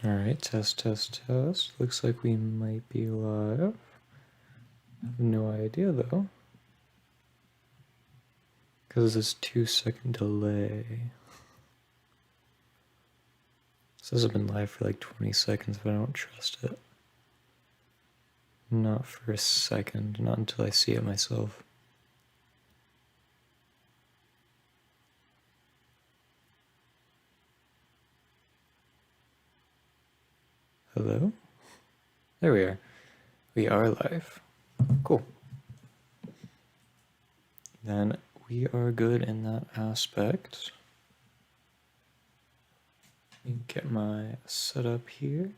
Alright, test, test, test. Looks like we might be live. I have no idea though. Because this 2-second delay. This has been live for like 20 seconds, but I don't trust it. Not for a second, not until I see it myself. Hello? There we are. We are live. Cool. Then we are good in that aspect. Let me get my setup here.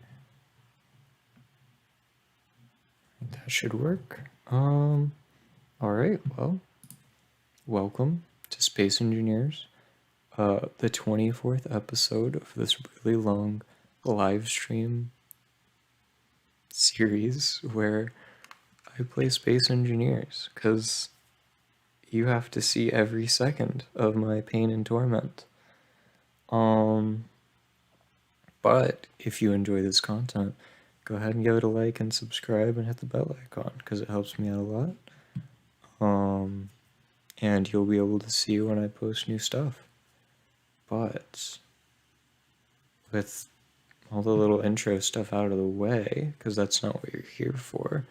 I think that should work. Alright, well, welcome to Space Engineers. The 24th episode of this really long live stream series where I play Space Engineers, because you have to see every second of my pain and torment. But if you enjoy this content, go ahead and give it a like and subscribe and hit the bell icon, because it helps me out a lot. And you'll be able to see when I post new stuff. But with all the little intro stuff out of the way, because that's not what you're here for.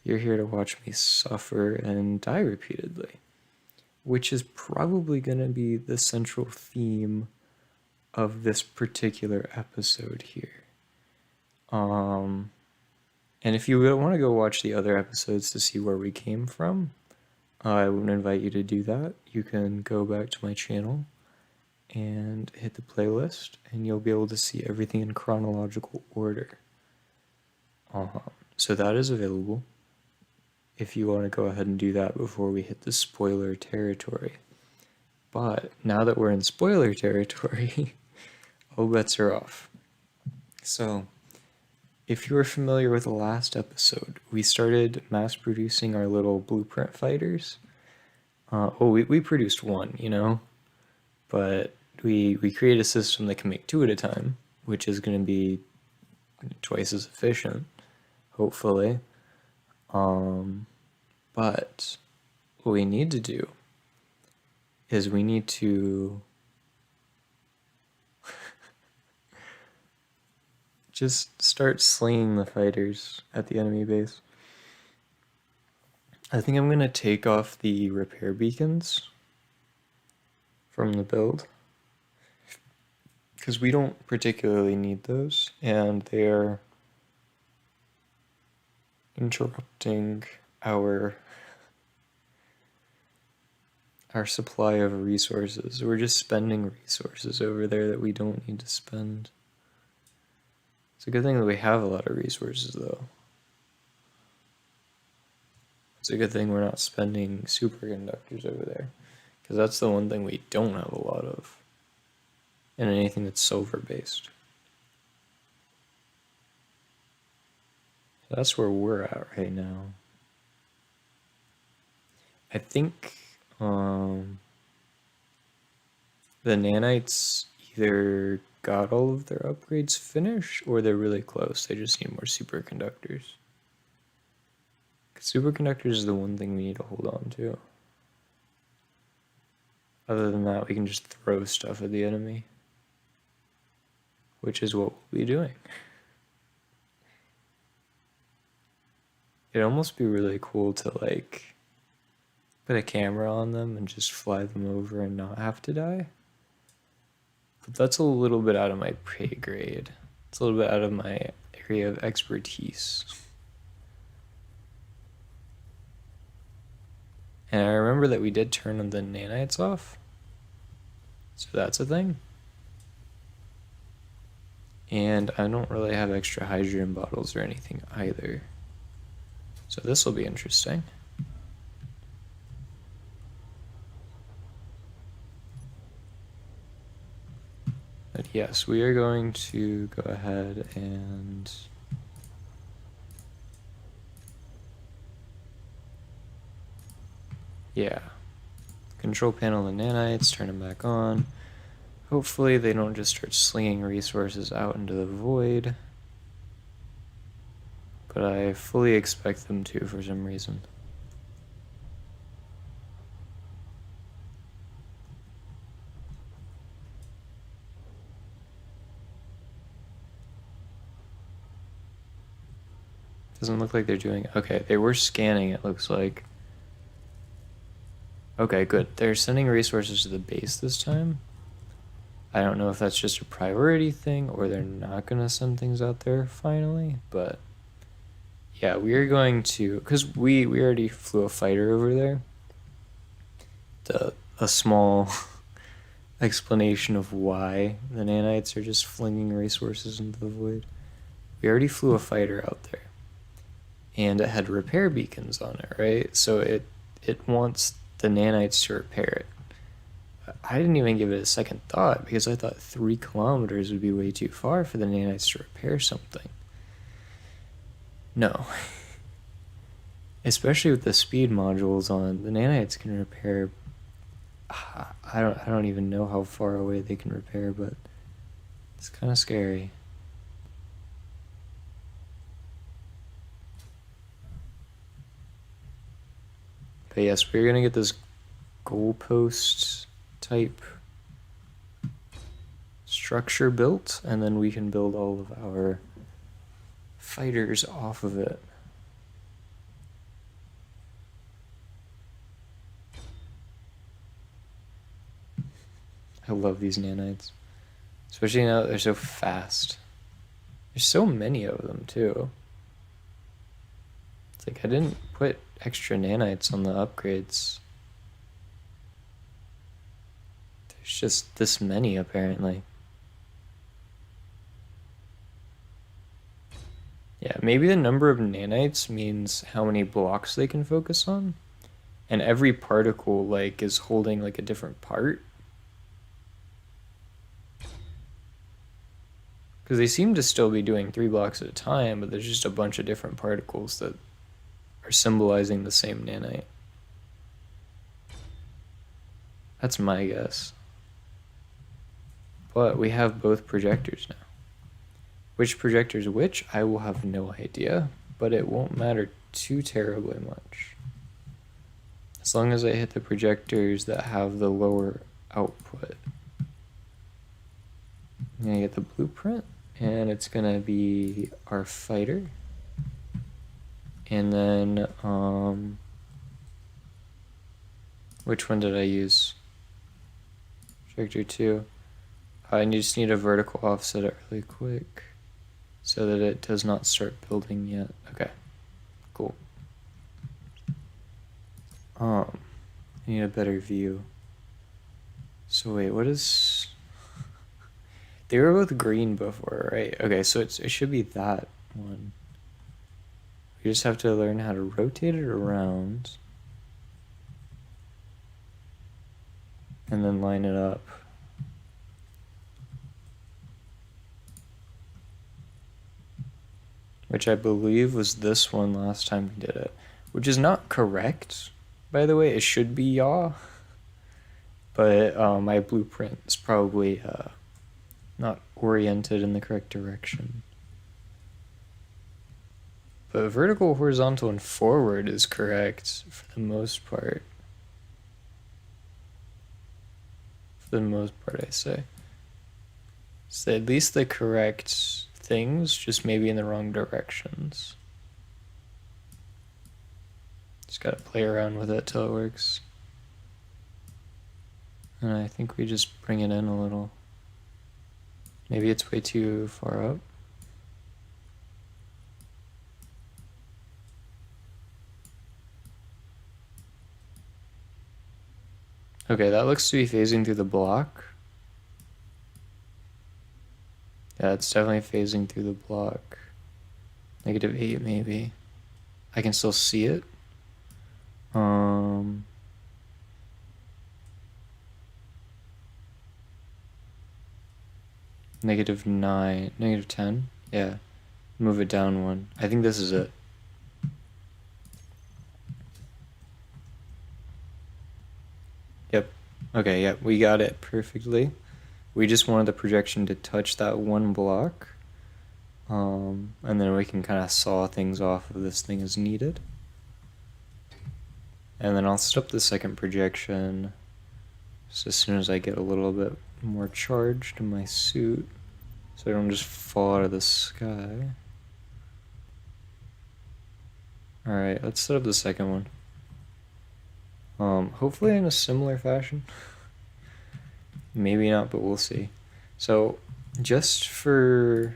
You're here to watch me suffer and die repeatedly, which is probably going to be the central theme of this particular episode here. And if you want to go watch the other episodes to see where we came from, I would invite you to do that. You can go back to my channel and hit the playlist, and you'll be able to see everything in chronological order. So that is available if you want to go ahead and do that before we hit the spoiler territory. But now that we're in spoiler territory, all bets are off. So, if you were familiar with the last episode, we started mass producing our little blueprint fighters. We produced one, but we create a system that can make 2 at a time, which is going to be twice as efficient, hopefully. But what we need to do is we need to just start slinging the fighters at the enemy base. I think I'm going to take off the repair beacons from the build, because we don't particularly need those, and they're interrupting our supply of resources. We're just spending resources over there that we don't need to spend. It's a good thing that we have a lot of resources, though. It's a good thing we're not spending superconductors over there, because that's the one thing we don't have a lot of in anything that's silver-based. So that's where we're at right now. I think the nanites either got all of their upgrades finished, or they're really close. They just need more superconductors. Superconductors is the one thing we need to hold on to. Other than that, we can just throw stuff at the enemy, which is what we'll be doing. It'd almost be really cool to put a camera on them and just fly them over and not have to die. But that's a little bit out of my pay grade. It's a little bit out of my area of expertise. And I remember that we did turn the nanites off. So that's a thing. And I don't really have extra hydrogen bottles or anything either. So this will be interesting. But yes, we are going to go ahead and control panel the nanites, turn them back on. Hopefully they don't just start slinging resources out into the void. But I fully expect them to for some reason. Doesn't look like they're doing... Okay, they were scanning, it looks like. Okay, good. They're sending resources to the base this time. I don't know if that's just a priority thing or they're not going to send things out there finally, but yeah, we are going to... Because we already flew a fighter over there. A small explanation of why the nanites are just flinging resources into the void. We already flew a fighter out there. And it had repair beacons on it, right? So it wants the nanites to repair it. I didn't even give it a second thought because I thought 3 kilometers would be way too far for the nanites to repair something. No. Especially with the speed modules on, the nanites can repair... I don't even know how far away they can repair, but it's kind of scary. But yes, we're gonna get this goalpost type structure built, and then we can build all of our fighters off of it. I love these nanites, especially now that they're so fast. There's so many of them too. It's like I didn't put extra nanites on the upgrades. There's just this many apparently. Yeah, maybe the number of nanites means how many blocks they can focus on. And every particle like is holding like a different part. Because they seem to still be doing 3 blocks at a time, but there's just a bunch of different particles that are symbolizing the same nanite. That's my guess. But we have both projectors now. Which projector's which, I will have no idea, but it won't matter too terribly much. As long as I hit the projectors that have the lower output. I'm gonna get the blueprint, and it's gonna be our fighter. And then, which one did I use? Projector 2. I just need a vertical offset it really quick so that it does not start building yet. Okay, cool. I need a better view. So wait, what is... They were both green before, right? Okay, so it should be that one. We just have to learn how to rotate it around and then line it up. Which I believe was this one last time we did it. Which is not correct, by the way. It should be yaw. But my blueprint is probably not oriented in the correct direction. But vertical, horizontal, and forward is correct for the most part. For the most part, I say. So at least the correct things, just maybe in the wrong directions. Just gotta play around with it till it works. And I think we just bring it in a little. Maybe it's way too far up. Okay, that looks to be phasing through the block. Yeah, it's definitely phasing through the block. -8 maybe. I can still see it. -9, -10. Yeah. Move it down 1. I think this is it. Yep. Okay, yep, we got it perfectly. We just wanted the projection to touch that one block. And then we can kind of saw things off of this thing as needed. And then I'll set up the second projection just as soon as I get a little bit more charged in my suit, so I don't just fall out of the sky. Alright, let's set up the second one. Hopefully in a similar fashion. Maybe not, but we'll see. So, just for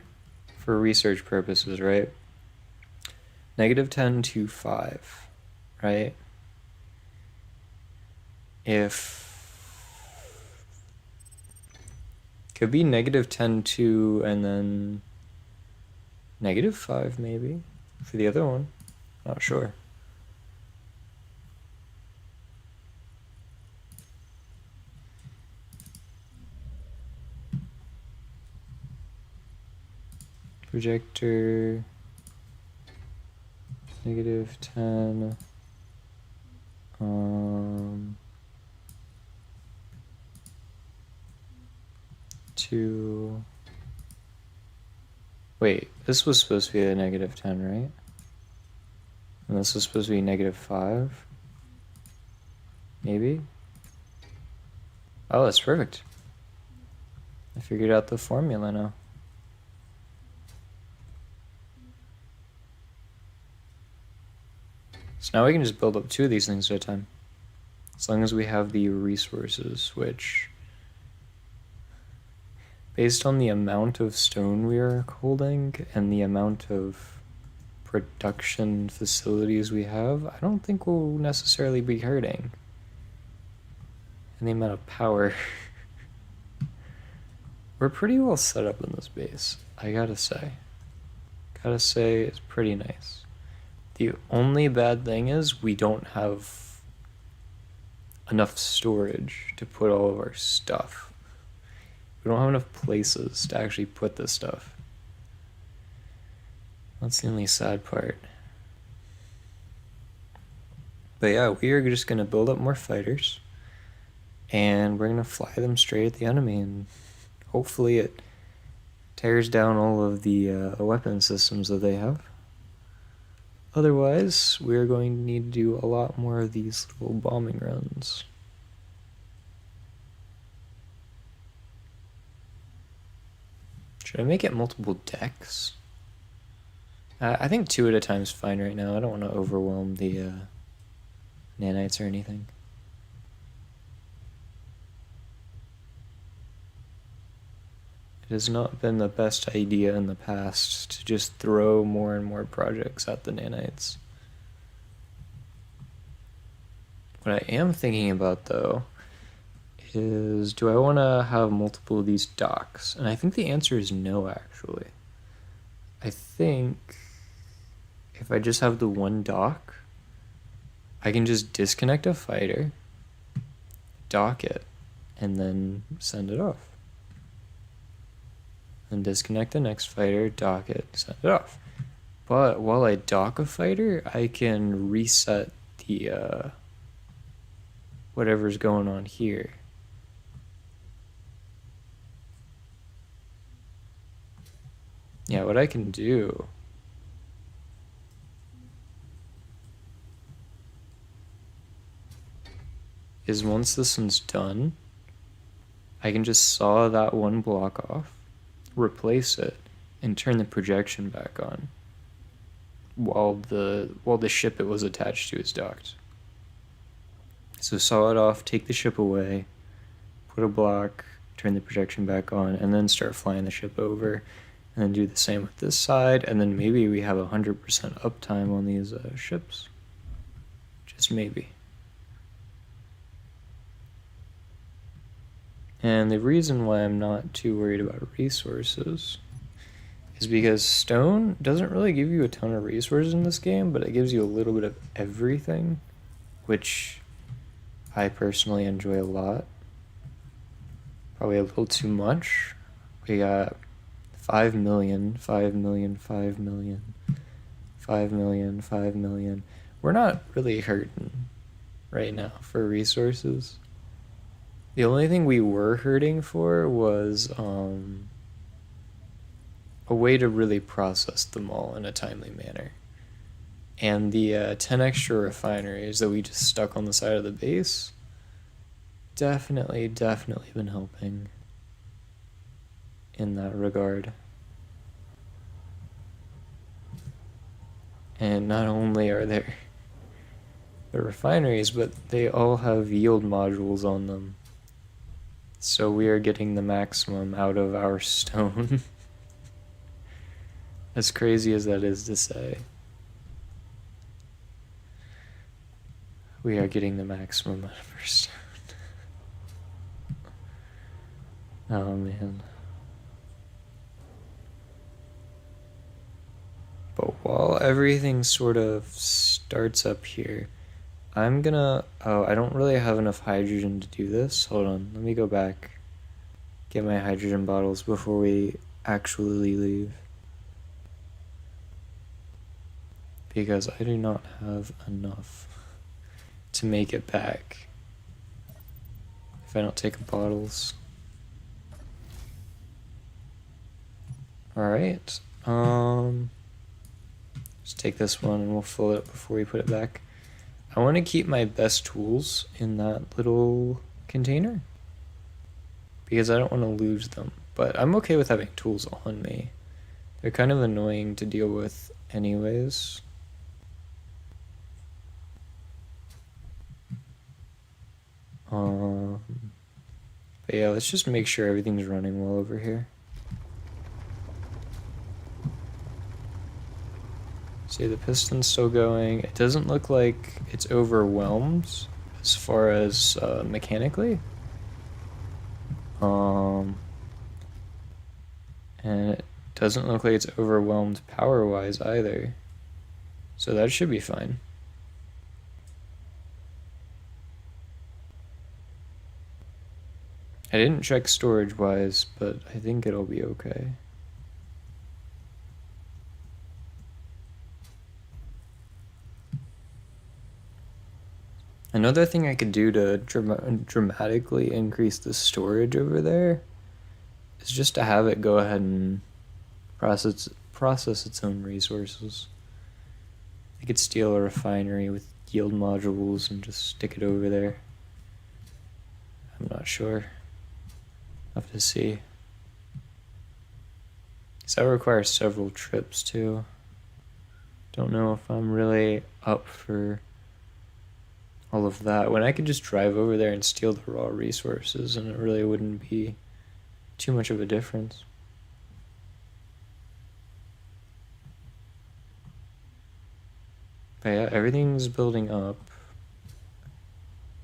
research purposes, right? -10 to 5, right? If could be -10 to and then -5 maybe for the other one. Not sure. Projector -10 to, wait, this was supposed to be a -10, right? And this is supposed to be -5? Maybe? Oh, that's perfect. I figured out the formula now. So now we can just build up 2 of these things at a time. As long as we have the resources, which, based on the amount of stone we are holding and the amount of production facilities we have, I don't think we'll necessarily be hurting. And the amount of power. We're pretty well set up in this base, I gotta say. It's pretty nice. The only bad thing is we don't have enough storage to put all of our stuff. We don't have enough places to actually put this stuff. That's the only sad part. But yeah, we are just gonna build up more fighters, and we're gonna fly them straight at the enemy, and hopefully it tears down all of the weapon systems that they have. Otherwise, we're going to need to do a lot more of these little bombing runs. Should I make it multiple decks? I think 2 at a time is fine right now. I don't want to overwhelm the nanites or anything. It has not been the best idea in the past to just throw more and more projects at the nanites. What I am thinking about, though, is do I want to have multiple of these docks? And I think the answer is no, actually. I think if I just have the one dock, I can just disconnect a fighter, dock it, and then send it off. And disconnect the next fighter, dock it, send it off. But while I dock a fighter, I can reset the whatever's going on here. Yeah, what I can do is once this one's done, I can just saw that one block off, replace it, and turn the projection back on while the ship it was attached to is docked. So saw it off, take the ship away, put a block, turn the projection back on, and then start flying the ship over, and then do the same with this side, and then maybe we have 100% uptime on these ships. Just maybe. And the reason why I'm not too worried about resources is because stone doesn't really give you a ton of resources in this game, but it gives you a little bit of everything, which I personally enjoy a lot. Probably a little too much. We got 5 million, 5 million, 5 million, 5 million, 5 million. We're not really hurting right now for resources. The only thing we were hurting for was a way to really process them all in a timely manner. And the 10 extra refineries that we just stuck on the side of the base definitely been helping in that regard. And not only are there the refineries, but they all have yield modules on them. So we are getting the maximum out of our stone. As crazy as that is to say. We are getting the maximum out of our stone. Oh man. But while everything sort of starts up here, I'm gonna... Oh, I don't really have enough hydrogen to do this. Hold on, let me go back. Get my hydrogen bottles before we actually leave. Because I do not have enough to make it back if I don't take bottles. Alright, just take this one and we'll fill it up before we put it back. I want to keep my best tools in that little container because I don't want to lose them, but I'm okay with having tools on me. They're kind of annoying to deal with anyways. But yeah, let's just make sure everything's running well over here. See, the piston's still going. It doesn't look like it's overwhelmed as far as mechanically. And it doesn't look like it's overwhelmed power-wise either. So that should be fine. I didn't check storage-wise, but I think it'll be okay. Another thing I could do to dramatically increase the storage over there is just to have it go ahead and process its own resources. I could steal a refinery with yield modules and just stick it over there. I'm not sure. I'll have to see. Because that requires several trips too. Don't know if I'm really up for all of that when I could just drive over there and steal the raw resources and it really wouldn't be too much of a difference. But yeah, everything's building up.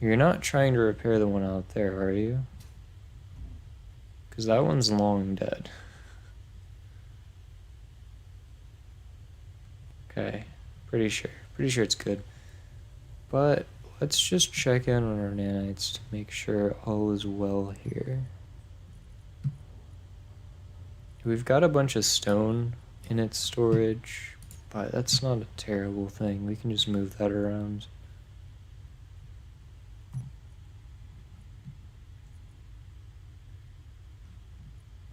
You're not trying to repair the one out there, are you? Because that one's long dead. Okay, pretty sure it's good. But let's just check in on our nanites to make sure all is well here. We've got a bunch of stone in its storage, but that's not a terrible thing. We can just move that around.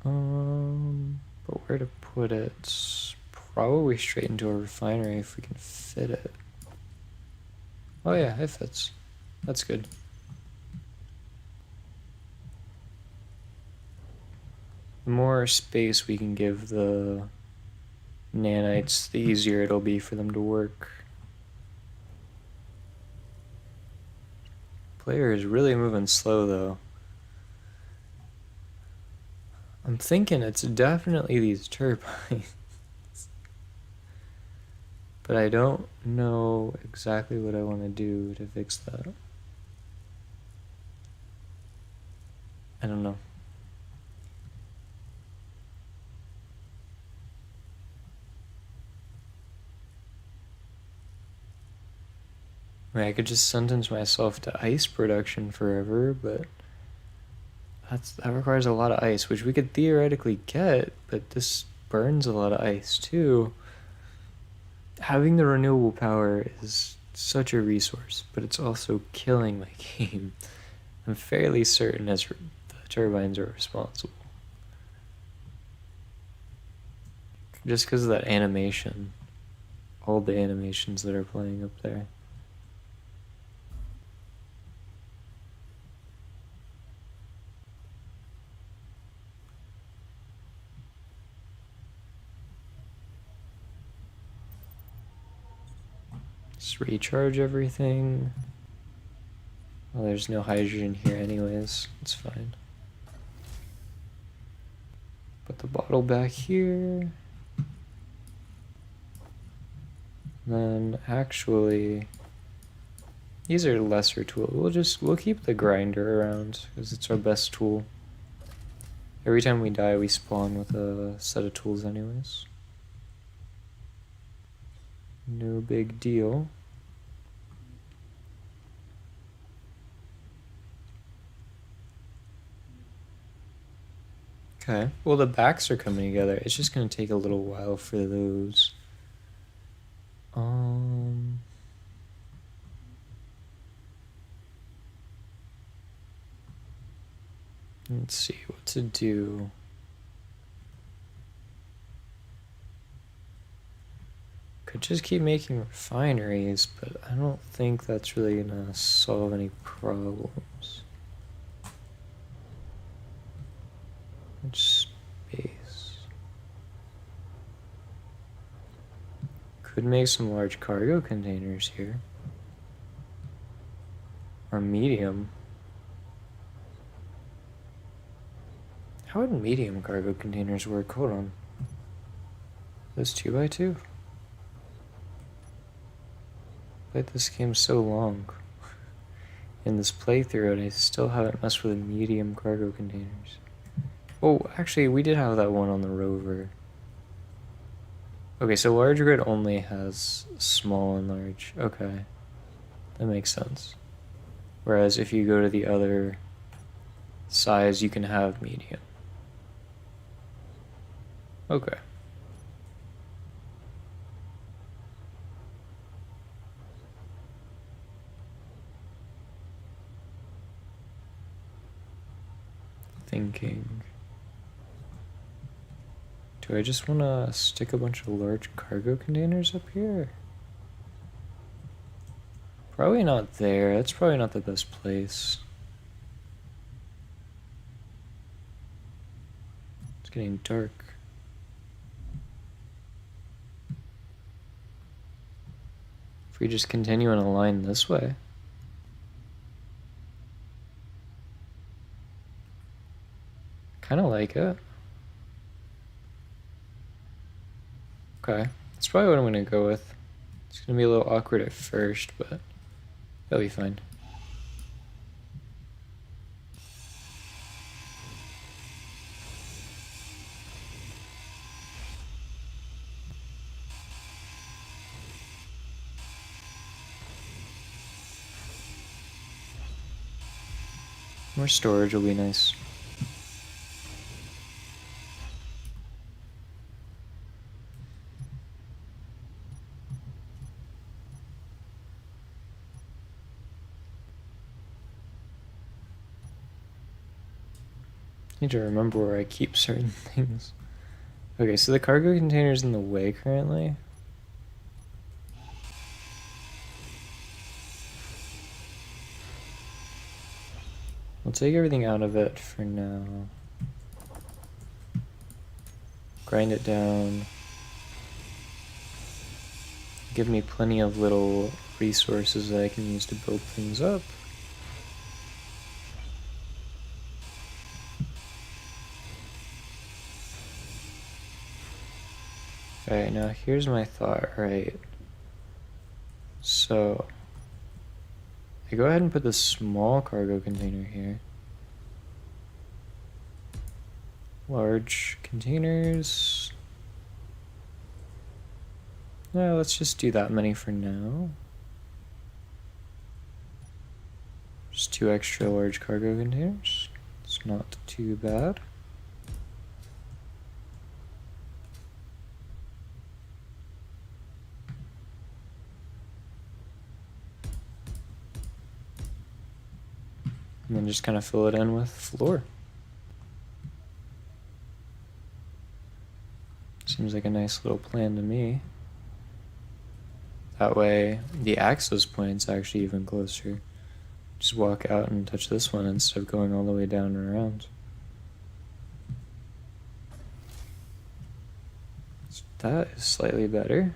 But where to put it? Probably straight into a refinery if we can fit it. Oh yeah, it fits. That's good. The more space we can give the nanites, the easier it'll be for them to work. Player is really moving slow though. I'm thinking it's definitely these turbines. But I don't know exactly what I want to do to fix that. I don't know. I mean, I could just sentence myself to ice production forever, but that requires a lot of ice, which we could theoretically get, but this burns a lot of ice too. Having the renewable power is such a resource, but it's also killing my game. I'm fairly certain the turbines are responsible. Just because of that animation. All the animations that are playing up there. Just recharge everything. Well, there's no hydrogen here anyways. It's fine. Put the bottle back here. Then actually, these are lesser tools. We'll keep the grinder around because it's our best tool. Every time we die, we spawn with a set of tools anyways. No big deal. Okay, well the backs are coming together. It's just gonna take a little while for those. Let's see what to do. Could just keep making refineries, but I don't think that's really gonna solve any problems. Space. Could make some large cargo containers here. Or medium. How would medium cargo containers work? Hold on. Those 2x2? Played this game so long in this playthrough and I still haven't messed with medium cargo containers. Oh, actually, we did have that one on the rover. Okay, so large grid only has small and large. Okay, that makes sense. Whereas if you go to the other size, you can have medium. Okay. Thinking. Do I just want to stick a bunch of large cargo containers up here? Probably not there. That's probably not the best place. It's getting dark. If we just continue in a line this way. Kind of like it. Okay, that's probably what I'm gonna go with. It's gonna be a little awkward at first, but it'll be fine. More storage will be nice. Need to remember where I keep certain things. Okay, so the cargo container's in the way currently. We'll take everything out of it for now. Grind it down. Give me plenty of little resources that I can use to build things up. Alright, now here's my thought, right? So, I go ahead and put the small cargo container here. Large containers. Yeah, let's just do that many for now. Just 2 extra large cargo containers. It's not too bad. And then then just kind of fill it in with floor. Seems like a nice little plan to me. That way, the access point's actually even closer. Just walk out and touch this one instead of going all the way down and around. So that is slightly better.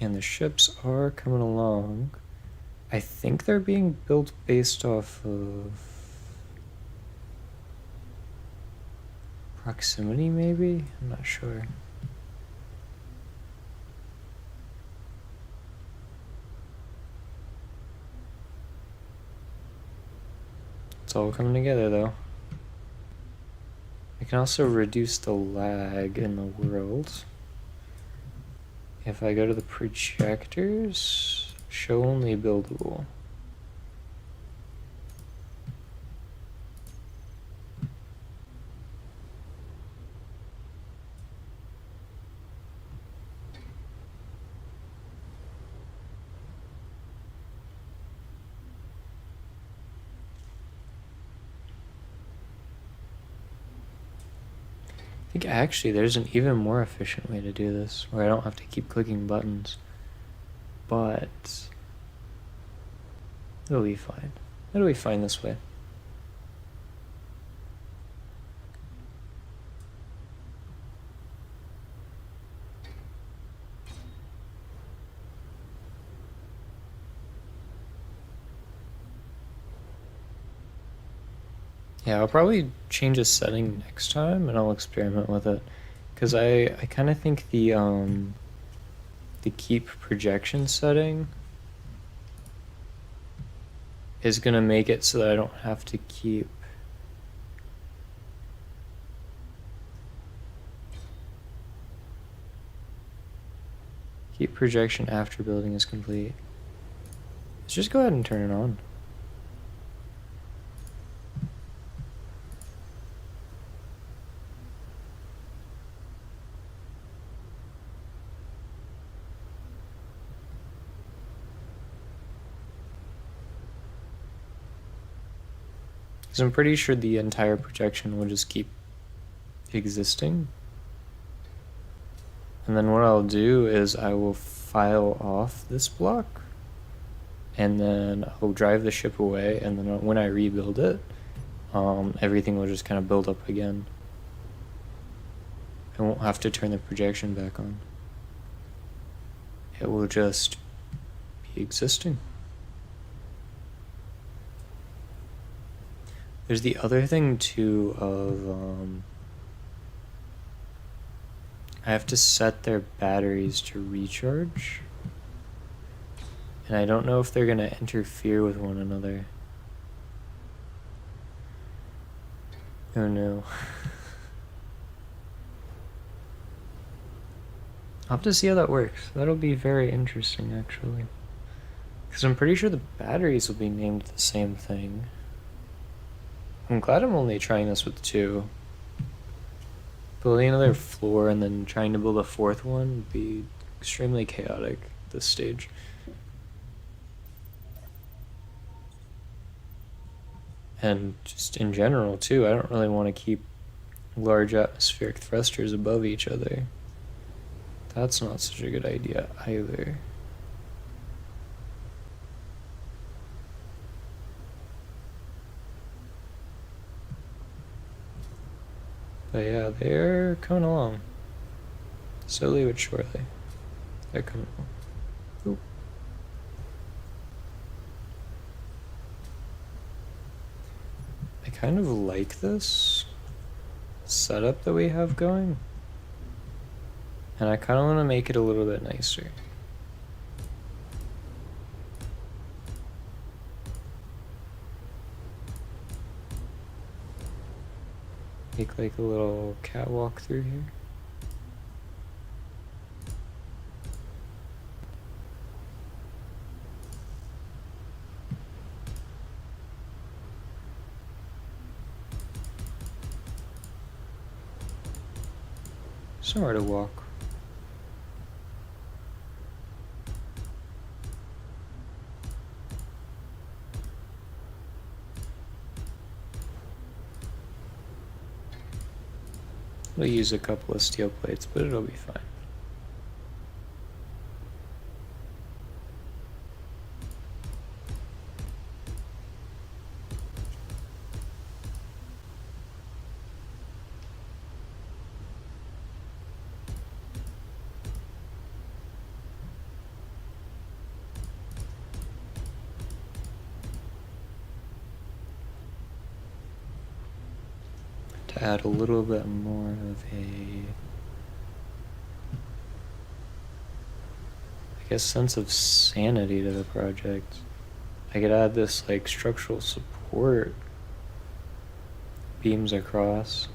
And the ships are coming along. I think they're being built based off of proximity, maybe? I'm not sure. It's all coming together, though. I can also reduce the lag in the world. If I go to the projectors, show only buildable. I think actually there's an even more efficient way to do this, where I don't have to keep clicking buttons. But it'll be fine. It'll be fine this way. Yeah, I'll probably change a setting next time and I'll experiment with it. Because I kind of think the keep projection setting is gonna make it so that I don't have to keep projection after building is complete. Let's just go ahead and turn it on. Because I'm pretty sure the entire projection will just keep existing. And then what I'll do is I will file off this block, and then I'll drive the ship away, and then when I rebuild it, everything will just kind of build up again. I won't have to turn the projection back on. It will just be existing. There's the other thing too of I have to set their batteries to recharge, and I don't know if they're gonna interfere with one another. Oh no. I'll have to see how that works. That'll be very interesting, actually. Because I'm pretty sure the batteries will be named the same thing. I'm glad I'm only trying this with 2. Building another floor and then trying to build a 4th one would be extremely chaotic at this stage. And just in general, too, I don't really want to keep large atmospheric thrusters above each other. That's not such a good idea either. But yeah, they're coming along. Slowly but surely. They're coming along. Oop. I kind of like this setup that we have going. And I kind of want to make it a little bit nicer. Make like a little catwalk through here. Somewhere to walk. We'll use a couple of steel plates, but it'll be fine. To add a little bit more of a, I guess, sense of sanity to the project, I could add this like structural support beams across.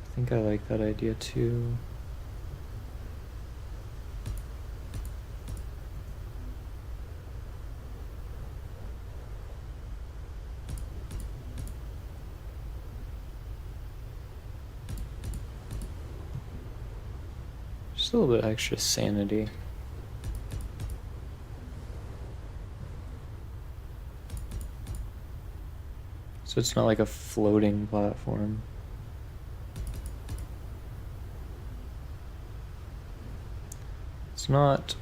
I think I like that idea too. Just a little bit extra sanity. So it's not like a floating platform. It's not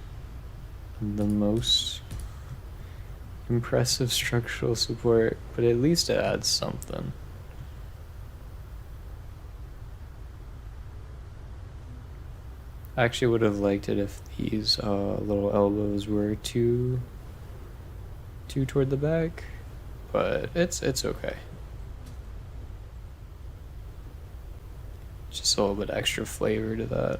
the most impressive structural support, but at least it adds something. I actually would have liked it if these little elbows were too toward the back, but it's okay. Just a little bit extra flavor to that.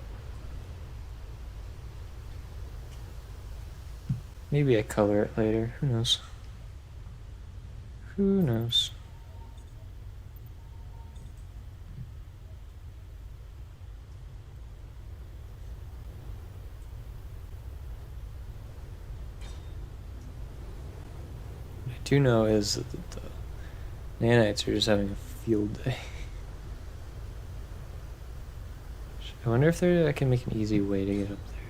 Maybe I color it later. Who knows? Who knows? What I do know is that the nanites are just having a field day. I wonder if I can make an easy way to get up there.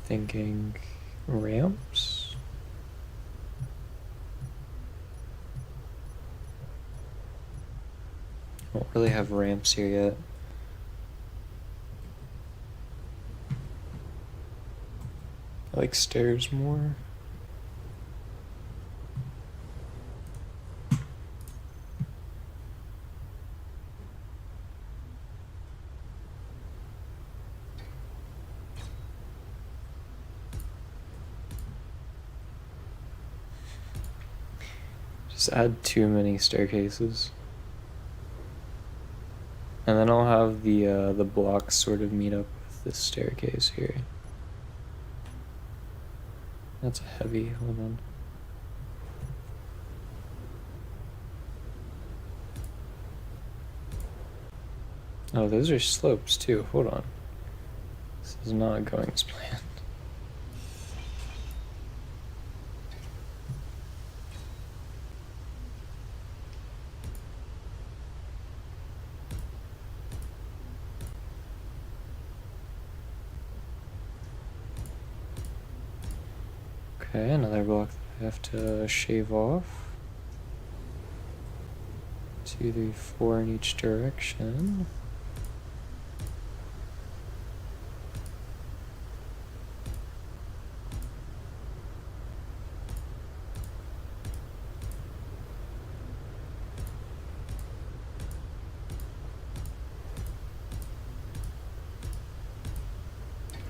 Thinking ramps? I don't really have ramps here yet. I like stairs more. Just add too many staircases. And then I'll have the blocks sort of meet up with this staircase here. That's heavy, hold on. Oh, those are slopes too, hold on. This is not going as planned. Okay, another block that I have to shave off. 2, 3, 4 in each direction.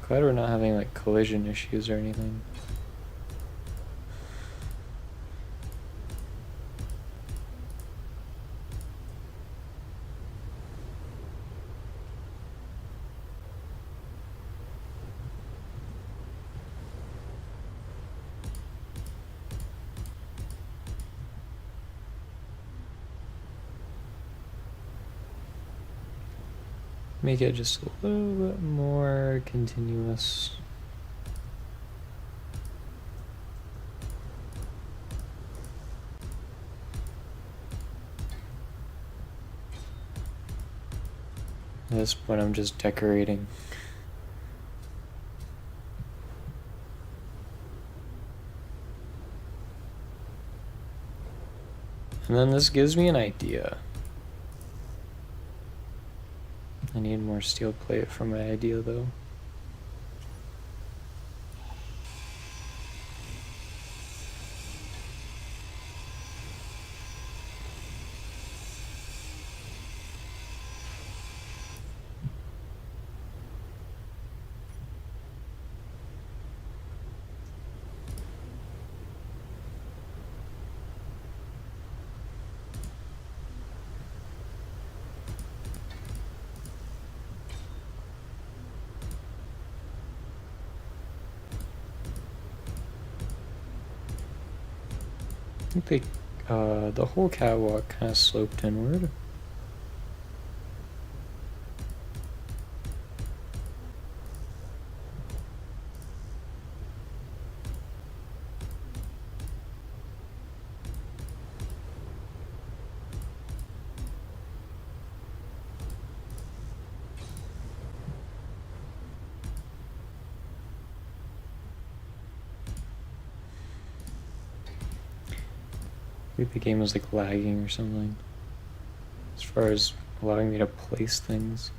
Glad we're not having like collision issues or anything. Make it just a little bit more continuous. At this point, I'm just decorating. And then this gives me an idea. I need more steel plate for my idea though. I think the whole catwalk kind of sloped inward. Maybe the game is like lagging or something as far as allowing me to place things.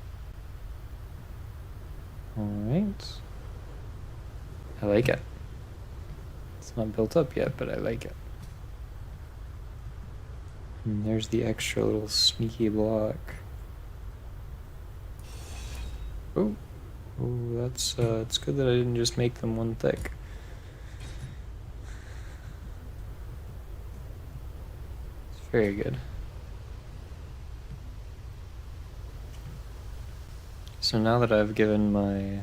Alright. I like it. It's not built up yet, but I like it. And there's the extra little sneaky block. Oh, that's it's good that I didn't just make them one thick. It's very good. So now that I've given my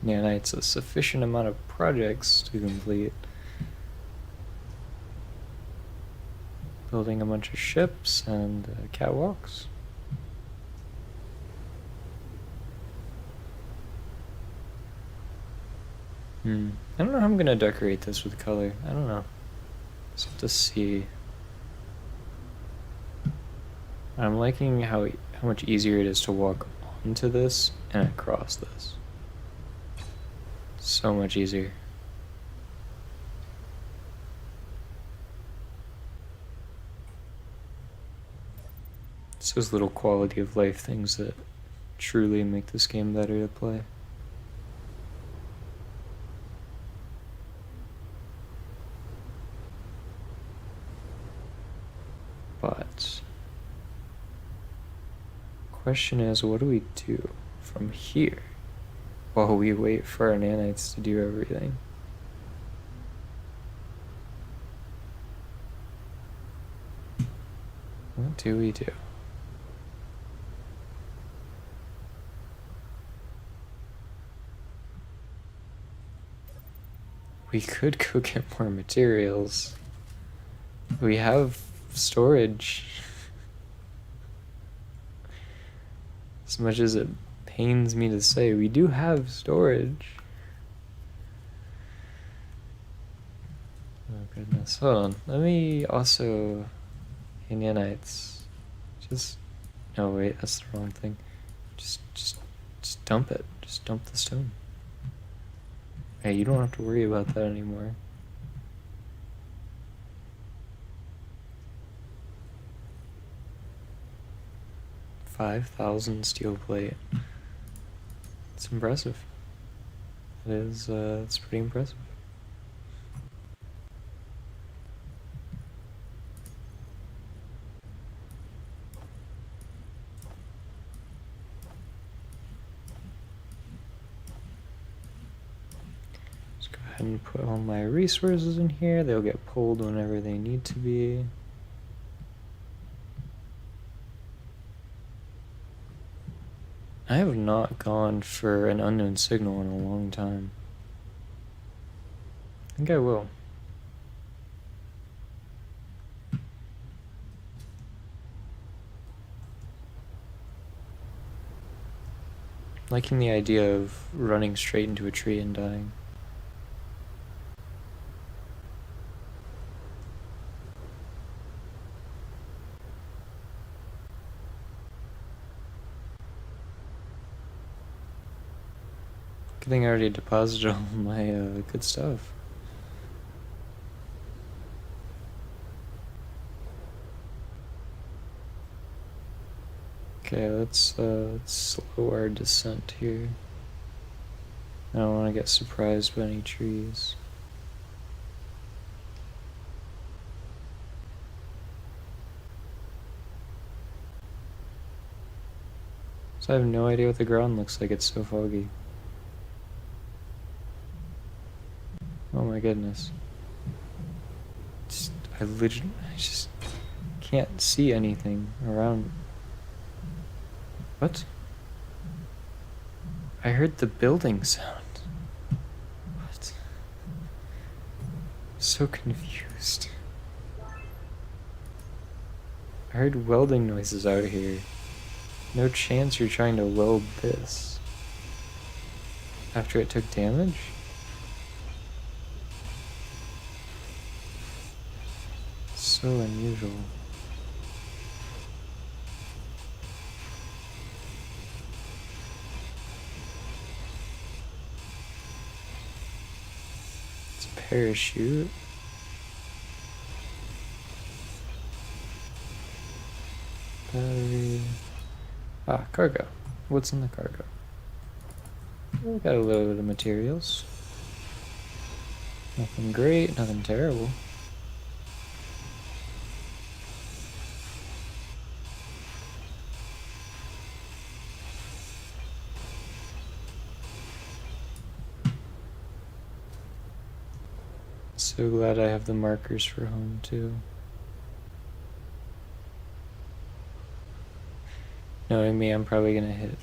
nanites a sufficient amount of projects to complete, building a bunch of ships and catwalks. I don't know how I'm gonna decorate this with color. I don't know. Just have to see. I'm liking how much easier it is to walk onto this and across this. So much easier. It's those little quality of life things that truly make this game better to play. But question is, what do we do from here while we wait for our nanites to do everything? What do we do? We could go get more materials. We have storage. As much as it pains me to say, we do have storage. Oh goodness, hold on. Let me also... Nanites. Just... No, wait, that's the wrong thing. Just dump it. Just dump the stone. Hey, you don't have to worry about that anymore. $5,000 steel plate. It's impressive. It is, it's pretty impressive. Let's go ahead and put all my resources in here. They'll get pulled whenever they need to be. I have not gone for an unknown signal in a long time. I think I will. Liking the idea of running straight into a tree and dying. Good thing I already deposited all my good stuff. Okay, let's slow our descent here. I don't want to get surprised by any trees. So I have no idea what the ground looks like, it's so foggy. Oh my goodness. I just can't see anything around. What? I heard the building sound. What? So confused. I heard welding noises out here. No chance you're trying to weld this after it took damage? So unusual. It's a parachute. Battery. Ah, cargo. What's in the cargo? We got a little bit of materials. Nothing great, nothing terrible. So glad I have the markers for home too. Knowing me, I'm probably gonna hit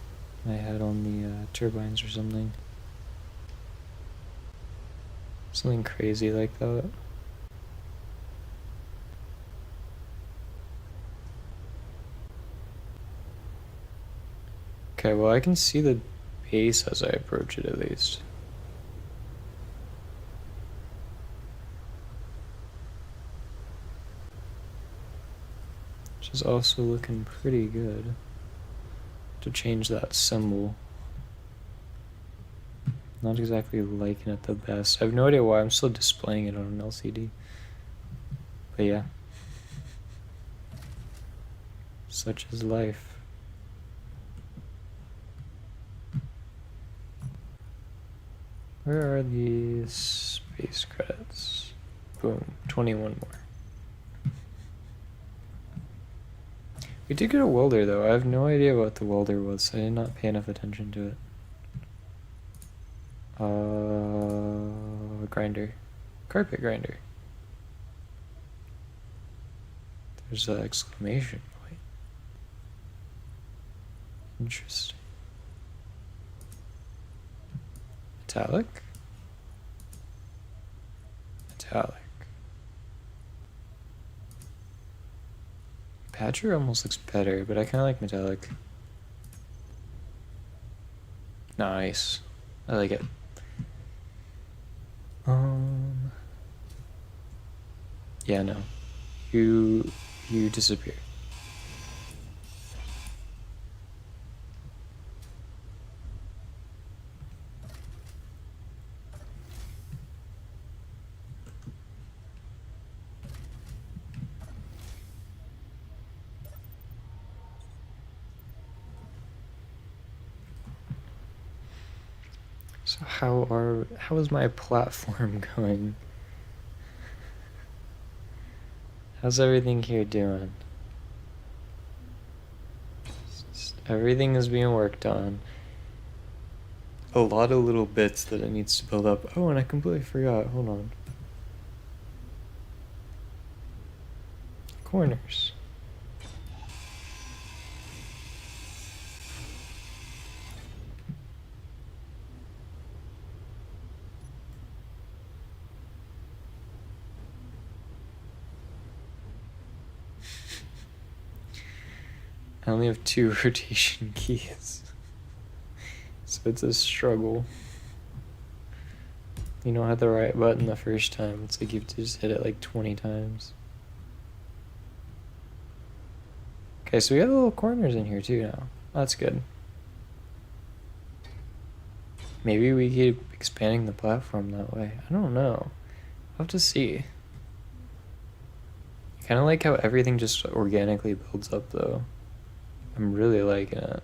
my head on the turbines or something. Something crazy like that. Okay, well I can see the base as I approach it at least. Which is also looking pretty good. To change that symbol. Not exactly liking it the best. I have no idea why I'm still displaying it on an LCD. But yeah. Such is life. Where are the space credits? Boom, 21 more. We did get a welder though. I have no idea what the welder was. I did not pay enough attention to it. Grinder. Carpet grinder. There's an exclamation point. Interesting. Metallic? Metallic. Patcher almost looks better, but I kind of like metallic. Nice. I like it. Yeah, no. You disappear. So how is my platform going? How's everything here doing? Everything is being worked on. A lot of little bits that it needs to build up. Oh, and I completely forgot. Hold on. Corners. I only have 2 rotation keys. So it's a struggle. You don't hit the right button the first time. It's like you have to just hit it like 20 times. Okay, so we have little corners in here too now. That's good. Maybe we keep expanding the platform that way. I don't know. I'll have to see. I kind of like how everything just organically builds up though. I'm really liking it.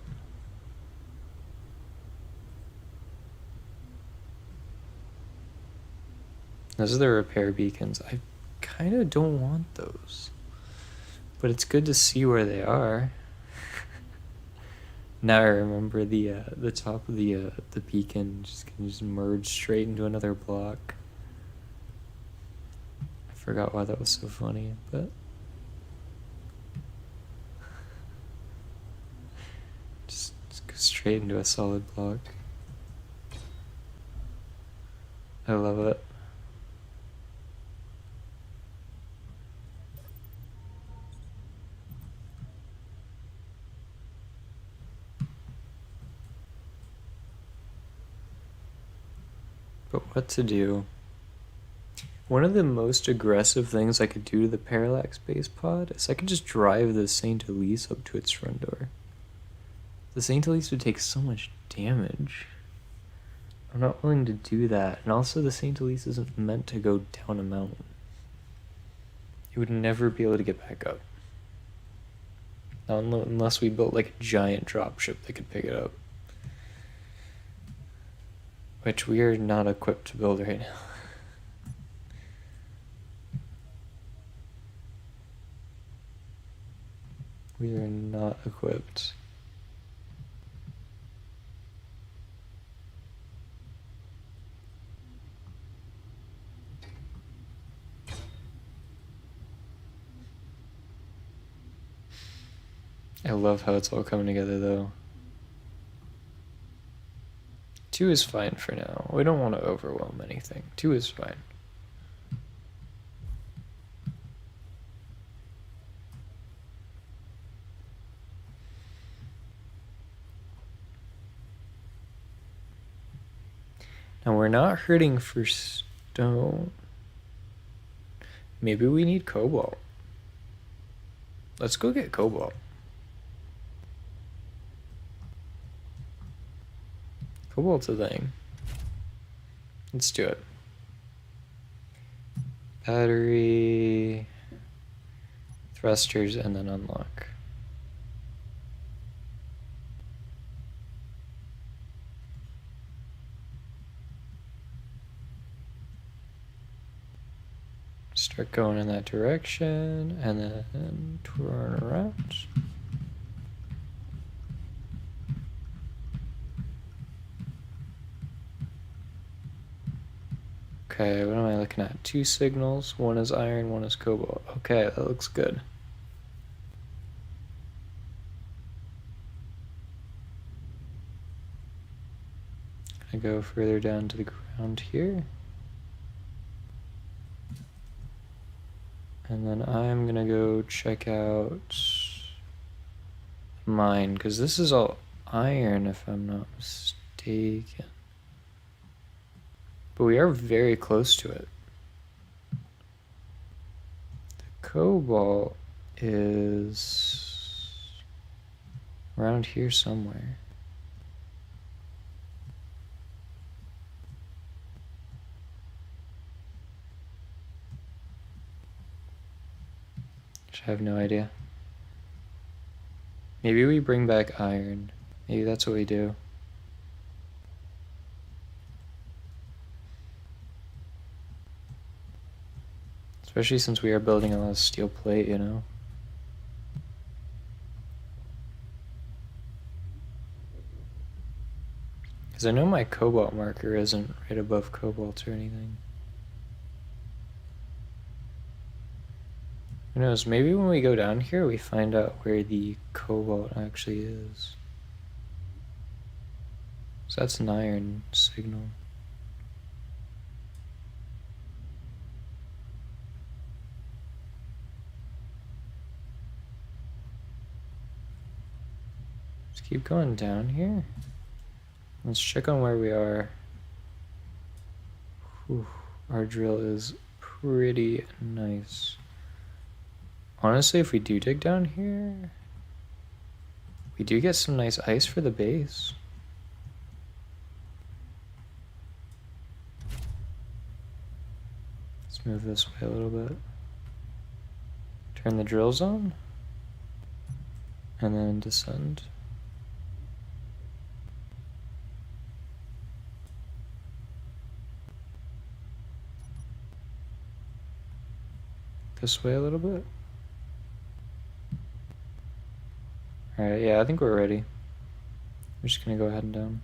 Those are the repair beacons. I kind of don't want those. But it's good to see where they are. Now I remember the top of the beacon can just merge straight into another block. I forgot why that was so funny, but just go straight into a solid block. I love it. But what to do? One of the most aggressive things I could do to the Parallax base pod is I could just drive the Saint Elise up to its front door. The Saint Elise would take so much damage. I'm not willing to do that. And also the Saint Elise isn't meant to go down a mountain. It would never be able to get back up. Not unless we built like a giant dropship that could pick it up. Which we are not equipped to build right now. We are not equipped. I love how it's all coming together though. 2 is fine for now. We don't want to overwhelm anything. 2 is fine. Now we're not hurting for stone. Maybe we need cobalt. Let's go get cobalt. Cobalt's a thing. Let's do it. Battery, thrusters, and then unlock. Start going in that direction, and then turn around. Okay, what am I looking at? 2 signals, 1 is iron, 1 is cobalt. Okay, that looks good. I go further down to the ground here. And then I'm gonna go check out mine, because this is all iron if I'm not mistaken. But we are very close to it. The cobalt is around here somewhere. I have no idea. Maybe we bring back iron. Maybe that's what we do. Especially since we are building a lot of steel plate, you know? Because I know my cobalt marker isn't right above cobalt or anything. Who knows, maybe when we go down here we find out where the cobalt actually is. So that's an iron signal. Let's keep going down here. Let's check on where we are. Whew, our drill is pretty nice. Honestly, if we do dig down here, we do get some nice ice for the base. Let's move this way a little bit. Turn the drills on. and then descend. This way a little bit. Alright, yeah, I think we're ready. We're just gonna go ahead and down.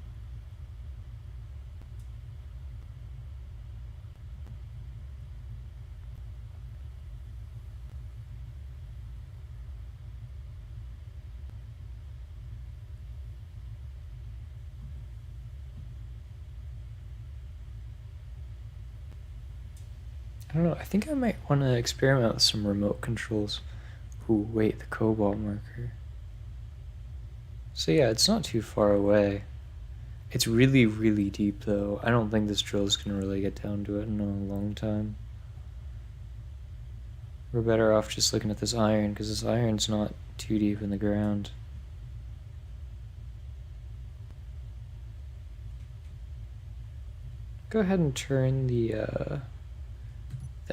I don't know, I think I might want to experiment with some remote controls. Ooh, wait, the cobalt marker. So yeah, it's not too far away. It's really, really deep though. I don't think this drill's gonna really get down to it in a long time. We're better off just looking at this iron, because this iron's not too deep in the ground. Go ahead and turn the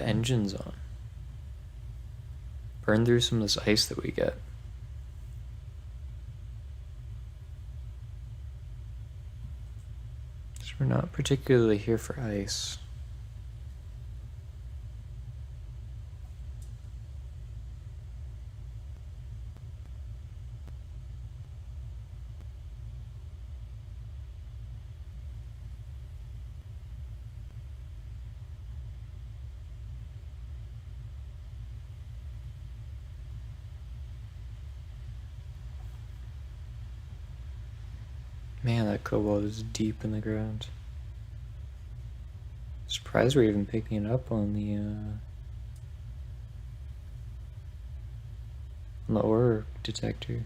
engines on. Burn through some of this ice that we get. So we're not particularly here for ice. Man, that cobalt is deep in the ground. Surprised we're even picking it up on the ore detector.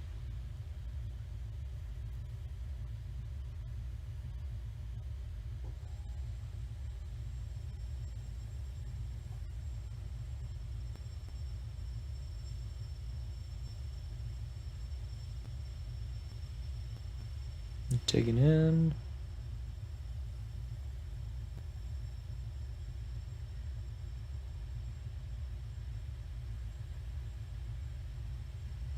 Digging in.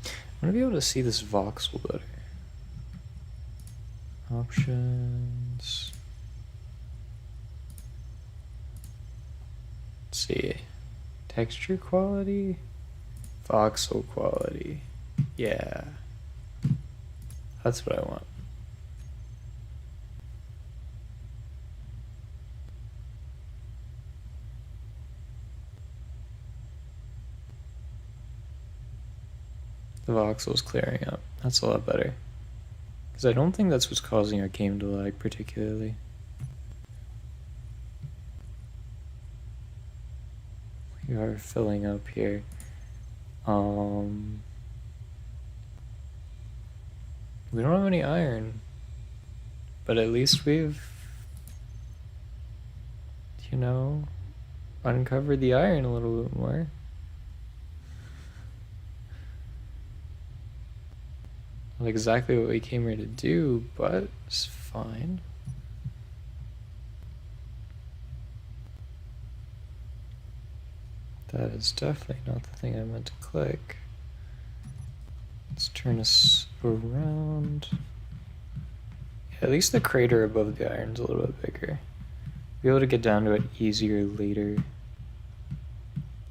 I want to be able to see this voxel better. Options. Let's see. Texture quality. Voxel quality. Yeah. That's what I want. The voxel's clearing up. That's a lot better. Because I don't think that's what's causing our game to lag particularly. We are filling up here. We don't have any iron. But at least we've, you know, uncovered the iron a little bit more. Not exactly what we came here to do, but it's fine. That is definitely not the thing I meant to click. Let's turn this around. Yeah, at least the crater above the iron's a little bit bigger. Be able to get down to it easier later.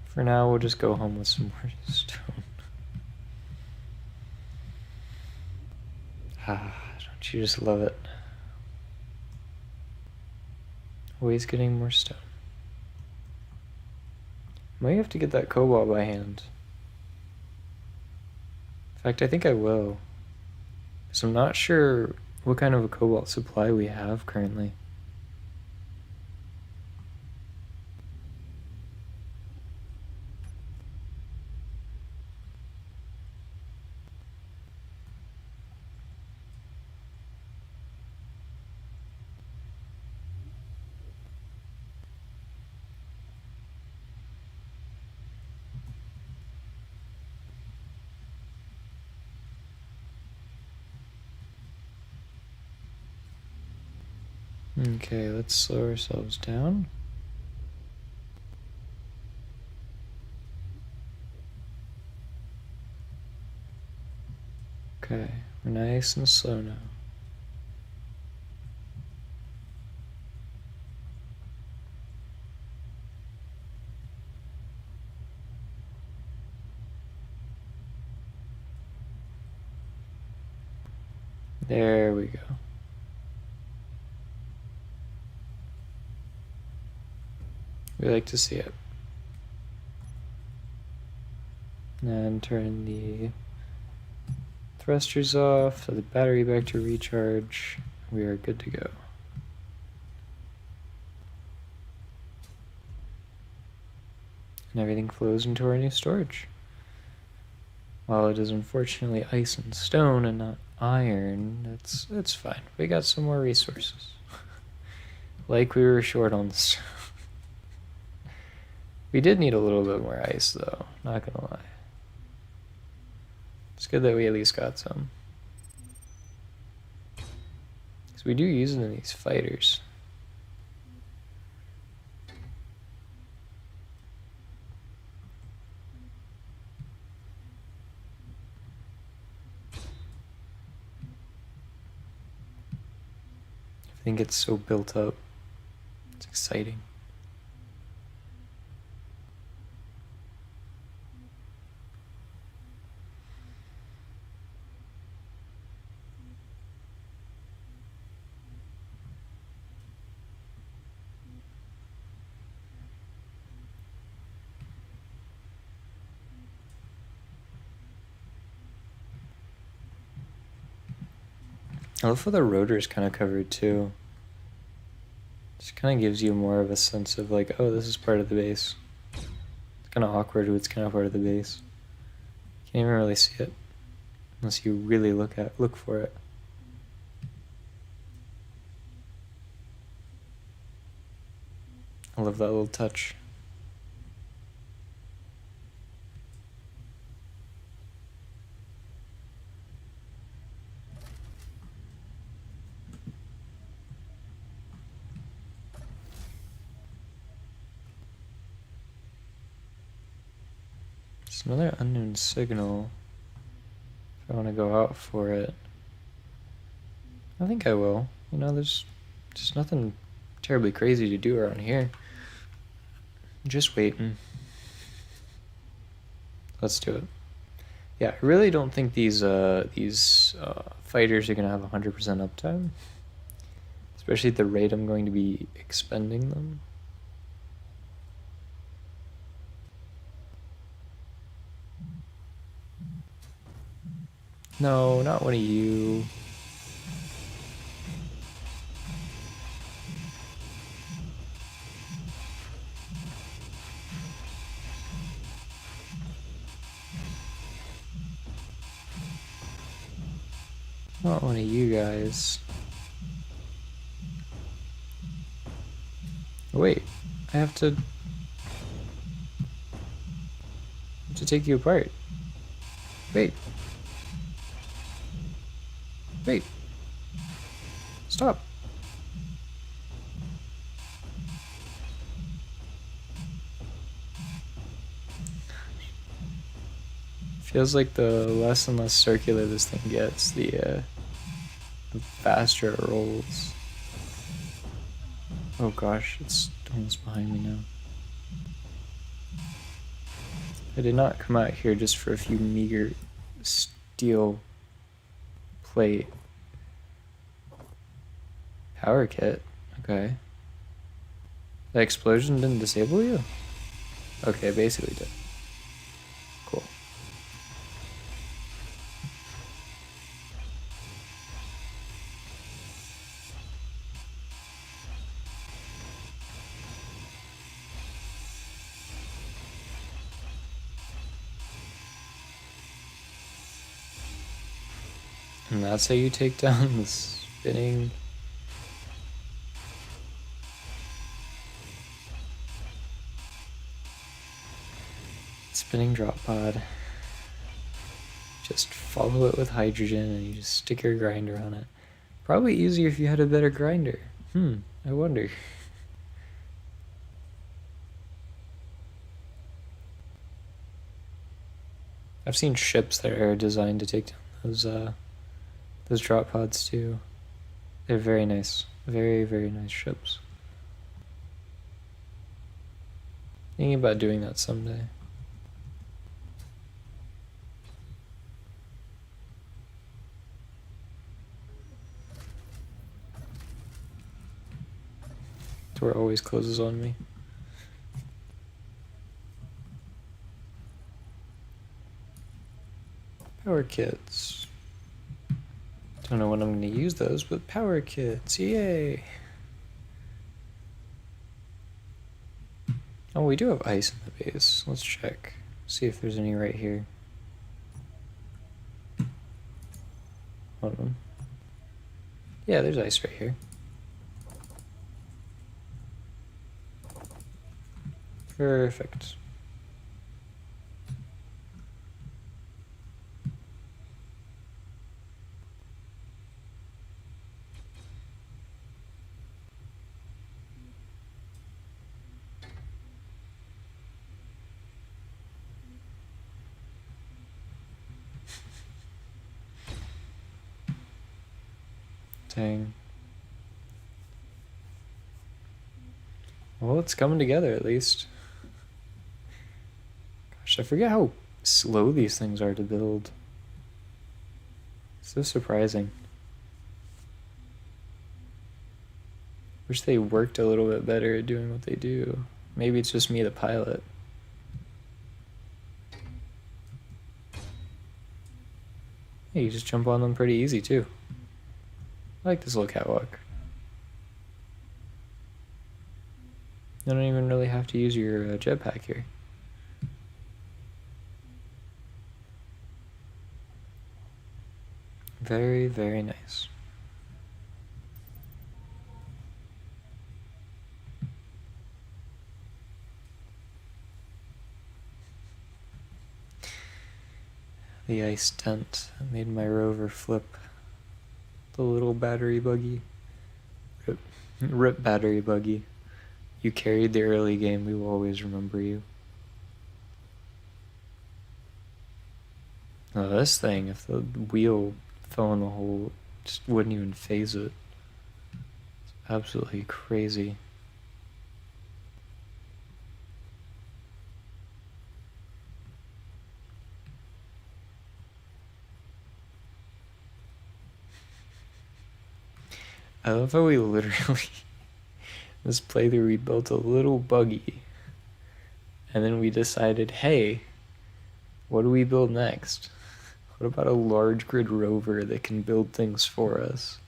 For now, we'll just go home with some more stone. Ah, don't you just love it? Always getting more stone. Might have to get that cobalt by hand. In fact, I think I will. Because I'm not sure what kind of a cobalt supply we have currently. Okay, let's slow ourselves down. Okay, we're nice and slow now. There we go. We like to see it. And turn the thrusters off, so the battery back to recharge. We are good to go. And everything flows into our new storage. While it is unfortunately ice and stone and not iron, it's fine. We got some more resources. Like we were short on the stone. We did need a little bit more ice though, not gonna lie. It's good that we at least got some. Because we do use it in these fighters. I think it's so built up. It's exciting. I love how the rotor is kind of covered too. Just kind of gives you more of a sense of like, oh, this is part of the base. It's kind of awkward, but it's kind of part of the base. Can't even really see it unless you really look for it. I love that little touch. It's another unknown signal. If I want to go out for it, I think I will. You know, there's just nothing terribly crazy to do around here. Just waiting. Let's do it. Yeah, I really don't think these fighters are gonna have 100% uptime, especially at the rate I'm going to be expending them. No, not one of you. Not one of you guys. Oh, wait, I have to take you apart. Wait. Wait. Stop. Feels like the less and less circular this thing gets, the faster it rolls. Oh gosh, it's almost behind me now. I did not come out here just for a few meager steel plate. Power kit, okay. The explosion didn't disable you? Okay, basically did. Cool. And that's how you take down the spinning... spinning drop pod. Just follow it with hydrogen and you just stick your grinder on it. Probably easier if you had a better grinder. I wonder. I've seen ships that are designed to take down those drop pods too. They're very nice. Very, very nice ships. Thinking about doing that someday. Door always closes on me. Power kits. Don't know when I'm going to use those, but power kits, yay! Oh, we do have ice in the base. Let's check. See if there's any right here. Hold on. Yeah, there's ice right here. Perfect. Dang. Well, it's coming together at least. Gosh, I forget how slow these things are to build. So surprising. Wish they worked a little bit better at doing what they do. Maybe it's just me, the pilot. Hey, you just jump on them pretty easy too. I like this little catwalk. You don't even really have to use your jetpack here. Very, very nice. The ice tent made my rover flip. The little battery buggy. Rip battery buggy. You carried the early game, we will always remember you. Now this thing, if the wheel fell in the hole, just wouldn't even phase it. It's absolutely crazy. I love how we literally, this playthrough, we built a little buggy, and then we decided, hey, what do we build next? What about a large grid rover that can build things for us?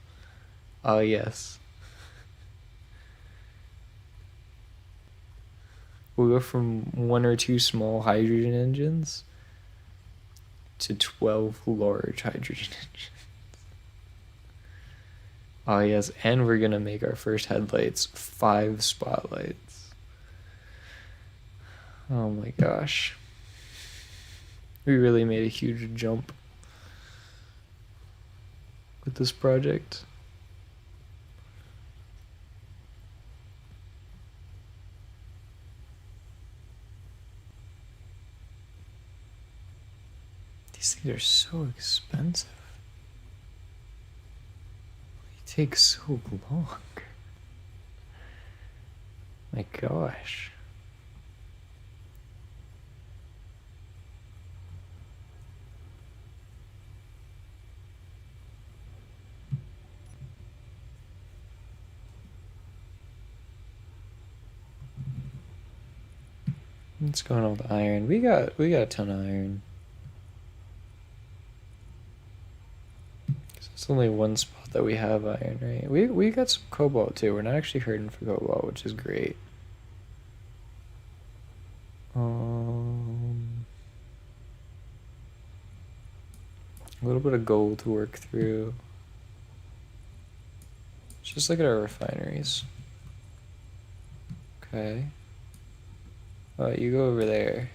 Ah, yes. We'll go from 1 or 2 small hydrogen engines to 12 large hydrogen engines. Oh yes, and we're gonna make our first headlights 5 spotlights. Oh my gosh. We really made a huge jump with this project. These things are so expensive. They take so long. My gosh. What's going on with iron? We got a ton of iron. It's only one spot that we have iron, right? We got some cobalt too. We're not actually hurting for cobalt, which is great. A little bit of gold to work through. Let's just look at our refineries. Okay. You go over there.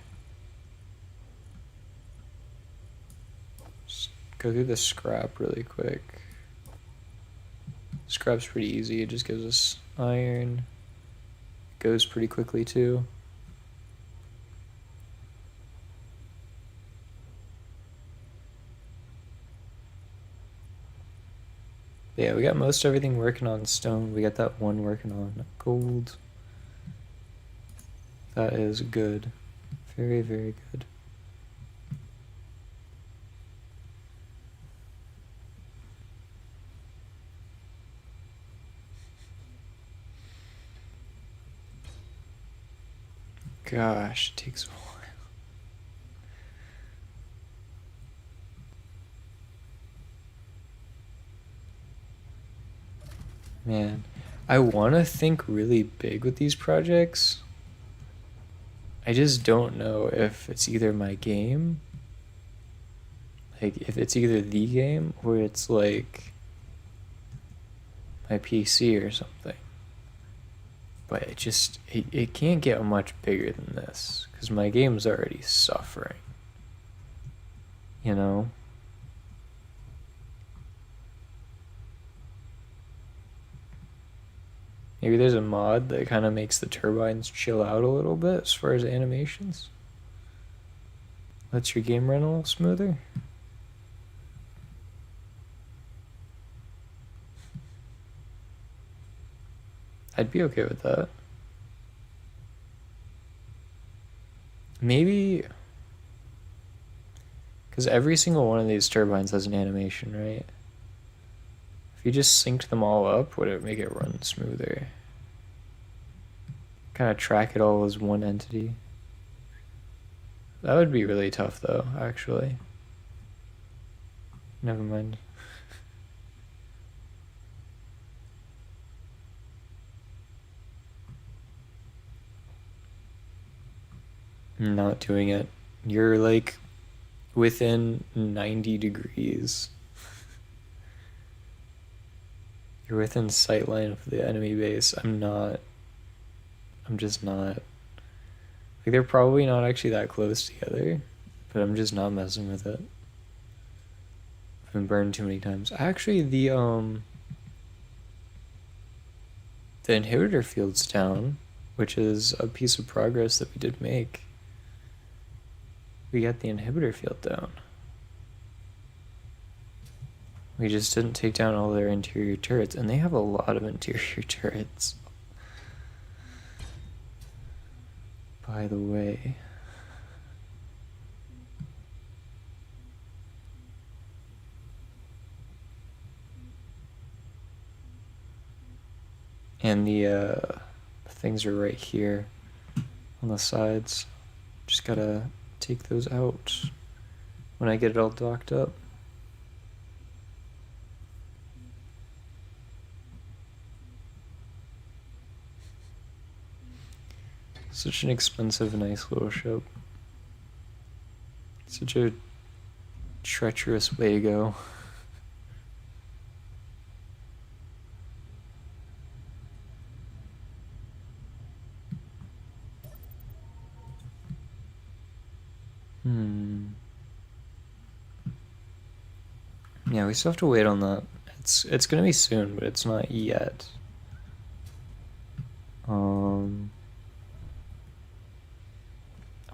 Just go through the scrap really quick. Scrap's pretty easy. It just gives us iron. Goes pretty quickly too. But yeah, we got most everything working on stone. We got that one working on gold. That is good. Very, very good. Gosh, it takes a while. Man, I want to think really big with these projects. I just don't know if it's either my game, like if it's either the game or it's like my PC or something. But it can't get much bigger than this because my game's already suffering. You know? Maybe there's a mod that kind of makes the turbines chill out a little bit as far as animations. Lets your game run a little smoother. I'd be okay with that. Maybe... Because every single one of these turbines has an animation, right? If you just synced them all up, would it make it run smoother? Kind of track it all as one entity. That would be really tough though, actually. Never mind. I'm not doing it. You're like within 90 degrees. You're within sightline of the enemy base. I'm not. I'm just not. Like, they're probably not actually that close together, but I'm just not messing with it. I've been burned too many times. Actually, the inhibitor field's down, which is a piece of progress that we did make. We got the inhibitor field down. We just didn't take down all their interior turrets, and they have a lot of interior turrets. By the way. And the things are right here on the sides. Just gotta take those out when I get it all docked up. Such an expensive, nice little ship. Such a treacherous way to go. Yeah, we still have to wait on that. It's gonna be soon, but it's not yet. I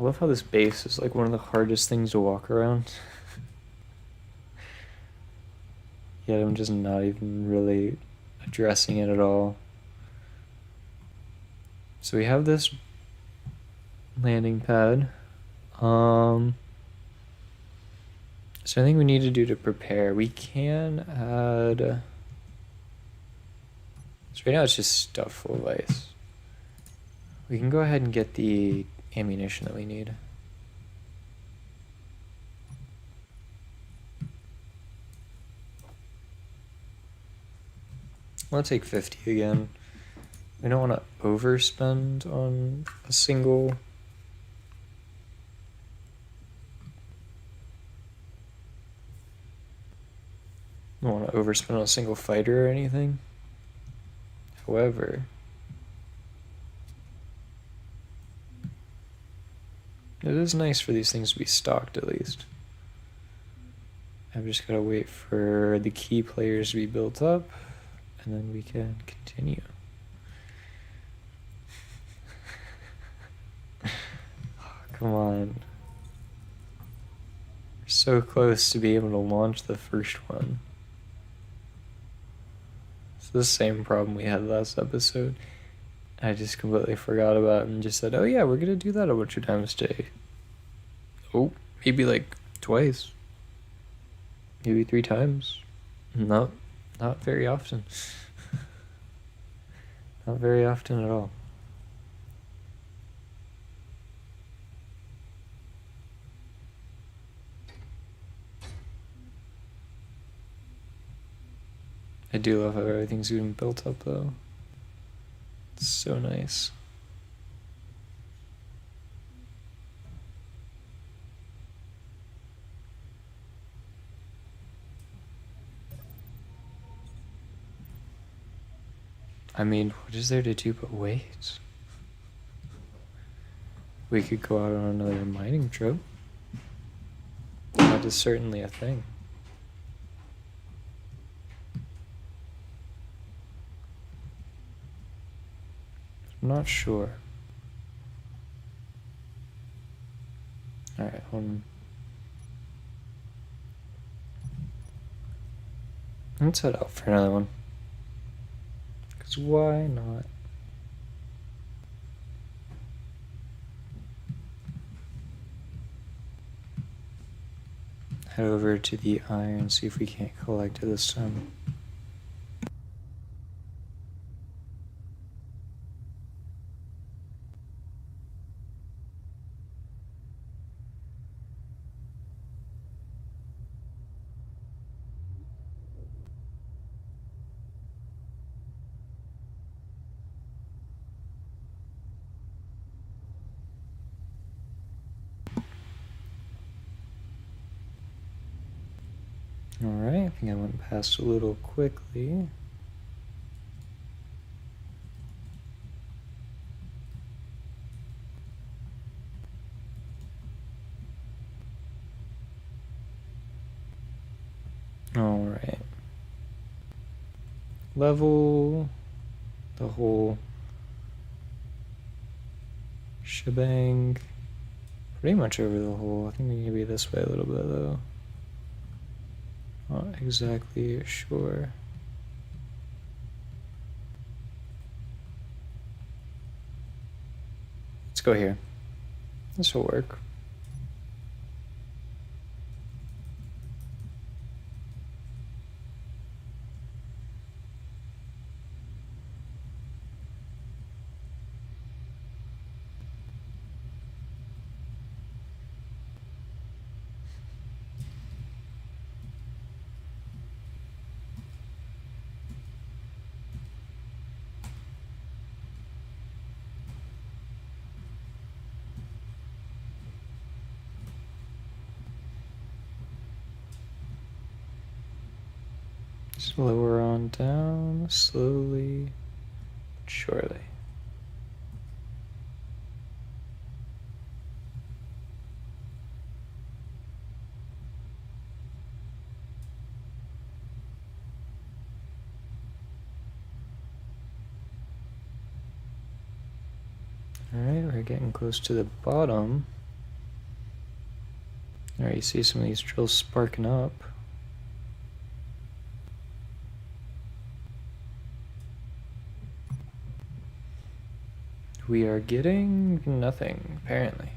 love how this base is like one of the hardest things to walk around. Yet I'm just not even really addressing it at all. So we have this landing pad. So I think we need to do to prepare. We can add... So right now it's just stuff full of ice. We can go ahead and get the ammunition that we need. I'll take 50 again. We don't want to overspend on a single... I don't want to overspend on a single fighter or anything. However, it is nice for these things to be stocked at least. I've just got to wait for the key players to be built up, and then we can continue. Oh, come on. We're so close to be able to launch the first one. the same problem we had last episode. I just completely forgot about it and just said, oh yeah, we're gonna do that a bunch of times today. Oh, maybe like twice. Maybe 3 times. Not very often. Not very often at all. I do love how everything's getting built up though. It's so nice. I mean, what is there to do but wait? We could go out on another mining trip. That is certainly a thing. I'm not sure. Alright, hold on. Let's head out for another one. Because why not? Head over to the iron, see if we can't collect it this time. Alright, I think I went past a little quickly. Alright. Level the whole shebang. Pretty much over the hole. I think we can be this way a little bit though. Not exactly sure. Let's go here. This will work. Slower on down, slowly, but surely. Alright, we're getting close to the bottom. Alright, you see some of these drills sparking up. We are getting nothing, apparently.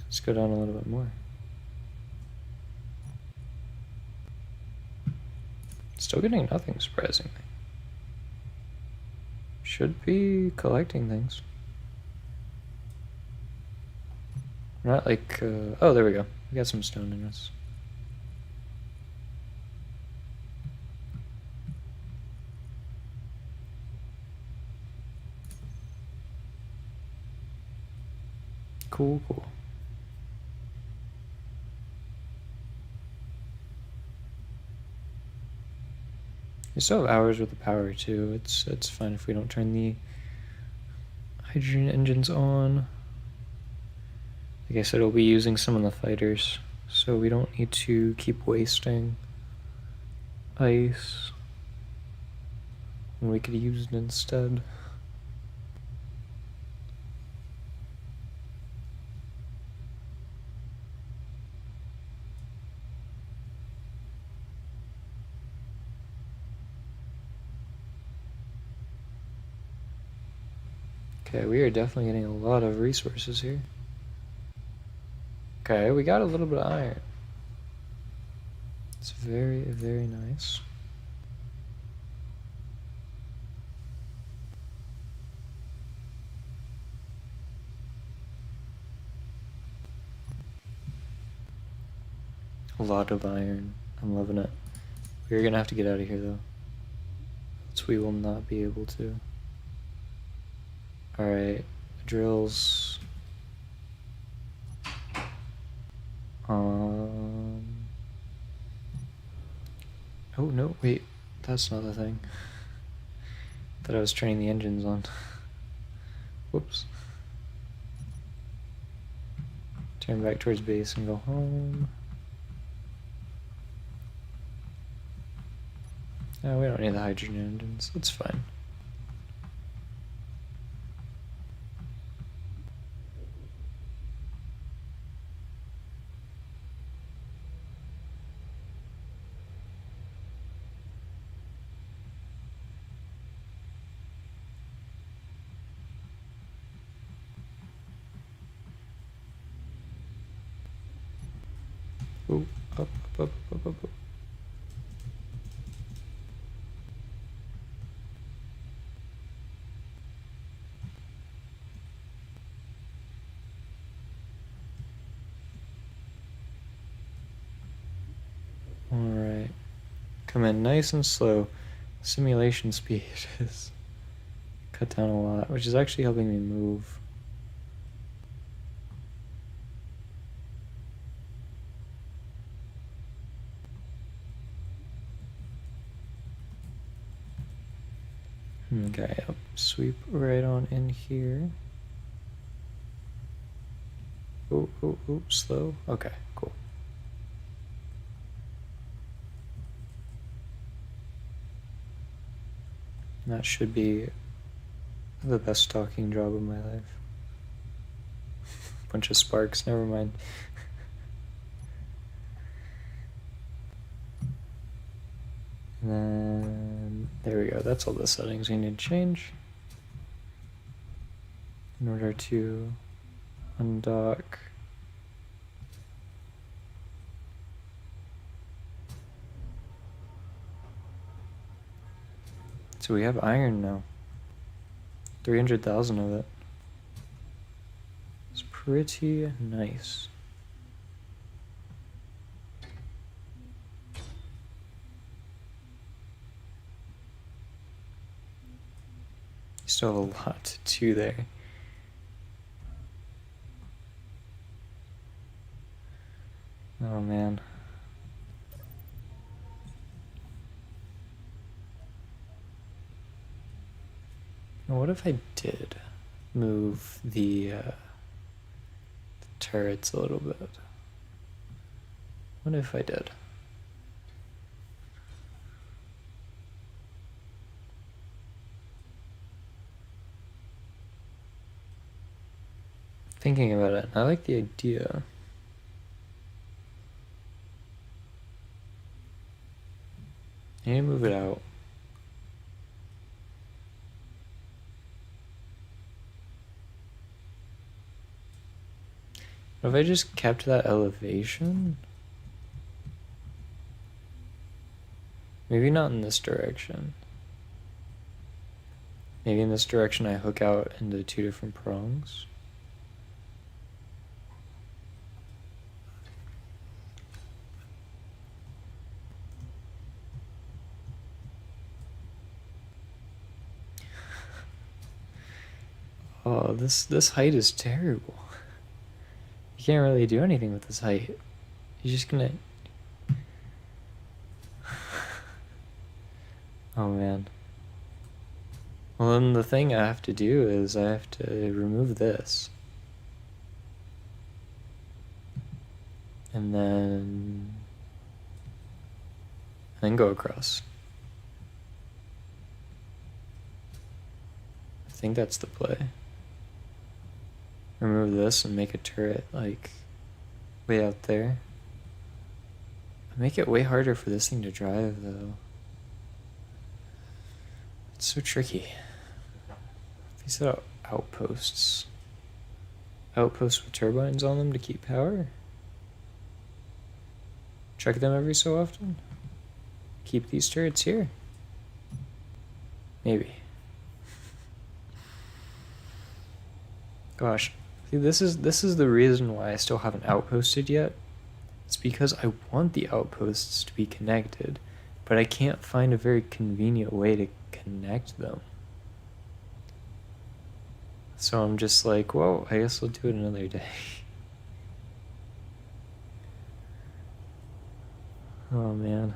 Let's go down a little bit more. Still getting nothing, surprisingly. Should be collecting things. Not like, oh, there we go. We got some stone in us. Cool, cool. We still have hours with the power too. It's fine if we don't turn the hydrogen engines on. Like I said, we'll be using some of the fighters, so we don't need to keep wasting ice when we could use it instead. Okay, we are definitely getting a lot of resources here. Okay, we got a little bit of iron. It's very, very nice. A lot of iron. I'm loving it. We're gonna have to get out of here though. Else we will not be able to. Alright, drills. Oh no, wait, that's not the thing. Thought I was turning the engines on. Whoops. Turn back towards base and go home. No, we don't need the hydrogen engines. That's fine. Oh, up, up, up, up, up, up. Alright. Come in nice and slow. Simulation speed is cut down a lot, which is actually helping me move. Okay, yep. Sweep right on in here. Oh, oh, oh, slow. Okay, cool. And that should be the best stalking job of my life. Bunch of sparks, never mind. And then, there we go, that's all the settings we need to change in order to undock. So we have iron now. 300,000 of it. It's pretty nice. Still have a lot to do there. Oh man. Now what if I did move the turrets a little bit? What if I did? Thinking about it, I like the idea. I need to move it out. What if I just kept that elevation? Maybe not in this direction. Maybe in this direction I hook out into two different prongs. Oh, this height is terrible. You can't really do anything with this height. You're just gonna... Oh man. Well then the thing I have to do is I have to remove this. And then go across. I think that's the play. Remove this and make a turret like way out there. Make it way harder for this thing to drive though. It's so tricky. If you set outposts? Outposts with turbines on them to keep power? Check them every so often? Keep these turrets here? Maybe. Gosh, see, this is the reason why I still haven't outposted yet. It's because I want the outposts to be connected, but I can't find a very convenient way to connect them. So I'm just like, well, I guess I'll do it another day. Oh man.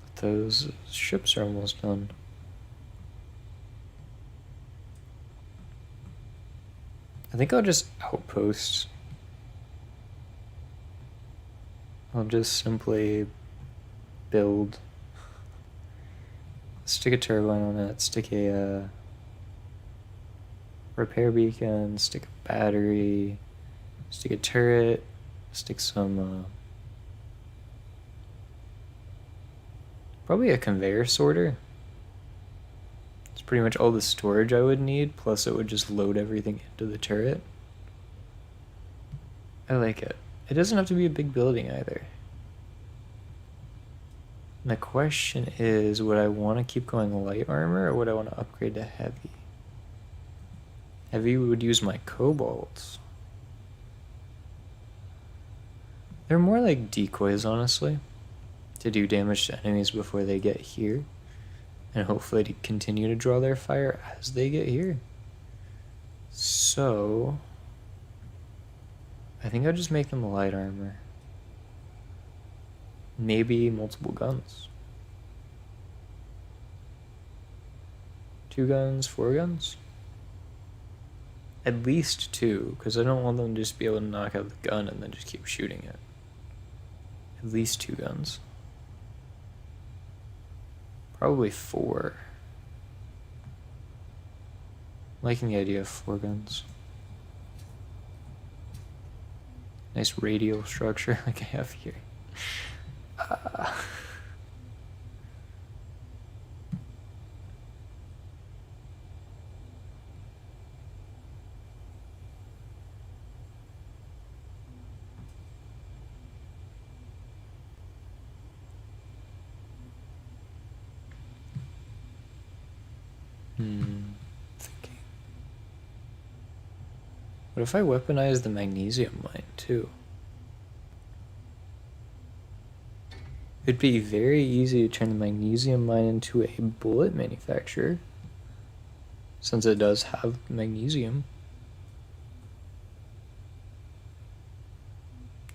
But those ships are almost done. I think I'll just outpost. I'll just simply build. Stick a turbine on it, stick a repair beacon, stick a battery, stick a turret, stick some probably a conveyor sorter. It's pretty much all the storage I would need, plus it would just load everything into the turret. I like it. It doesn't have to be a big building either. And the question is, would I want to keep going light armor, or would I want to upgrade to heavy? Heavy would use my kobolds. They're more like decoys, honestly, to do damage to enemies before they get here, and hopefully to continue to draw their fire as they get here. So I think I'll just make them light armor. Maybe multiple guns. 2 guns, 4 guns? At least 2, because I don't want them to just be able to knock out the gun and then just keep shooting it. At least 2 guns. Probably 4. Liking the idea of 4 guns. Nice radial structure like I have here. Thinking. What if I weaponize the magnesium mine too? It'd be very easy to turn the magnesium mine into a bullet manufacturer, since it does have magnesium.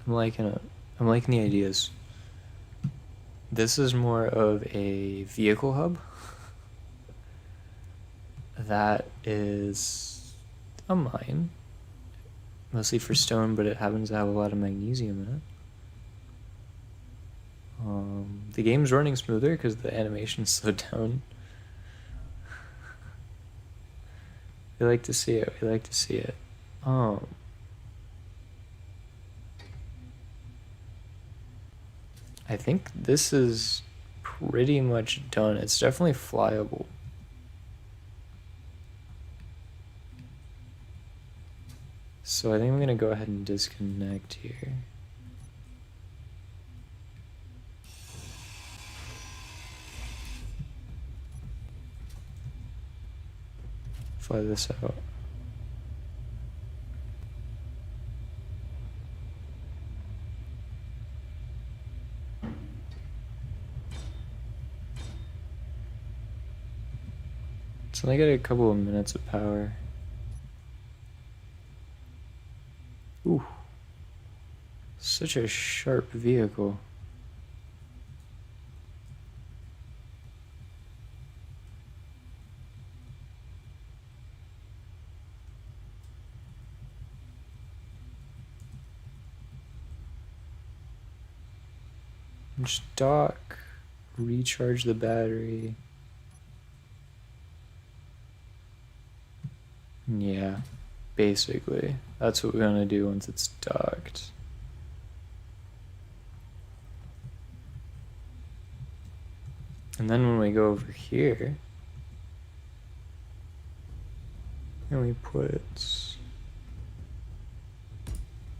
I'm liking it. I'm liking the ideas. This is more of a vehicle hub. That is a mine, mostly for stone, but it happens to have a lot of magnesium in it. The game's running smoother because the animation's slowed down. We like to see it. We like to see it. I think this is pretty much done. It's definitely flyable. So I think I'm gonna go ahead and disconnect here. Fly this out. So I got a couple of minutes of power. Ooh, such a sharp vehicle. Just dock, recharge the battery. Yeah, basically. That's what we're gonna do once it's docked. And then when we go over here, and we put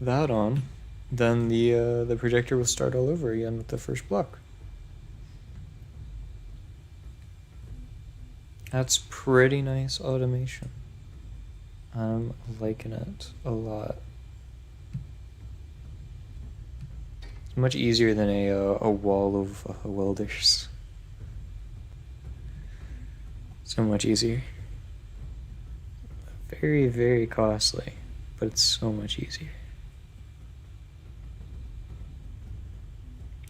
that on, then the projector will start all over again with the first block. That's pretty nice automation. I'm liking it a lot. It's much easier than a wall of welders. So much easier. Very, very costly, but it's so much easier.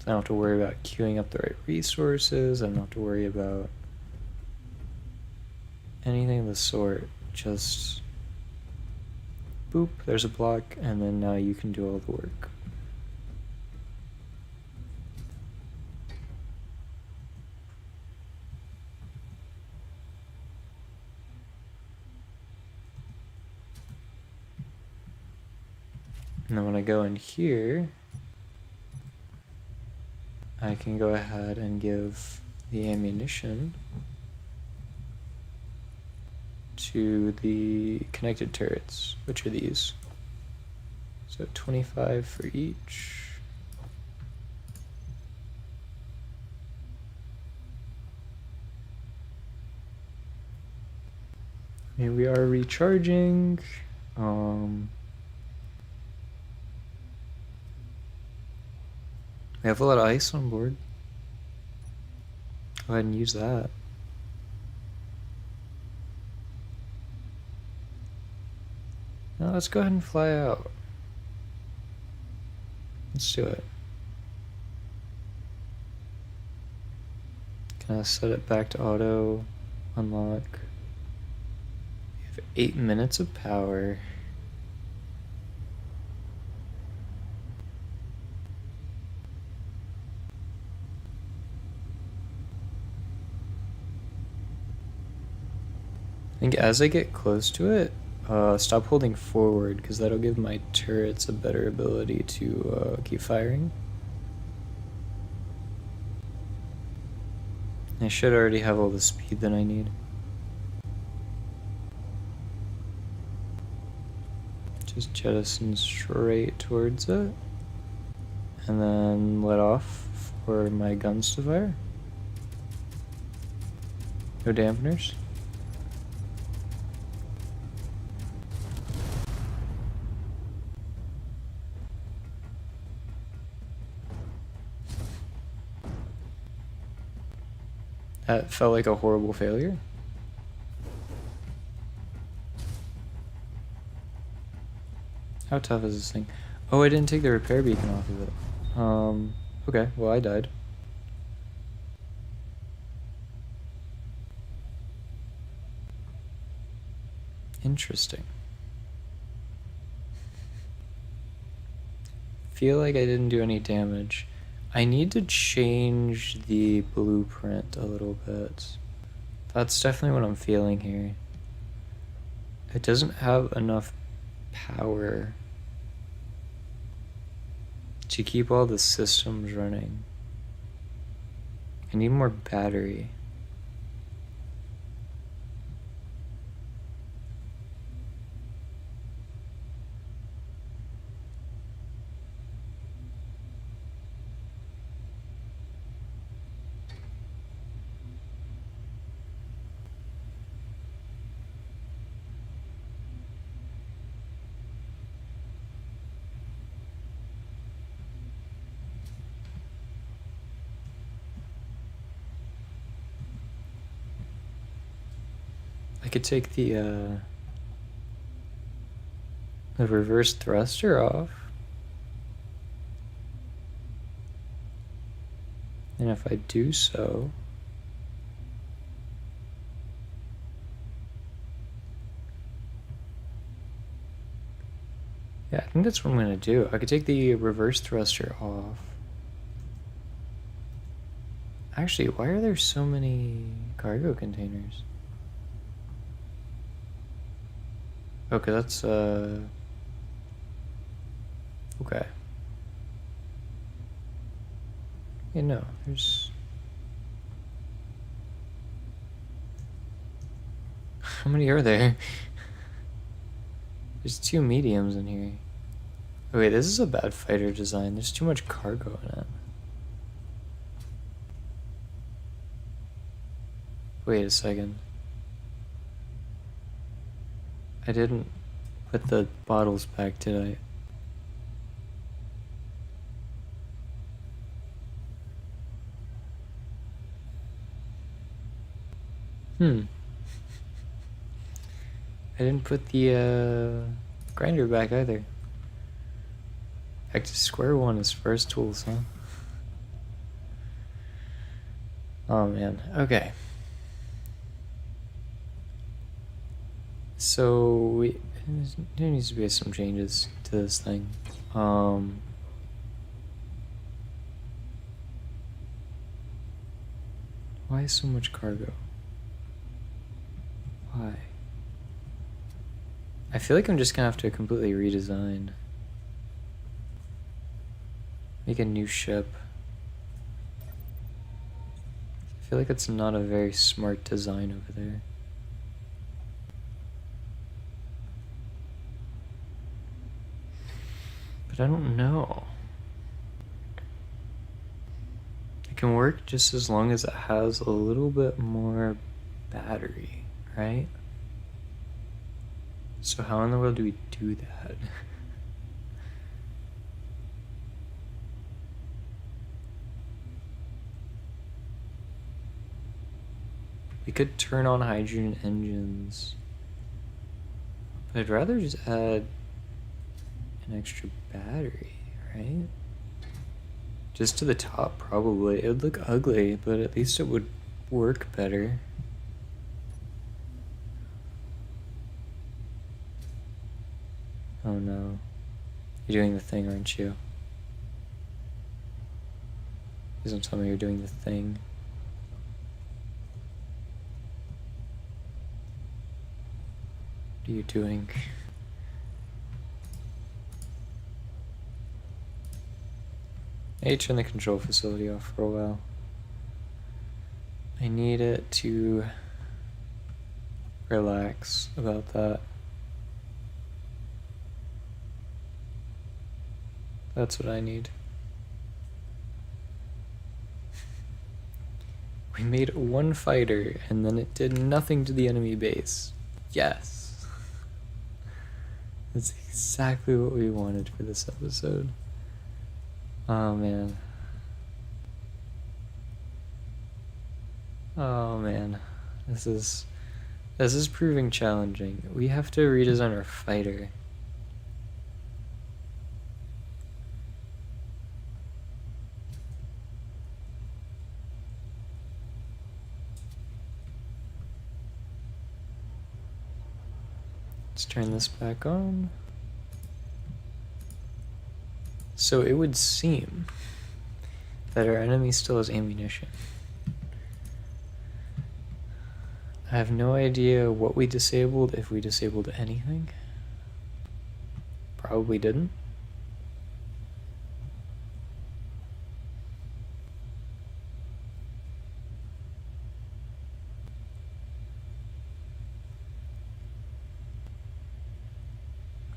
I don't have to worry about queuing up the right resources. I don't have to worry about anything of the sort. Just boop, there's a block, and then now you can do all the work. And then when I go in here, I can go ahead and give the ammunition to the connected turrets, which are these. So 25 for each. Here we are recharging. We have a lot of ice on board. Go ahead and use that. Now let's go ahead and fly out. Let's do it. Can I set it back to auto? Unlock. We have 8 minutes of power. I think as I get close to it, stop holding forward, because that'll give my turrets a better ability to keep firing. I should already have all the speed that I need. Just jettison straight towards it, and then let off for my guns to fire. No dampeners. That felt like a horrible failure. How tough is this thing? Oh, I didn't take the repair beacon off of it. Okay, well I died. Interesting. Feel like I didn't do any damage. I need to change the blueprint a little bit. That's definitely what I'm feeling here. It doesn't have enough power to keep all the systems running. I need more battery. I could take the reverse thruster off. And if I do so, yeah, I think that's what I'm gonna do. I could take the reverse thruster off. Actually, why are there so many cargo containers? Okay, that's okay. You know, there's How many are there? There's 2 mediums in here. Oh, wait, this is a bad fighter design. There's too much cargo in it. Wait a second. I didn't put the bottles back, did I? I didn't put the grinder back either. Back to square one as far as tools, huh? Oh man, okay. So there needs to be some changes to this thing. Why so much cargo? Why? I feel like I'm just gonna have to completely redesign. Make a new ship. I feel like it's not a very smart design over there. But I don't know. It can work just as long as it has a little bit more battery, right? So how in the world do we do that? We could turn on hydrogen engines, but I'd rather just add an extra battery, right? Just to the top, probably. It would look ugly, but at least it would work better. Oh no. You're doing the thing, aren't you? Please don't tell me you're doing the thing. What are you doing? I turn the control facility off for a while. I need it to relax about that. That's what I need. We made one fighter and then it did nothing to the enemy base. Yes. That's exactly what we wanted for this episode. Oh man. Oh man. This is proving challenging. We have to redesign our fighter. Let's turn this back on. So it would seem that our enemy still has ammunition. I have no idea what we disabled, if we disabled anything. Probably didn't.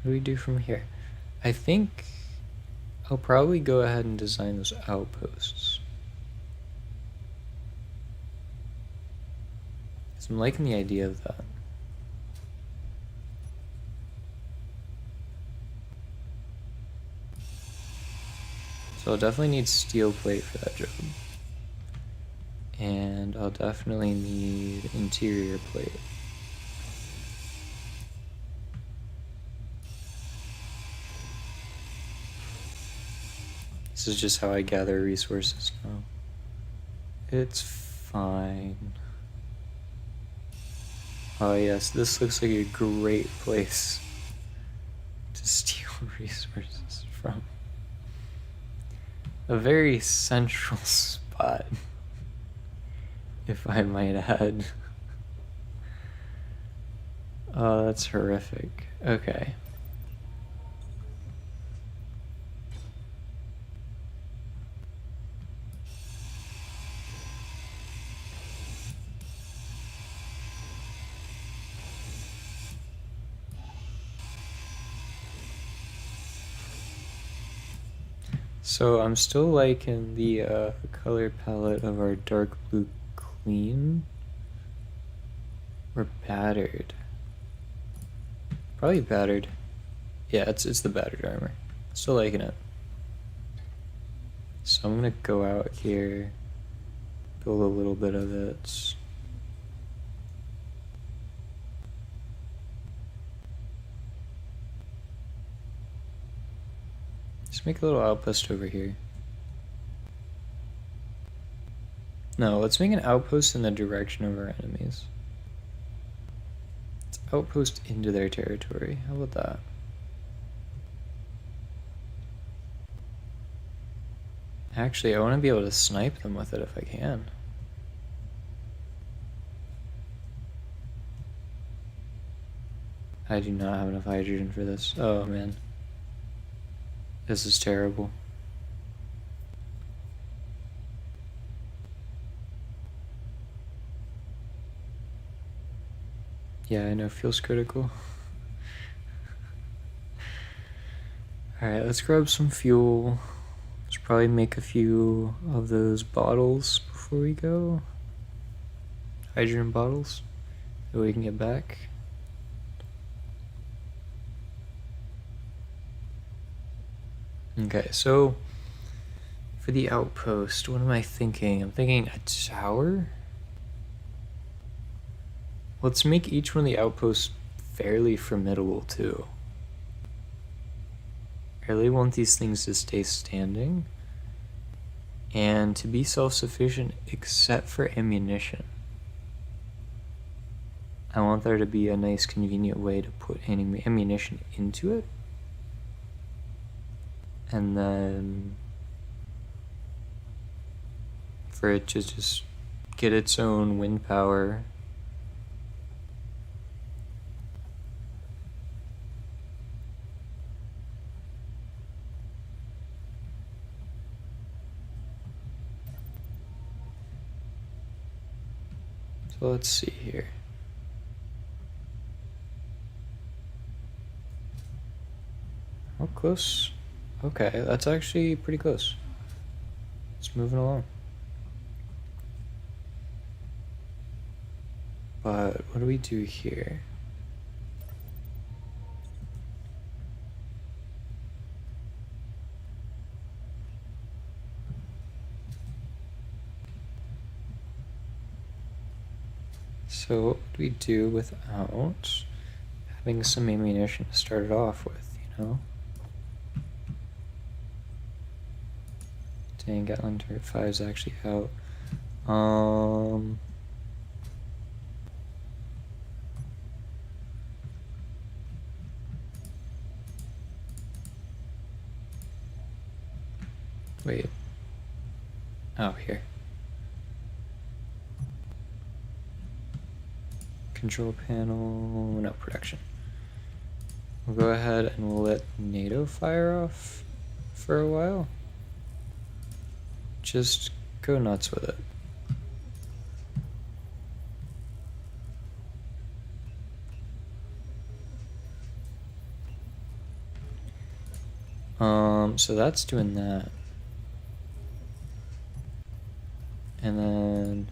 What do we do from here? I think I'll probably go ahead and design those outposts. So I'm liking the idea of that. So I'll definitely need steel plate for that job. And I'll definitely need interior plate. This is just how I gather resources now. It's fine. Oh yes, this looks like a great place to steal resources from. A very central spot, if I might add. Oh, that's horrific. Okay. So I'm still liking the color palette of our dark blue clean. Or battered. Probably battered. Yeah, it's the battered armor. Still liking it. So I'm gonna go out here, build a little bit of it. Just make a little outpost over here. No, let's make an outpost in the direction of our enemies. Let's outpost into their territory. How about that? Actually, I want to be able to snipe them with it if I can. I do not have enough hydrogen for this. Oh man. This is terrible. Yeah, I know, feels critical. Alright, let's grab some fuel. Let's probably make a few of those bottles before we go. Hydrogen bottles that we can get back. Okay, so for the outpost, what am I thinking? I'm thinking a tower? Let's make each one of the outposts fairly formidable too. I really want these things to stay standing and to be self-sufficient except for ammunition. I want there to be a nice convenient way to put ammunition into it. And then for it to just get its own wind power. So let's see here. How close? Okay, that's actually pretty close. It's moving along. But what do we do here? So what would we do without having some ammunition to start it off with, you know? Dang, Gatling Turret 5 is actually out. Wait. Oh, here. Control panel, no production. We'll go ahead and we'll let NATO fire off for a while. Just go nuts with it. So that's doing that. And then,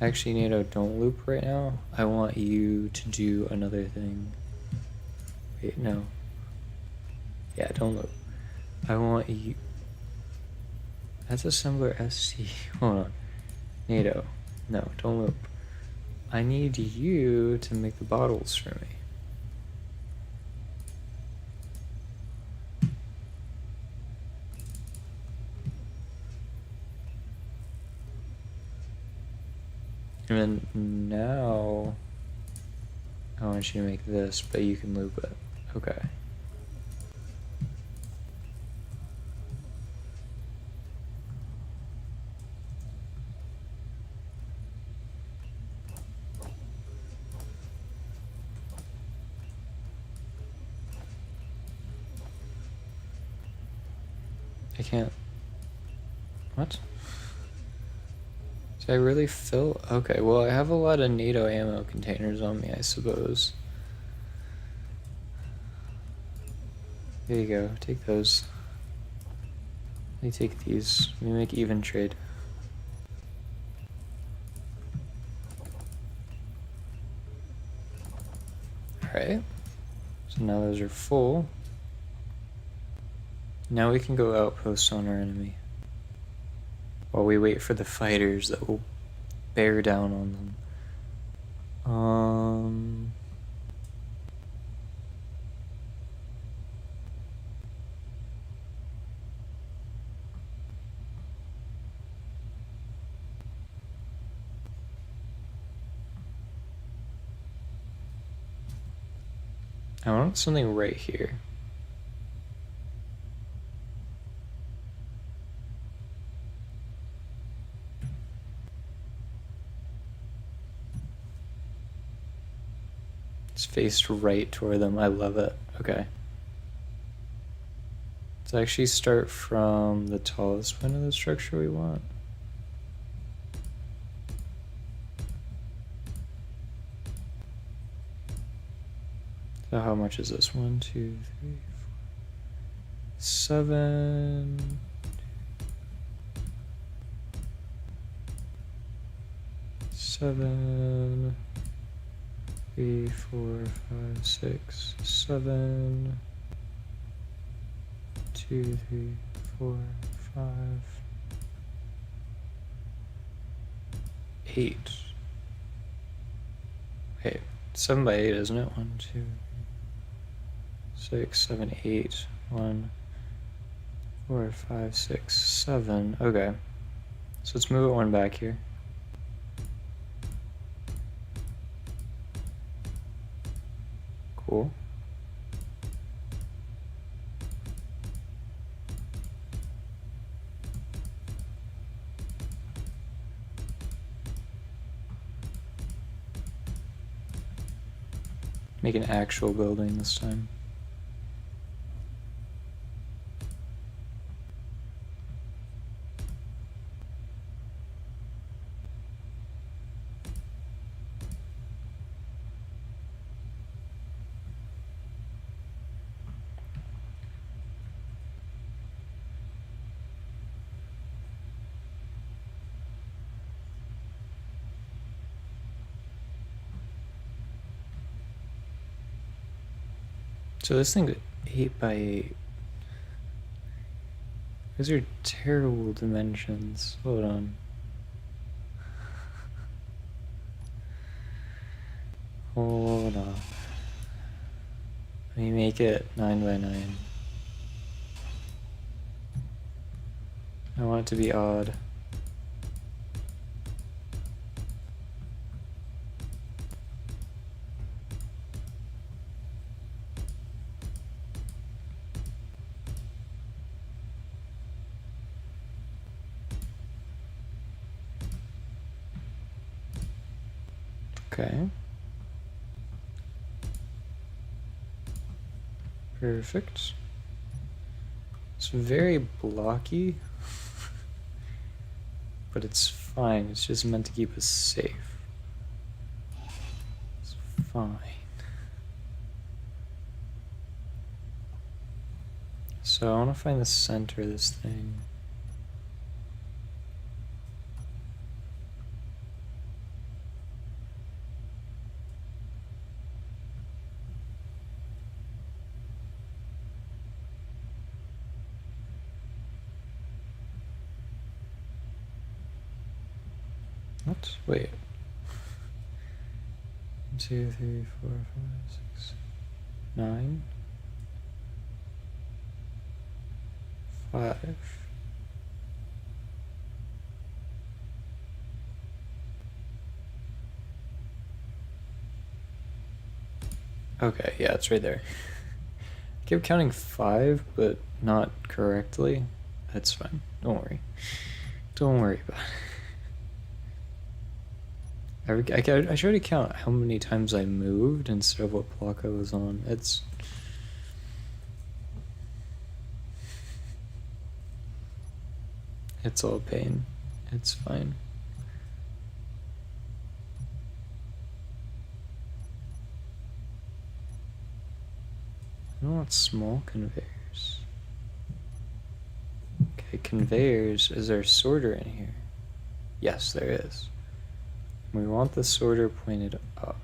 actually NATO, don't loop right now. I want you to do another thing. Wait, no. Yeah, don't loop. I want you. That's assembler SC. Hold on. NATO. No, don't loop. I need you to make the bottles for me. And then now, I want you to make this, but you can loop it. Okay. I can't. What? Did I really fill? Okay, well, I have a lot of NATO ammo containers on me, I suppose. There you go, take those. Let me take these. Let me make even trade. Alright. So now those are full. Now we can go outpost on our enemy. While we wait for the fighters that will bear down on them. I want something right here. It's faced right toward them. I love it. Okay. Let's actually start from the tallest point of the structure we want. So how much is this? 1, 2, 3, 4, 7. 7, 3, 4, 5, 6, 7, 2, 3, 4, 5, 8. Wait, 7 by 8, isn't it? 1, 2, 6, 7, 8. 1, 4, 5, 6, 7. Okay. So let's move it one back here. Cool. Make an actual building this time. So this thing's 8 by 8. Those are terrible dimensions. Hold on. Hold on. Let me make it 9 by 9. I want it to be odd. Okay. Perfect. It's very blocky, but it's fine. It's just meant to keep us safe. It's fine. So I want to find the center of this thing. What? Wait. 1, 2, 3, 4, 5, 6, 9, 5. Okay, yeah, it's right there. I kept counting 5, but not correctly. That's fine. Don't worry. Don't worry about it. I try to count how many times I moved instead of what block I was on. It's all pain. It's fine. I don't want small conveyors. Okay. Okay, conveyors. Is there a sorter in here? Yes, there is. We want the sorter pointed up.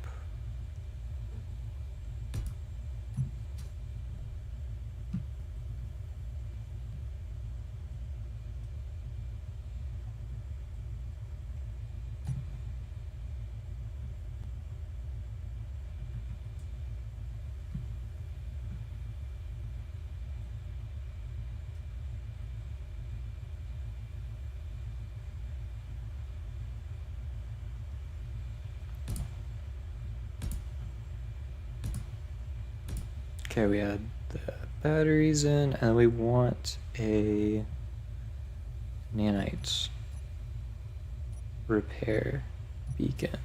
Okay, we add the batteries in, and we want a nanite repair beacon.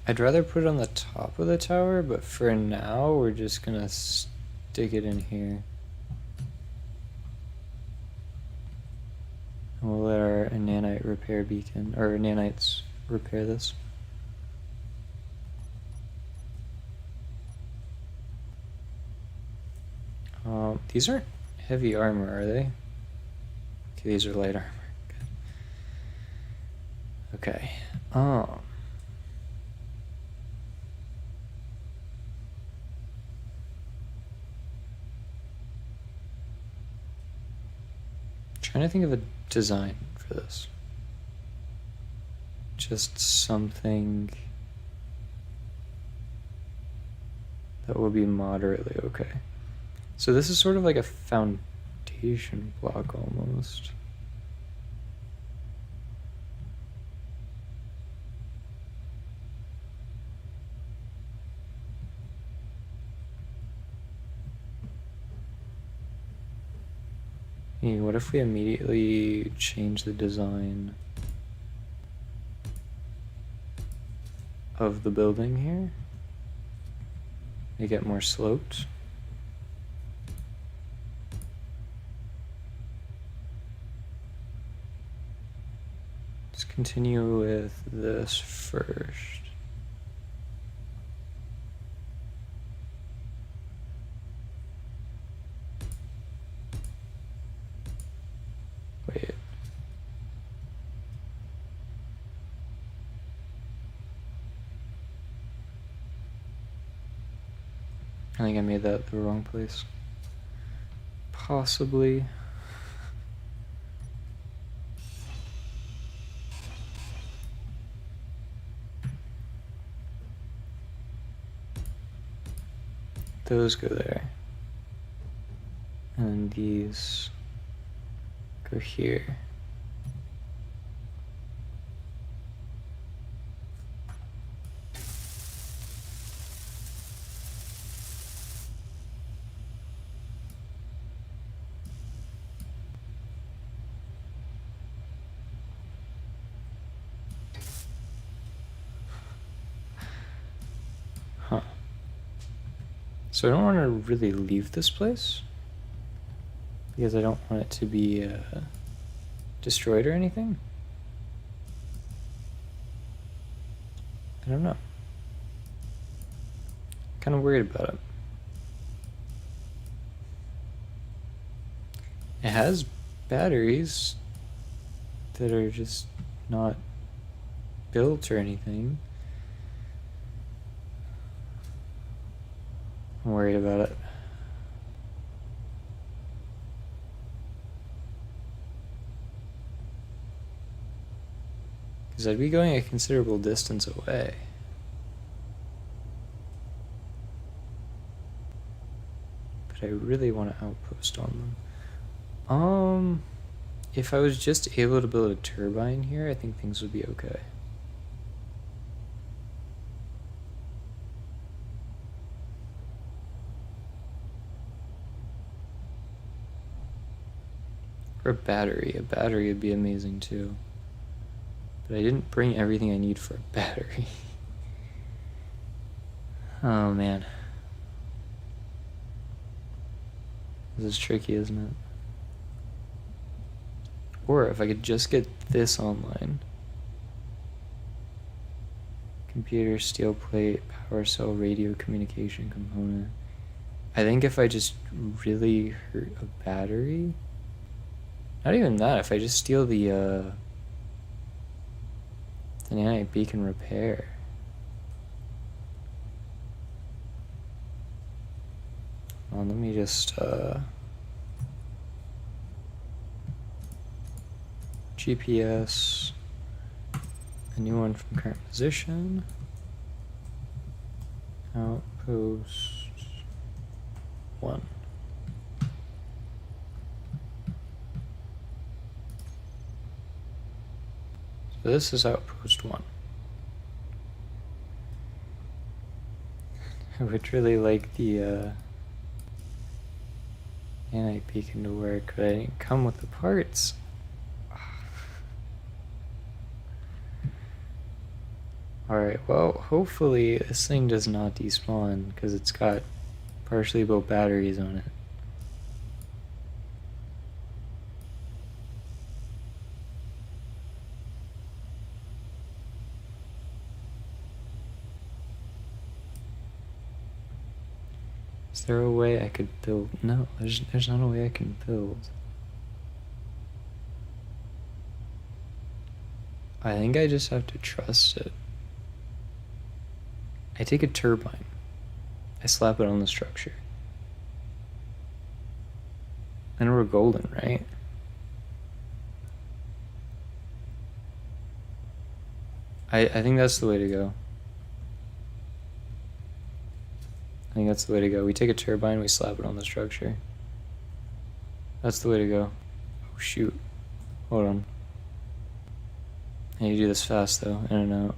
I'd rather put it on the top of the tower, but for now, we're just gonna stick it in here. And we'll let our nanite repair beacon, or nanites repair this. These aren't heavy armor, are they? Okay, these are light armor. Good. Okay. Trying to think of a design for this. Just something that will be moderately okay. So this is sort of like a foundation block almost. Hey, what if we immediately change the design of the building here? Make it more sloped. Let's continue with this first. Wait. I think I made that the wrong place. Possibly. Those go there. And these go here. Huh. So I don't want to really leave this place because I don't want it to be destroyed or anything. I don't know. Kind of worried about it. It has batteries that are just not built or anything. I'm worried about it. Because I'd be going a considerable distance away. But I really want to outpost on them. If I was just able to build a turbine here, I think things would be okay. Or a battery. A battery would be amazing too. But I didn't bring everything I need for a battery. Oh man. This is tricky, isn't it? Or if I could just get this online. Computer, steel plate, power cell, radio communication component. I think if I just really hurt a battery, not even that, if I just steal the nanite beacon repair. Well, let me just GPS, a new one from current position, outpost 1. So this is outpost 1. I would really like the nanite beacon to work, but I didn't come with the parts. Alright, well, hopefully this thing does not despawn, because it's got partially built batteries on it. Is there a way I could build? No, there's not a way I can build. I think I just have to trust it. I take a turbine. I slap it on the structure. And we're golden, right? I think that's the way to go. I think that's the way to go. We take a turbine, we slap it on the structure. That's the way to go. Oh shoot. Hold on. I need to do this fast though, in and out.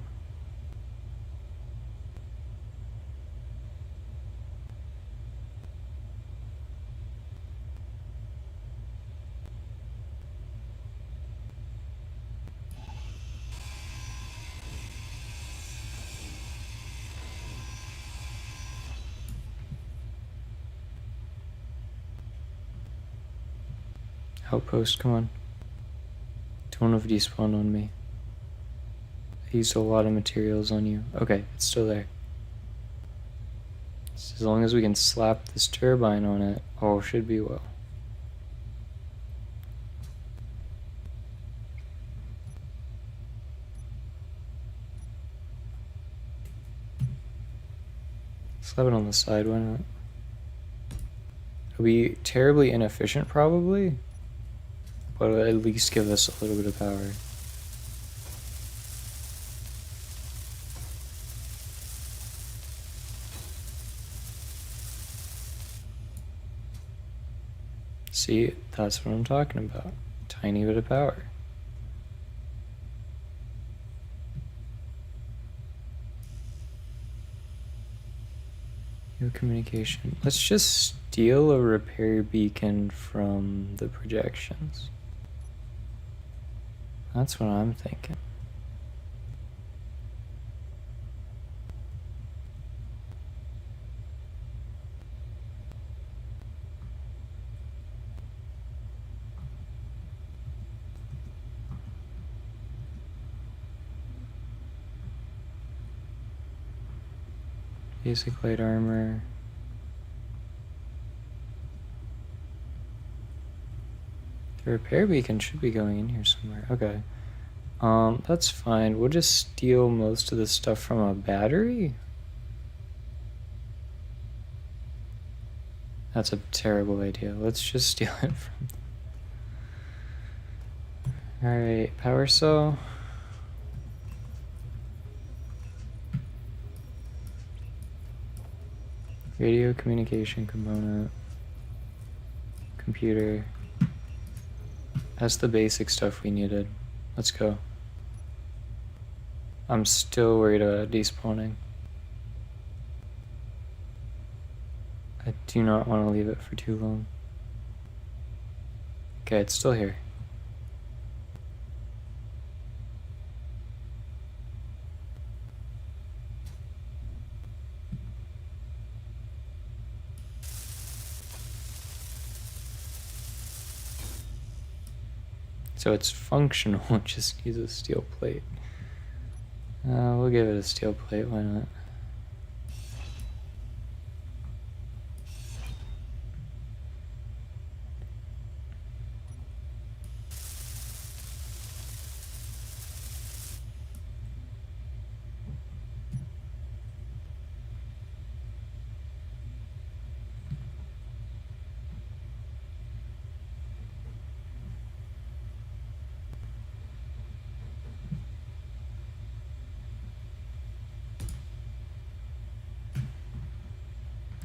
Outpost, come on. Don't have despawn on me. I used a lot of materials on you. Okay, it's still there. So as long as we can slap this turbine on it, all should be well. Slap it on the side, why not? It'll be terribly inefficient probably, but it'll at least give us a little bit of power. See, that's what I'm talking about. Tiny bit of power. No communication. Let's just steal a repair beacon from the projections. That's what I'm thinking. Basic light armor. The repair beacon should be going in here somewhere. Okay. That's fine. We'll just steal most of the stuff from a battery. That's a terrible idea. Let's just steal it from... Alright, power cell. Radio communication component. Computer. That's the basic stuff we needed. Let's go. I'm still worried about despawning. I do not want to leave it for too long. Okay, it's still here. So it's functional, it just needs a steel plate. We'll give it a steel plate, why not?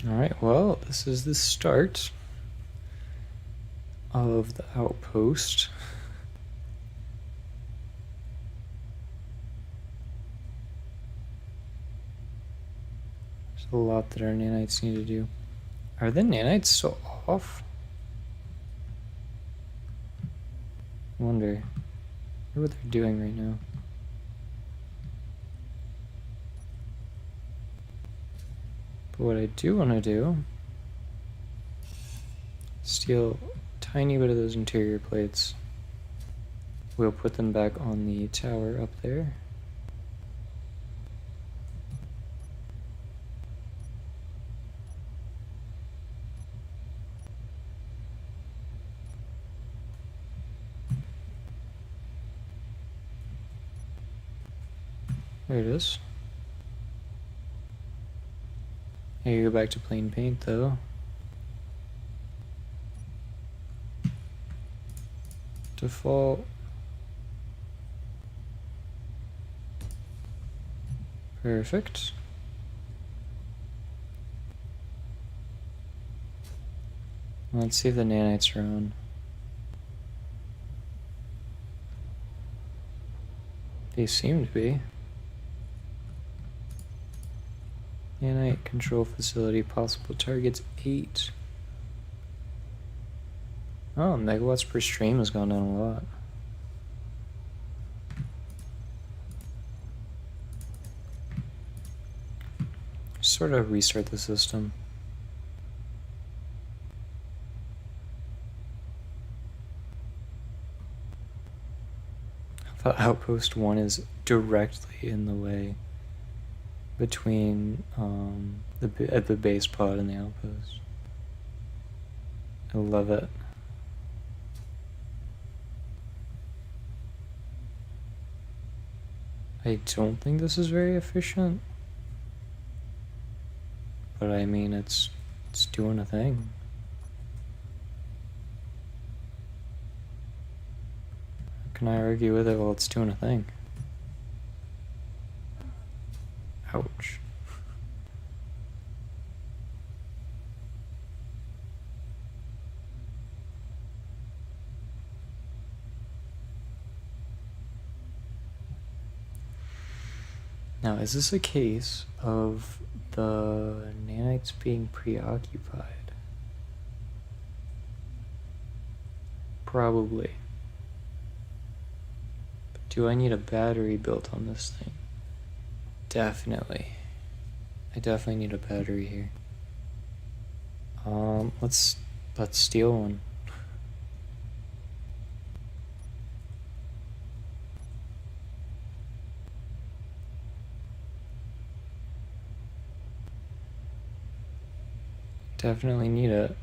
Alright, well, this is the start of the outpost. There's a lot that our nanites need to do. Are the nanites still off? I wonder what they're doing right now. But what I do want to do, steal a tiny bit of those interior plates. We'll put them back on the tower up there. There it is. Here you go back to plain paint though. Default. Perfect. Let's see if the nanites are on. They seem to be. Nanite control facility, possible targets 8. Oh, megawatts per stream has gone down a lot. Sort of restart the system. I thought Outpost 1 is directly in the way between the base pod and the outpost. I love it. I don't think this is very efficient, but I mean it's doing a thing. How can I argue with it while it's doing a thing? Ouch. Now, is this a case of the nanites being preoccupied? Probably. But do I need a battery built on this thing? Definitely. I definitely need a battery here. Let's steal one. Definitely need it.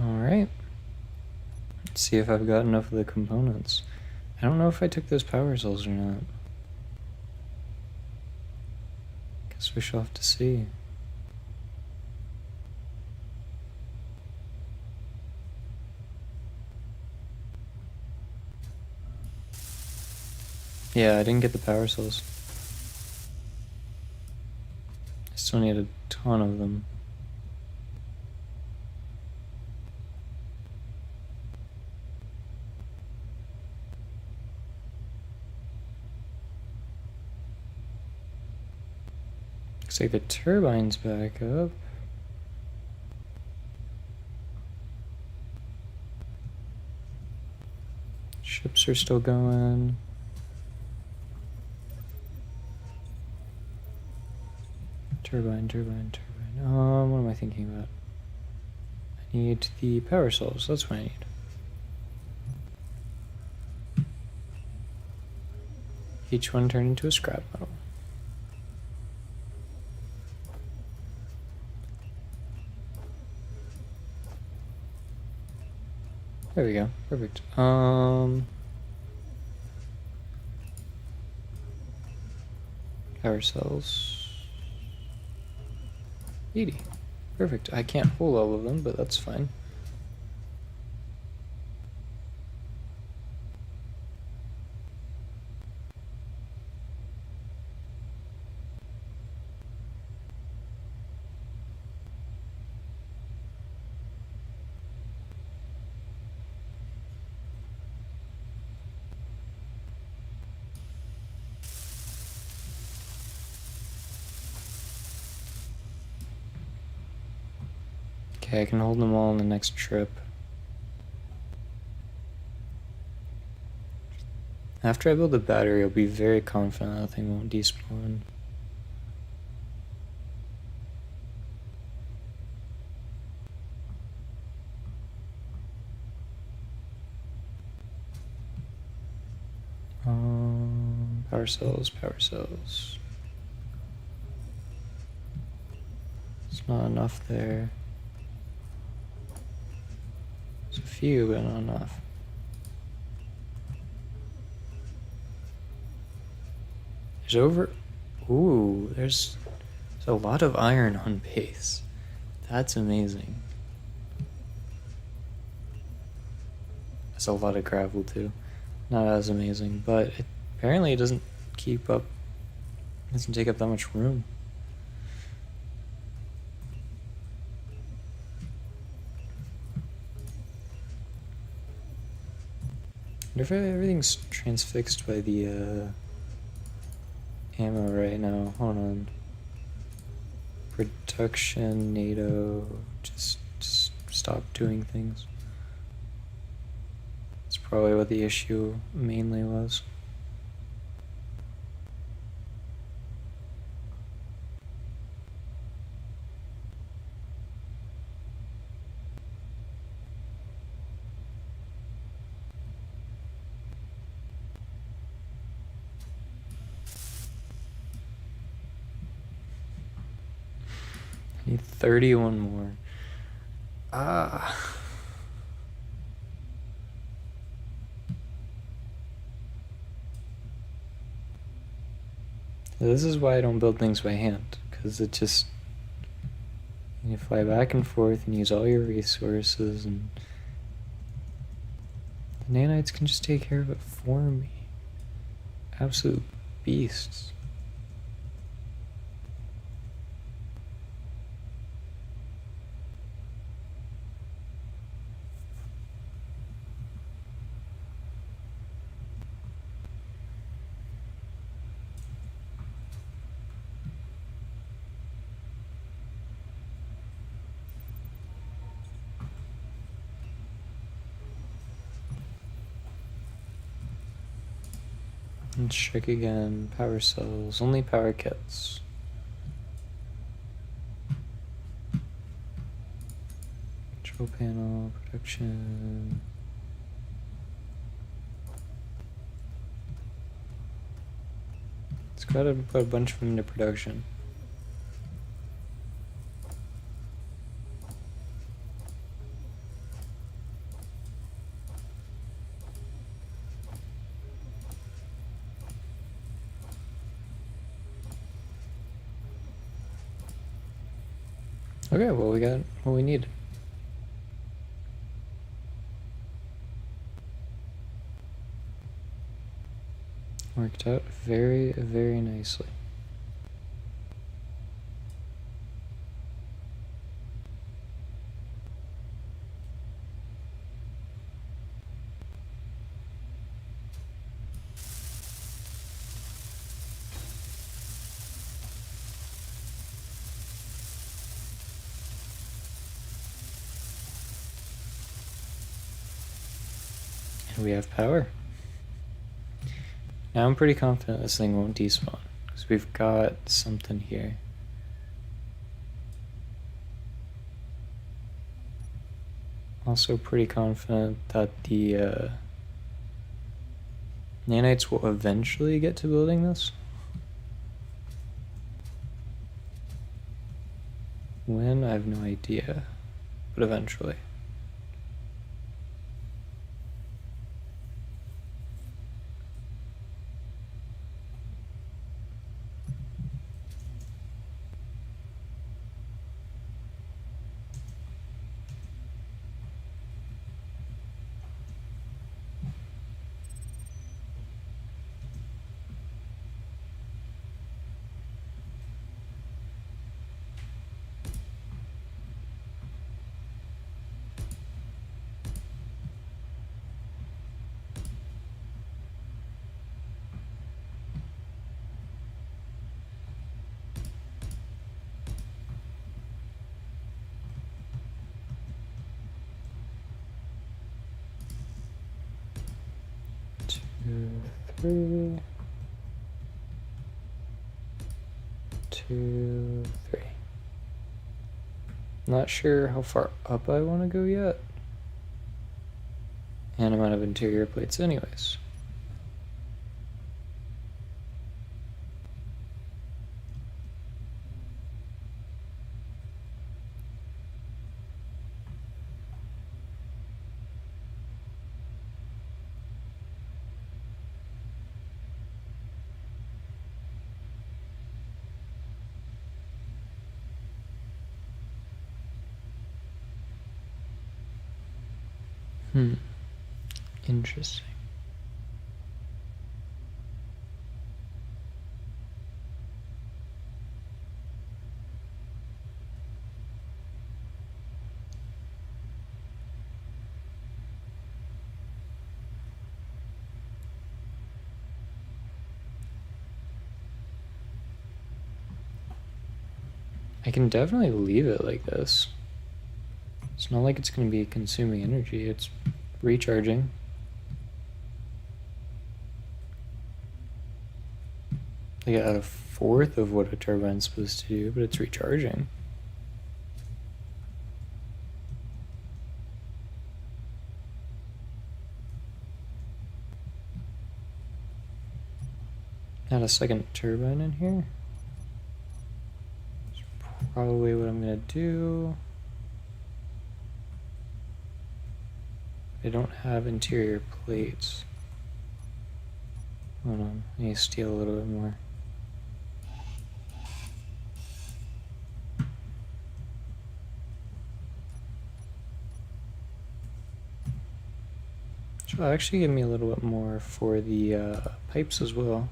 Alright. Let's see if I've got enough of the components. I don't know if I took those power cells or not. Guess we shall have to see. Yeah, I didn't get the power cells. I still need a ton of them. Looks like the turbine's back up. Ships are still going. Turbine. What am I thinking about? I need the power cells. That's what I need. Each one turned into a scrap metal. There we go. Perfect. Power cells. 80. Perfect. I can't hold all of them, but that's fine. Okay, I can hold them all on the next trip. After I build the battery, I'll be very confident that thing won't despawn. Power cells. It's not enough there. There's a few, but not enough. There's a lot of iron on base. That's amazing. There's a lot of gravel too. Not as amazing, but apparently it doesn't keep up. It doesn't take up that much room. I wonder if everything's transfixed by the ammo right now. Hold on. Production, NATO, just stop doing things. That's probably what the issue mainly was. I need 31 more. This is why I don't build things by hand, because it just, you fly back and forth and use all your resources, and the nanites can just take care of it for me. Absolute beasts. Let's check again. Power cells, only power kits. Control panel, production. Let's go ahead and put a bunch of them into production. Okay, well, we got what we need. Worked out very, very nicely. We have power. Now I'm pretty confident this thing won't despawn, because we've got something here. Also pretty confident that the nanites will eventually get to building this. When? I have no idea, but eventually. Three, 2, 3. Not sure how far up I want to go yet. And I'm out of interior plates anyways. Interesting. I can definitely leave it like this. It's not like it's going to be consuming energy, it's recharging. I got a fourth of what a turbine's supposed to do, but it's recharging. Add a second turbine in here. That's probably what I'm going to do. I don't have interior plates. Hold on, I need to steal a little bit more. Which will actually give me a little bit more for the pipes as well.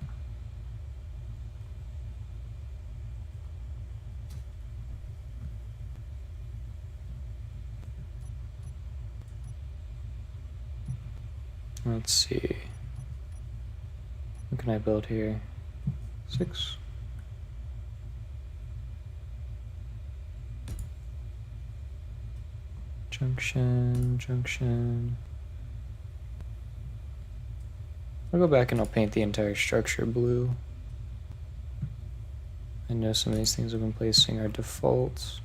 Let's see. What can I build here? 6. Junction. I'll go back and I'll paint the entire structure blue. I know some of these things I've been placing are defaults.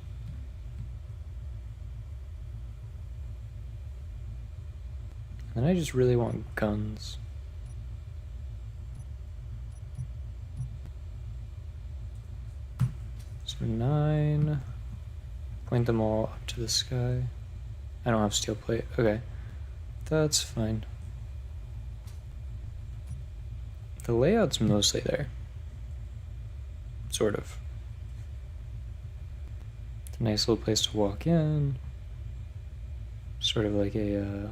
And I just really want guns. So 9. Point them all up to the sky. I don't have steel plate. Okay. That's fine. The layout's mostly there. Sort of. It's a nice little place to walk in. Sort of like a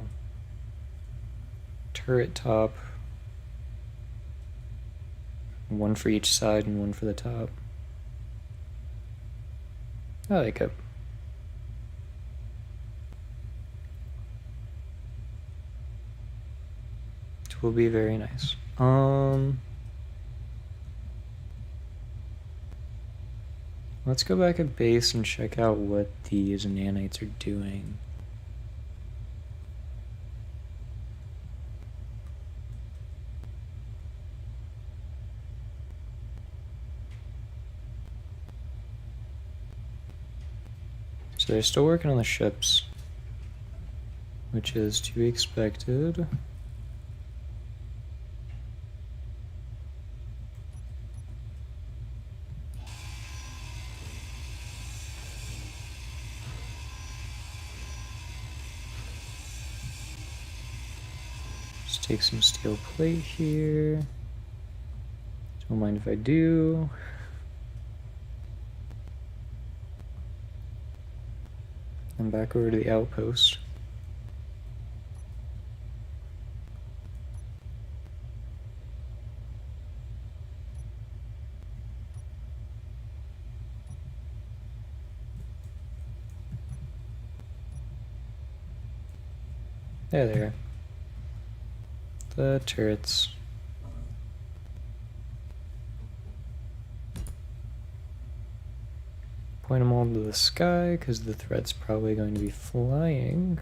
turret top. One for each side and one for the top. I like it. It will be very nice. Let's go back at base and check out what these nanites are doing. So they're still working on the ships, which is to be expected. Just take some steel plate here. Don't mind if I do. And back over to the outpost. There. The turrets. Point them all to the sky, because the threat's probably going to be flying.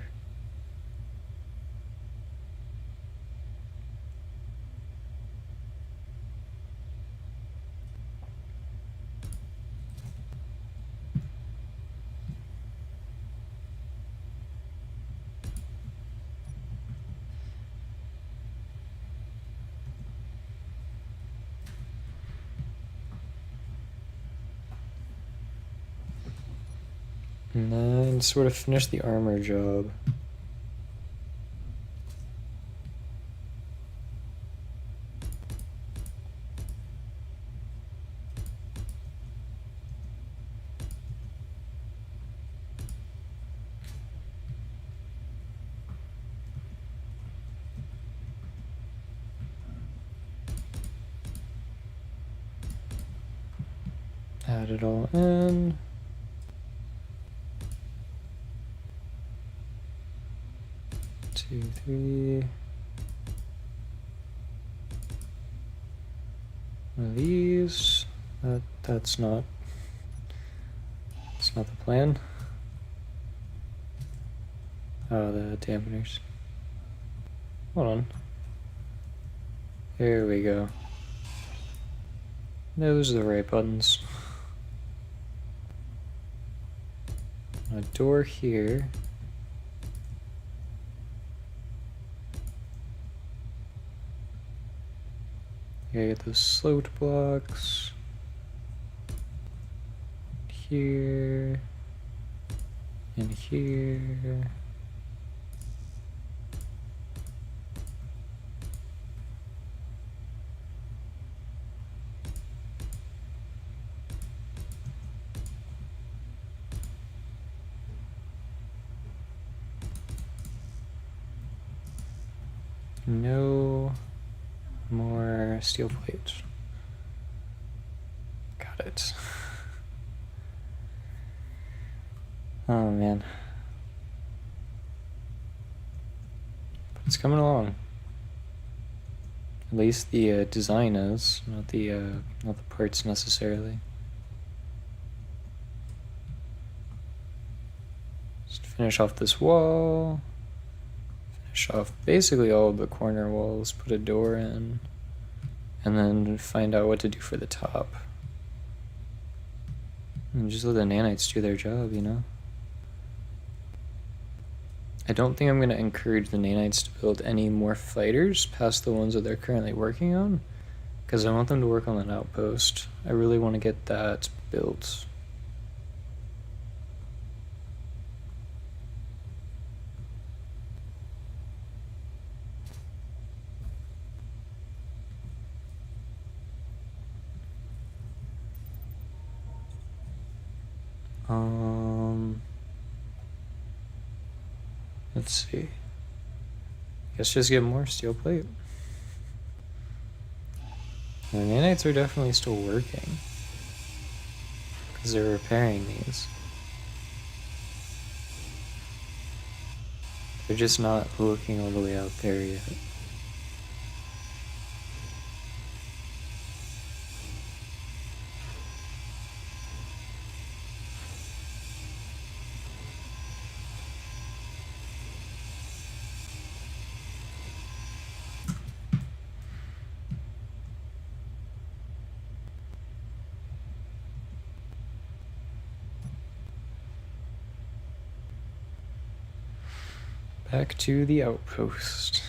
And then sort of finish the armor job. Add it all in. Two, three. One of these. That's not the plan. Oh, the dampeners. Hold on. There we go. Those are the right buttons. A door here. Gotta get those sloped blocks. Here. And here. No more steel plates. Got it. Oh man. But it's coming along. At least the design is, not the parts necessarily. Just finish off this wall. Finish off basically all of the corner walls, put a door in, and then find out what to do for the top. And just let the nanites do their job, you know? I don't think I'm going to encourage the nanites to build any more fighters past the ones that they're currently working on, because I want them to work on that outpost. I really want to get that built. Let's see. Guess just get more steel plate. The nanites are definitely still working, because they're repairing these. They're just not looking all the way out there yet. Back to the outpost.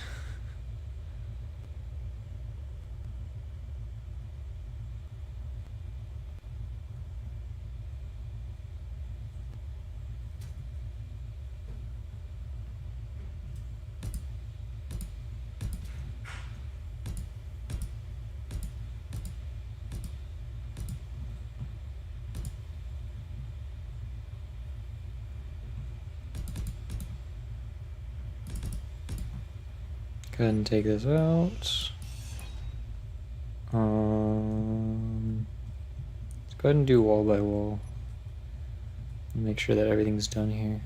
Go ahead and take this out. Let's go ahead and do wall by wall. Make sure that everything's done here.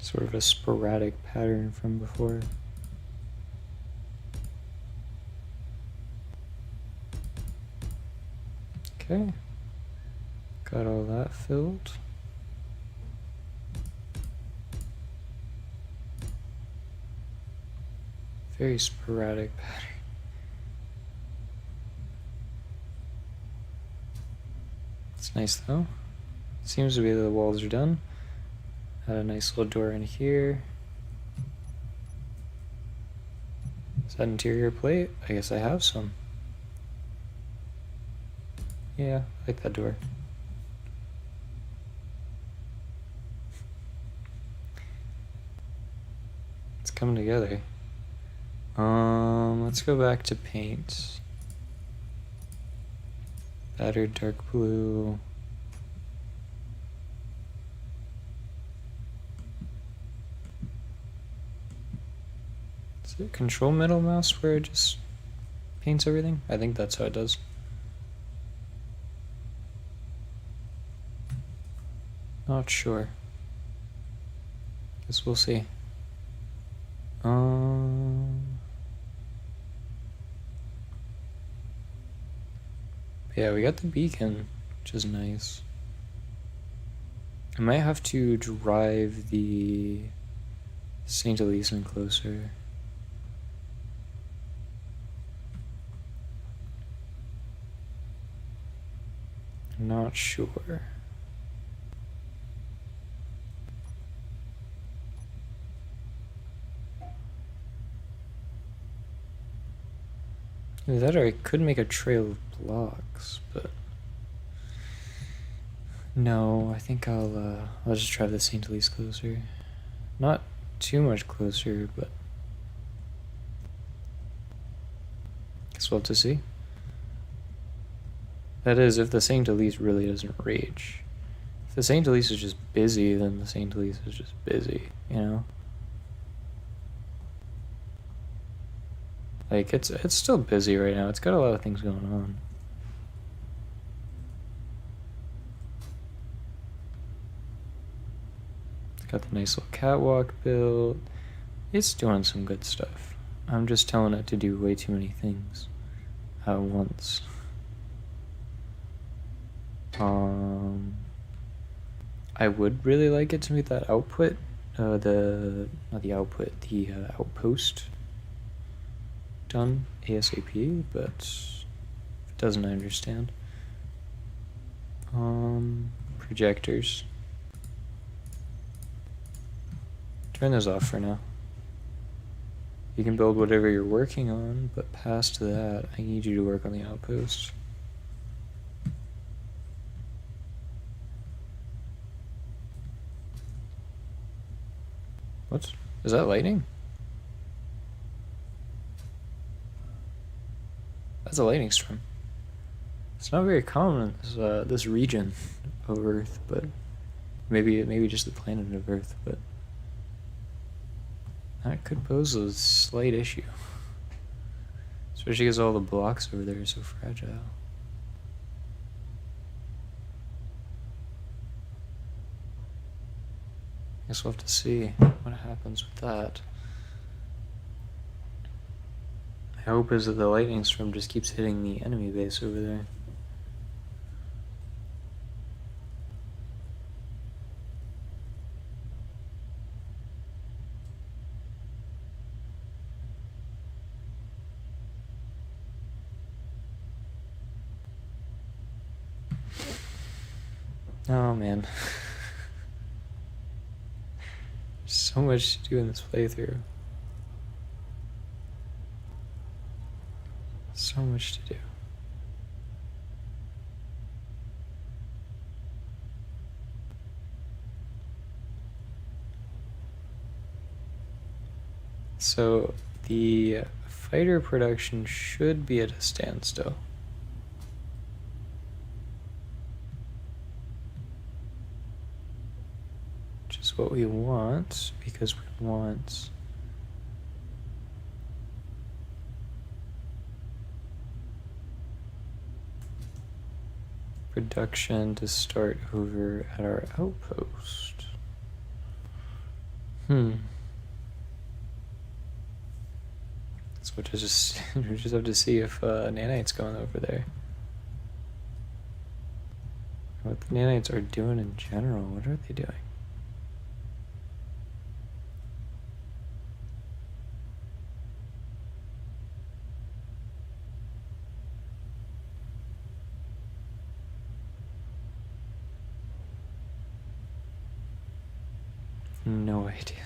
Sort of a sporadic pattern from before. Okay, got all that filled. Very sporadic pattern. It's nice though. Seems to be that the walls are done. Add a nice little door in here. Is that interior plate? I guess I have some. Yeah, I like that door. It's coming together. Let's go back to paint. Battered dark blue. Is it control middle mouse where it just paints everything? I think that's how it does. Not sure. Guess we'll see. Yeah, we got the beacon, which is nice. I might have to drive the St. Elise in closer. I'm not sure. That or I could make a trail of blocks, but no, I think I'll just drive the St. Elise closer. Not too much closer, but guess we'll have to see. That is, if the St. Elise really doesn't rage. If the St. Elise is just busy, then the St. Elise is just busy, you know? Like, it's still busy right now. It's got a lot of things going on. It's got the nice little catwalk built. It's doing some good stuff. I'm just telling it to do way too many things at once. I would really like it to make that output, not the outpost done ASAP, but if it doesn't, I understand. Projectors. Turn those off for now. You can build whatever you're working on, but past that, I need you to work on the outpost. What? Is that lightning? That's a lightning storm. It's not very common in this region of Earth, but maybe just the planet of Earth, but that could pose a slight issue. Especially because all the blocks over there are so fragile. Guess we'll have to see what happens with that. My hope is that the lightning storm just keeps hitting the enemy base over there. Oh man. So much to do in this playthrough. So much to do. So the fighter production should be at a standstill. Which is what we want, because we want production to start over at our outpost. So we just have to see if nanites going over there. What the nanites are doing in general. What are they doing? No idea.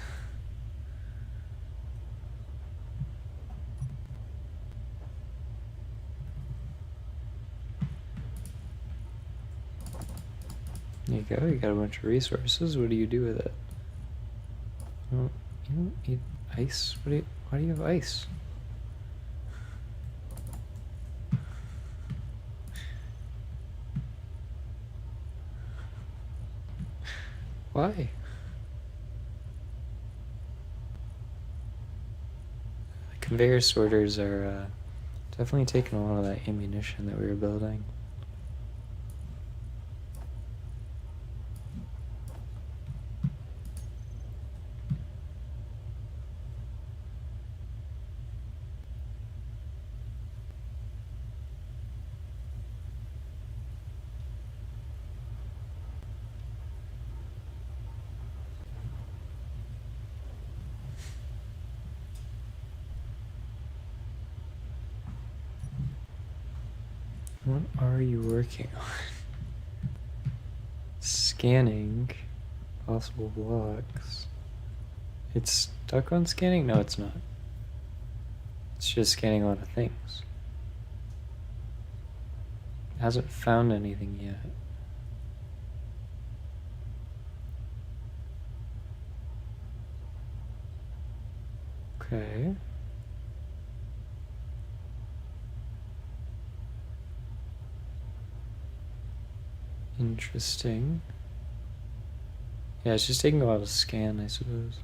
There you go, you got a bunch of resources. What do you do with it? Well, you don't need ice. Why do you have ice? Why? The conveyor sorters are definitely taking a lot of that ammunition that we were building. What are you working on? Scanning possible blocks. It's stuck on scanning? No, it's not. It's just scanning a lot of things. It hasn't found anything yet. Okay. Interesting. Yeah, it's just taking a while to scan, I suppose.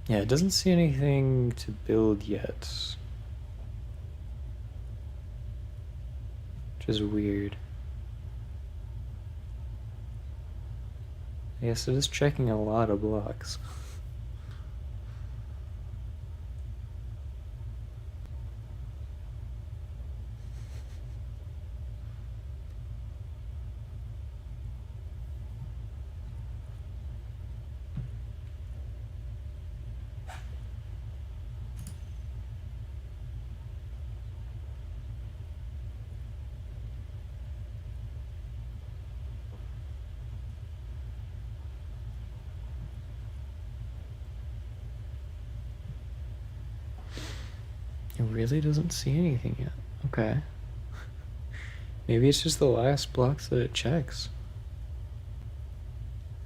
Yeah, it doesn't see anything to build yet. Which is weird. I guess it is checking a lot of blocks. It really doesn't see anything yet. Okay. Maybe it's just the last blocks that it checks.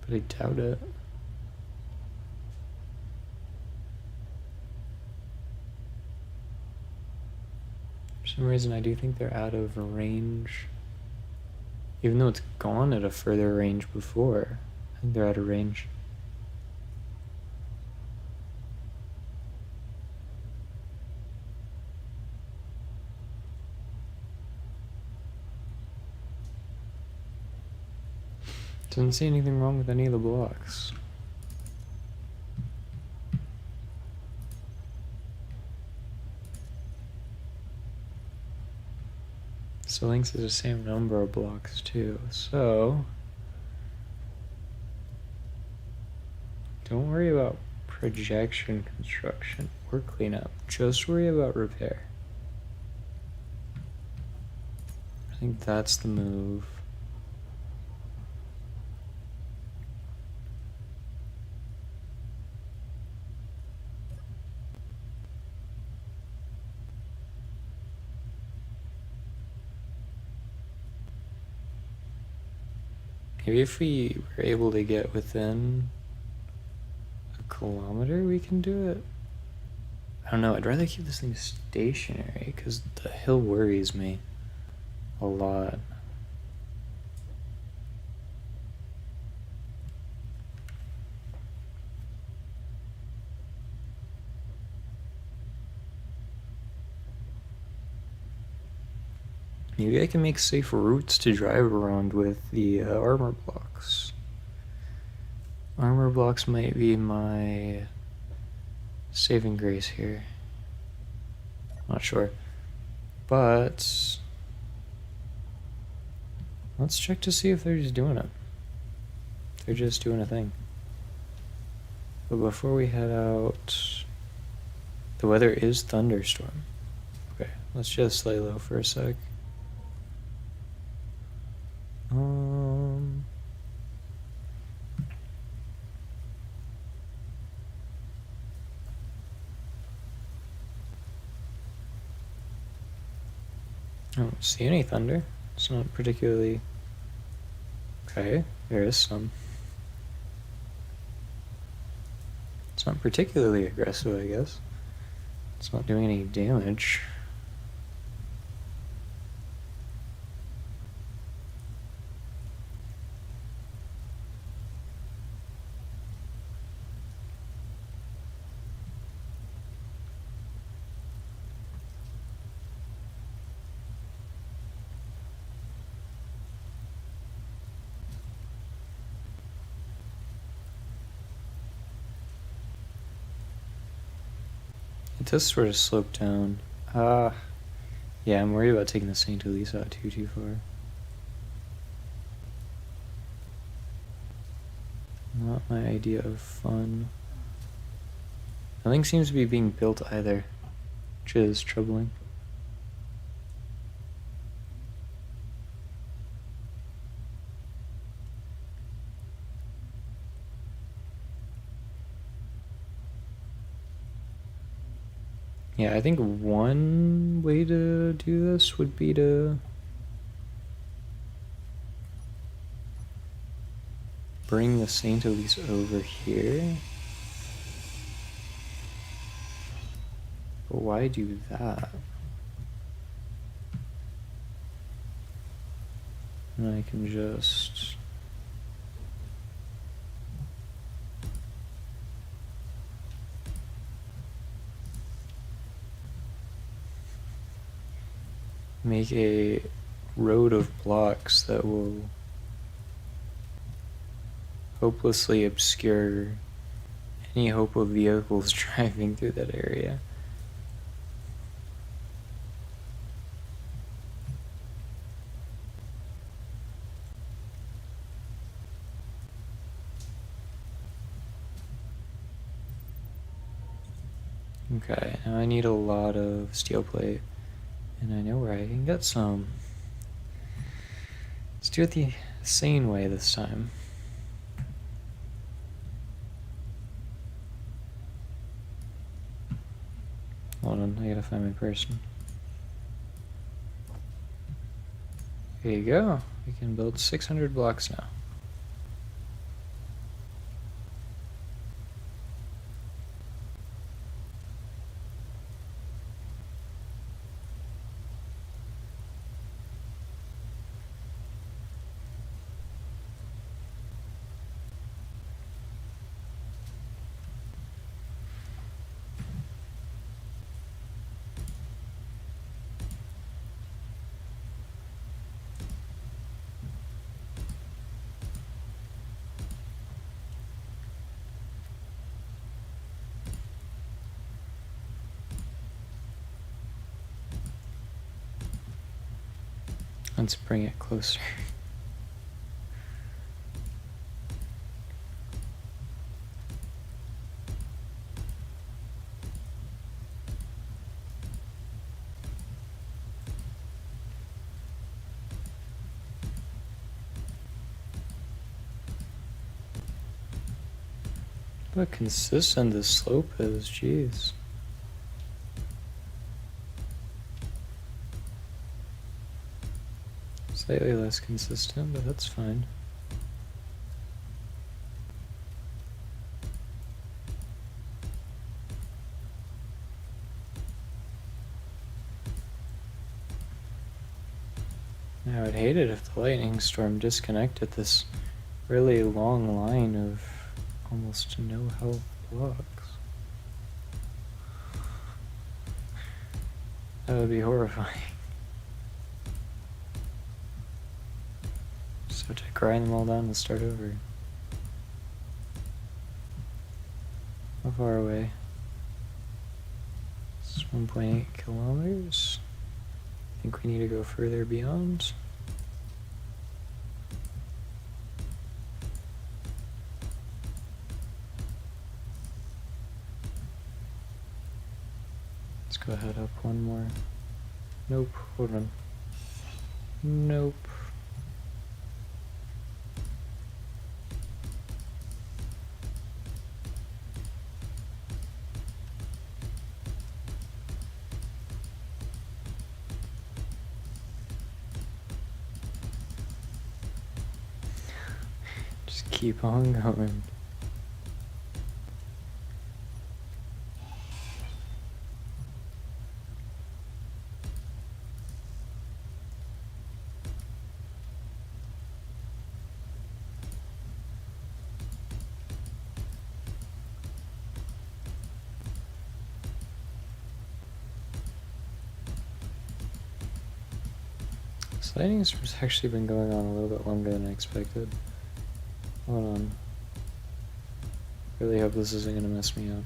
But I doubt it. For some reason, I do think they're out of range. Even though it's gone at a further range before, I think they're out of range. Doesn't see anything wrong with any of the blocks. So links is the same number of blocks too, so Don't worry about projection construction or cleanup. Just worry about repair. I think that's the move. Maybe if we were able to get within a kilometer, we can do it. I don't know, I'd rather keep this thing stationary because the hill worries me a lot. Maybe I can make safe routes to drive around with the armor blocks. Armor blocks might be my saving grace here. Not sure. But let's check to see if they're just doing it. They're just doing a thing. But before we head out, the weather is thunderstorm. Okay, let's just lay low for a sec. I don't see any thunder. It's not particularly... Okay, there is some. It's not particularly aggressive, I guess. It's not doing any damage. It does sort of slope down. Yeah, I'm worried about taking the St. Elise out too far. Not my idea of fun. Nothing seems to be being built either, which is troubling. Yeah, I think one way to do this would be to bring the St. Elise over here. But why do that? And I can just... make a road of blocks that will hopelessly obscure any hope of vehicles driving through that area. Okay, now I need a lot of steel plate, and I know where I can get some. Let's do it the sane way this time. Hold on, I gotta find my person. There you go. We can build 600 blocks now. Let's bring it closer. But consistent this slope is, jeez. Slightly less consistent, but that's fine. I would hate it if the lightning storm disconnected this really long line of almost no health blocks. That would be horrifying. So to grind them all down and start over. How far away? It's 1.8 kilometers. I think we need to go further beyond. Let's go ahead up one more. Nope, hold on. Nope. Just keep on going. This lightning storm's actually been going on a little bit longer than I expected. Hold on. Really hope this isn't gonna mess me up.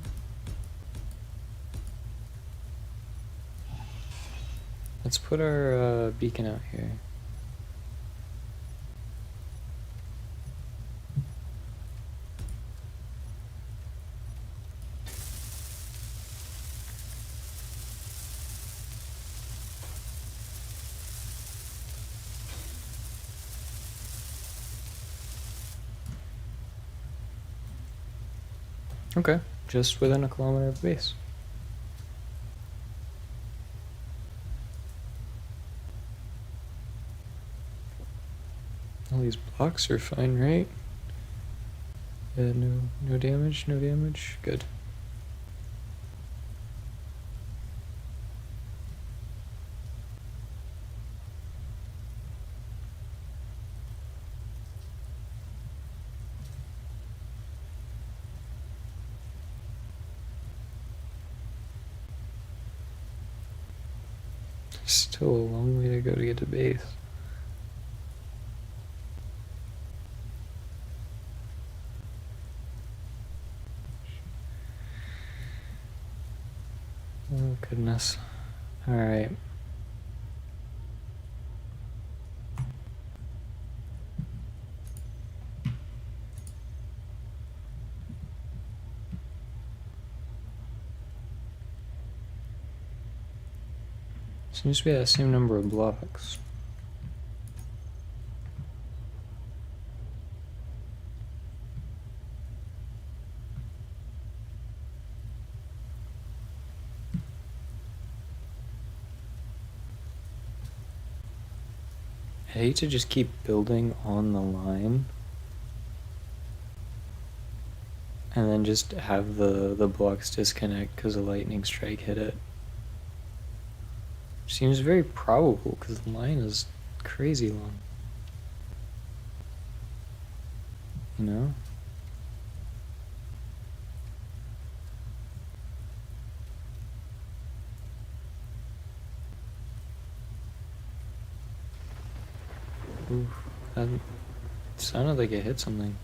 Let's put our beacon out here. Okay, just within a kilometer of base. All these blocks are fine, right? Yeah, no damage, no damage. Good. Still a long way to go to get to base. Oh goodness. Alright. Seems to be that same number of blocks. I hate to just keep building on the line and then just have the blocks disconnect because a lightning strike hit it. Seems very probable because the line is crazy long. You know? Oof, that sounded like it hit something.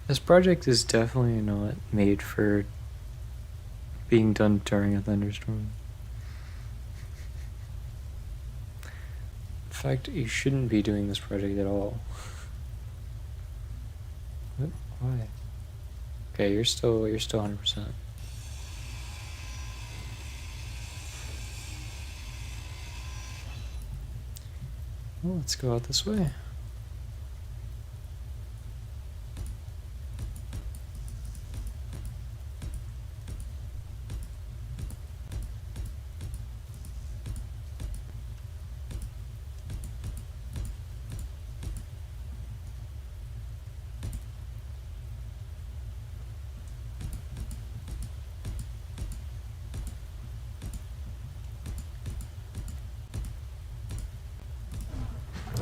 This project is definitely not made for being done during a thunderstorm. In fact, you shouldn't be doing this project at all. What? Why? Okay, you're still 100%. Well, let's go out this way.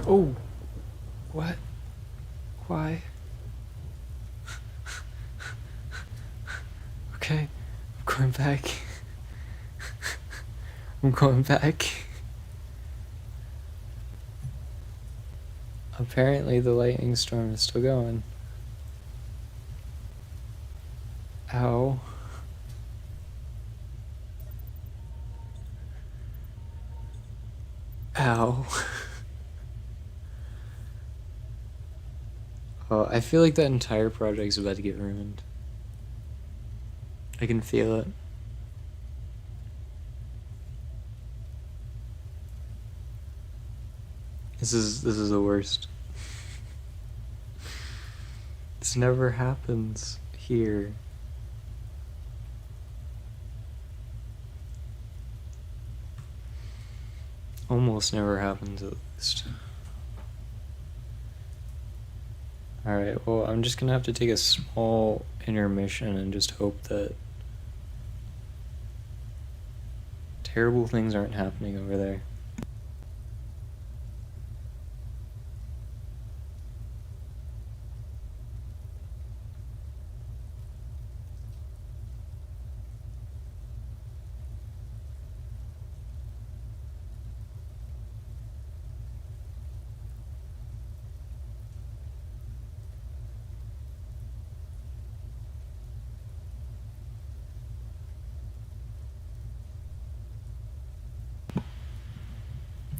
Oh! What? Why? Okay, I'm going back. I'm going back. Apparently the lightning storm is still going. Ow. Ow. Oh, I feel like that entire project's about to get ruined. I can feel it. This is the worst. This never happens here. Almost never happens, at least. Alright, well, I'm just gonna have to take a small intermission and just hope that terrible things aren't happening over there.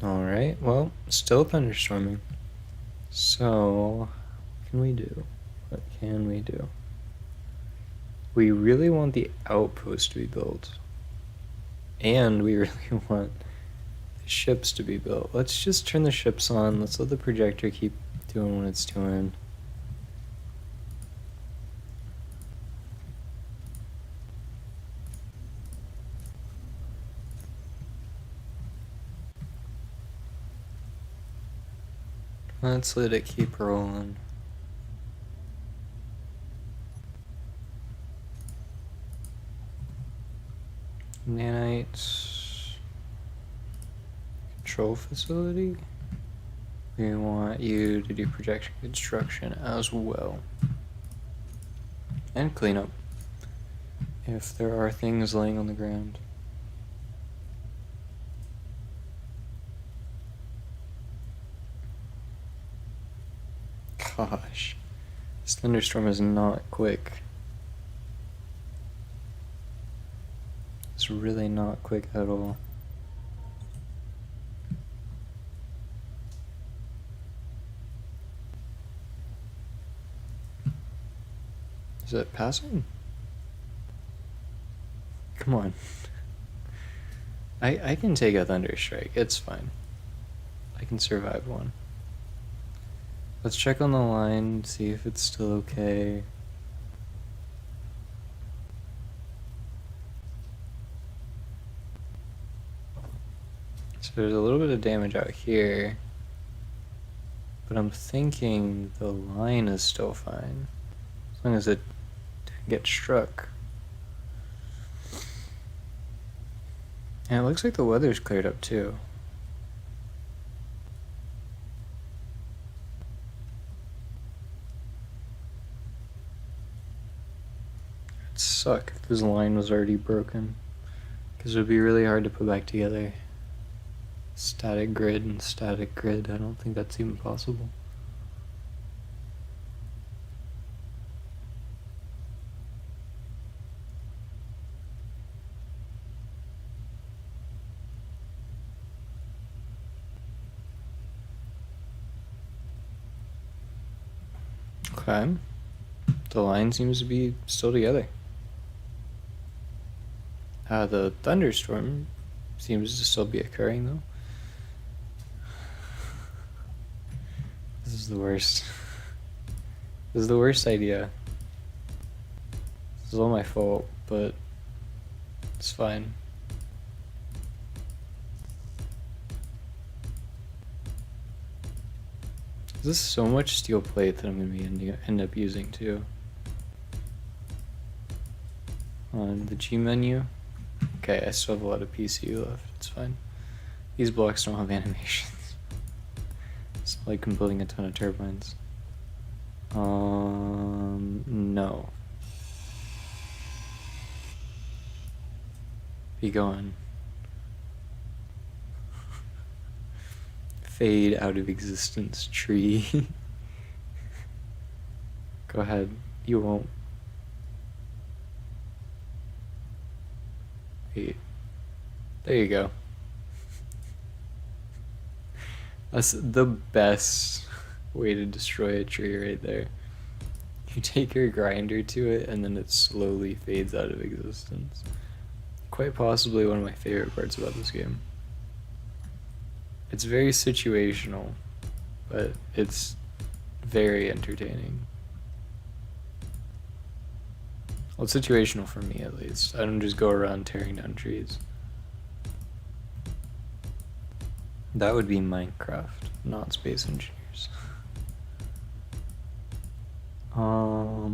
Alright, well, still thunderstorming. So, what can we do? What can we do? We really want the outpost to be built. And we really want the ships to be built. Let's just turn the ships on. Let's let the projector keep doing what it's doing. Let's let it keep rolling. Nanite control facility. We want you to do projection construction as well. And cleanup if there are things laying on the ground. Gosh, this thunderstorm is not quick. It's really not quick at all. Is it passing? Come on. I can take a thunderstrike. It's fine. I can survive one. Let's check on the line, see if it's still okay. So there's a little bit of damage out here, but I'm thinking the line is still fine, as long as it didn't get struck. And it looks like the weather's cleared up too. It'd suck if this line was already broken, because it would be really hard to put back together. Static grid and static grid, I don't think that's even possible. Okay. The line seems to be still together. The thunderstorm seems to still be occurring, though. This is the worst. This is the worst idea. This is all my fault, but it's fine. This is so much steel plate that I'm going to end up using too. On the G menu. Okay, I still have a lot of PCU left. It's fine. These blocks don't have animations. It's not like I'm building a ton of turbines. No. Be going. Fade out of existence, tree. Go ahead. You won't. Wait. There you go. That's the best way to destroy a tree right there. You take your grinder to it and then it slowly fades out of existence. Quite possibly one of my favorite parts about this game. It's very situational, but it's very entertaining. Well, it's situational for me at least. I don't just go around tearing down trees. That would be Minecraft, not Space Engineers. I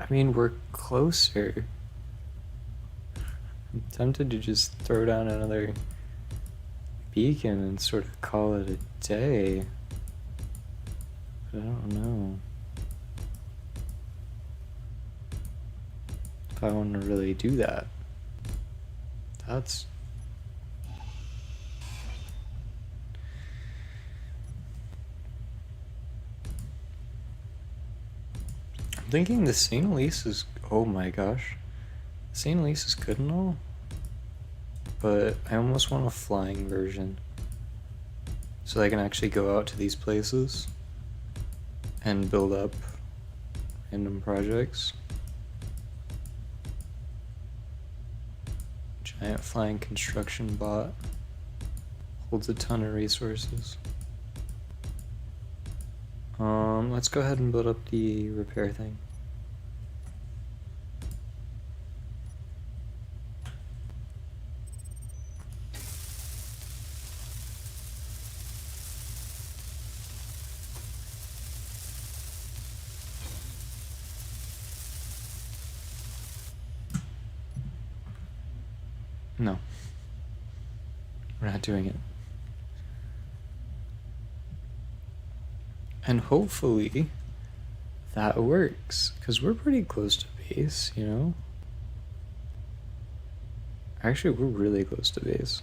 mean, we're closer. I'm tempted to just throw down another beacon and sort of call it a day. But I don't know if I want to really do that. That's... I'm thinking the St. Elise is... Oh my gosh. St. Elise is good and all, but I almost want a flying version so I can actually go out to these places and build up random projects. Giant flying construction bot holds a ton of resources. Let's go ahead and build up the repair thing. No, we're not doing it. And hopefully that works, because we're pretty close to base, you know? Actually, we're really close to base.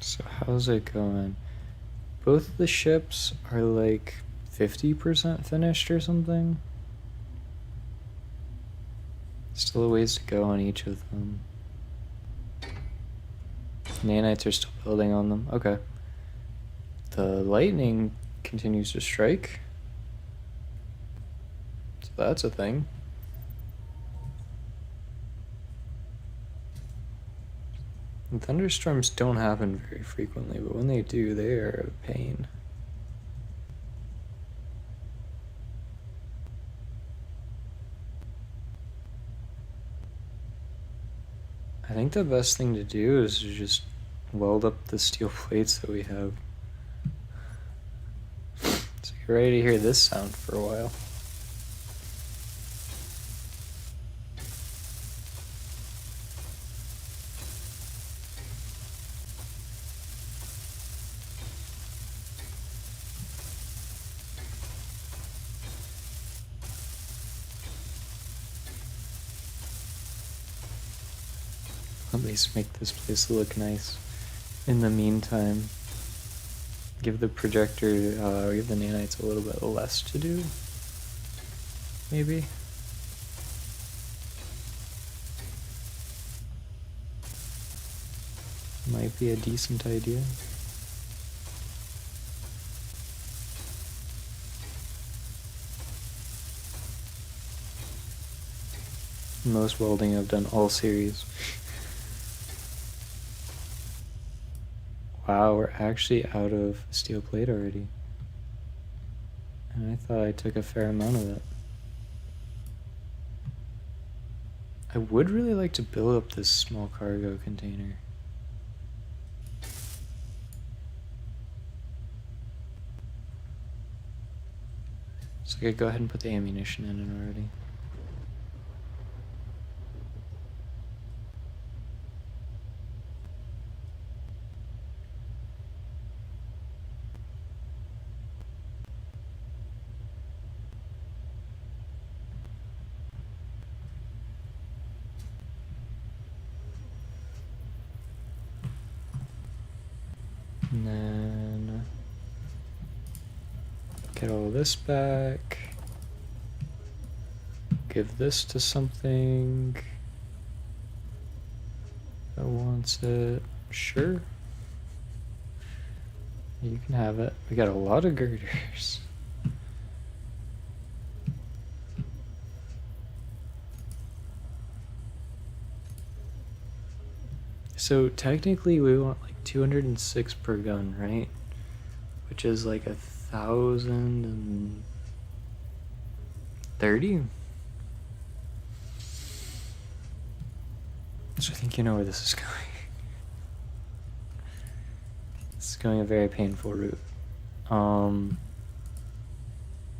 So how's it going? Both of the ships are like 50% finished or something. Still a ways to go on each of them. Nanites are still building on them. Okay. The lightning continues to strike. So that's a thing. And thunderstorms don't happen very frequently, but when they do, they are a pain. I think the best thing to do is to just weld up the steel plates that we have. So get ready to hear this sound for a while. At least make this place look nice. In the meantime, give the projector, give the nanites a little bit less to do. Maybe. Might be a decent idea. Most welding I've done all series. Wow, we're actually out of steel plate already. And I thought I took a fair amount of it. I would really like to build up this small cargo container. So I could go ahead and put the ammunition in it already. And then get all this back. Give this to something that wants it. Sure. You can have it. We got a lot of girders. So technically we want like 206 per gun, right? Which is like 1,030. So I think you know where this is going. This is going a very painful route.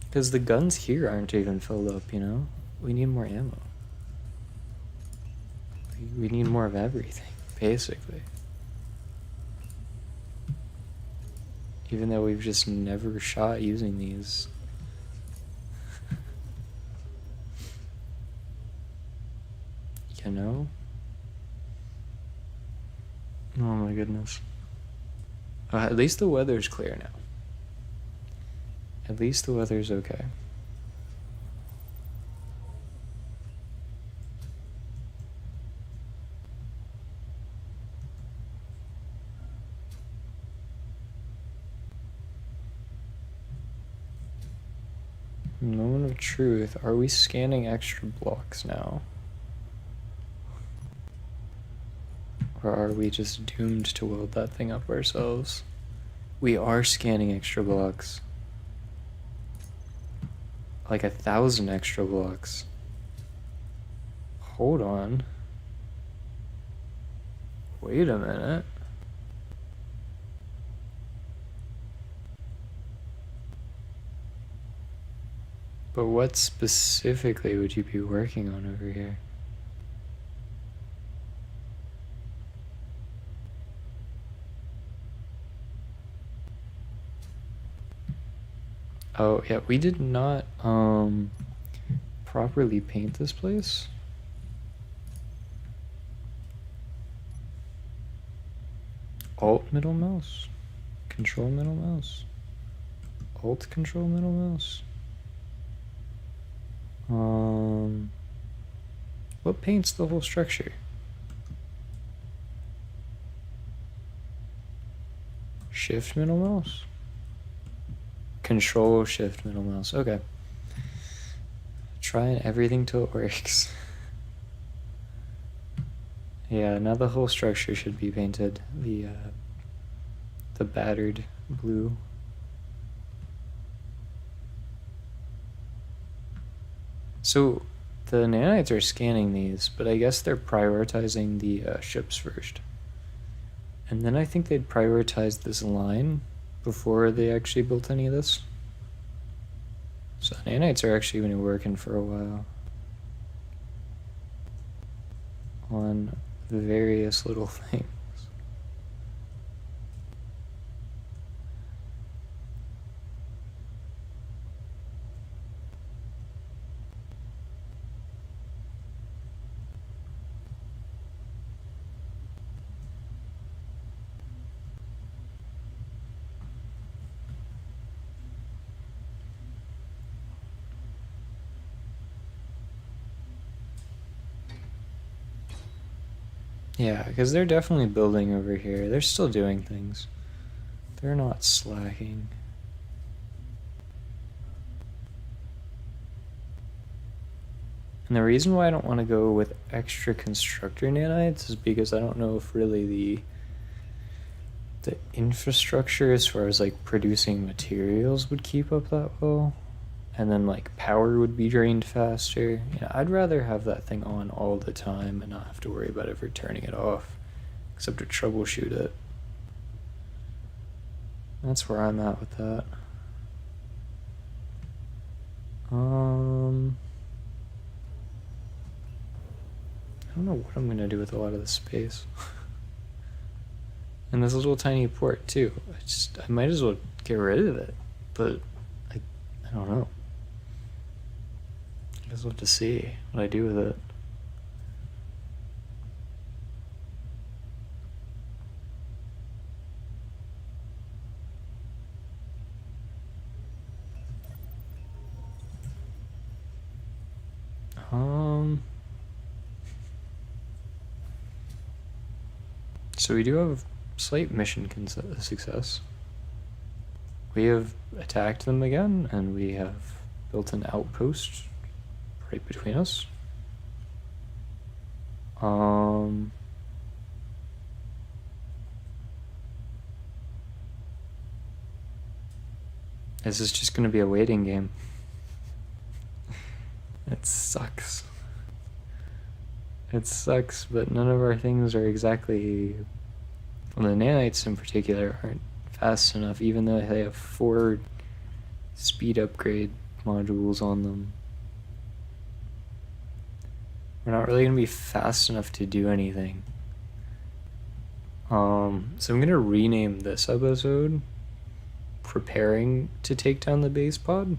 Because the guns here aren't even filled up, you know? We need more ammo. We need more of everything, basically. Even though we've just never shot using these. You know? Oh my goodness. At least the weather's clear now. At least the weather's okay. Moment of truth. Are we scanning extra blocks now? Or are we just doomed to weld that thing up ourselves? We are scanning extra blocks. Like 1,000 extra blocks. Hold on. Wait a minute. But what specifically would you be working on over here? Oh, yeah, we did not properly paint this place. Alt middle mouse. Control middle mouse. Alt control middle mouse. What paints the whole structure? Shift middle mouse? Control shift middle mouse. Okay. Trying everything till it works. Yeah, now the whole structure should be painted the battered blue. So the nanites are scanning these, but I guess they're prioritizing the ships first. And then I think they'd prioritize this line before they actually built any of this. So the nanites are actually going to be working for a while on various little things. Yeah, because they're definitely building over here. They're still doing things. They're not slacking. And the reason why I don't want to go with extra constructor nanites is because I don't know if really the infrastructure as far as like producing materials would keep up that well. And then like power would be drained faster. I'd rather have that thing on all the time and not have to worry about ever turning it off, except to troubleshoot it. That's where I'm at with that. I don't know what I'm gonna do with a lot of this space. And this little tiny port too. I might as well get rid of it, but I don't know. I guess we'll have to see what I do with it. So we do have slight mission success. We have attacked them again, and we have built an outpost right between us. This is just gonna be a waiting game. It sucks. It sucks, but none of our things are exactly... Well, the nanites in particular aren't fast enough, even though they have 4 speed upgrade modules on them. We're not really going to be fast enough to do anything. So I'm going to rename this episode Preparing to Take Down the Base Pod,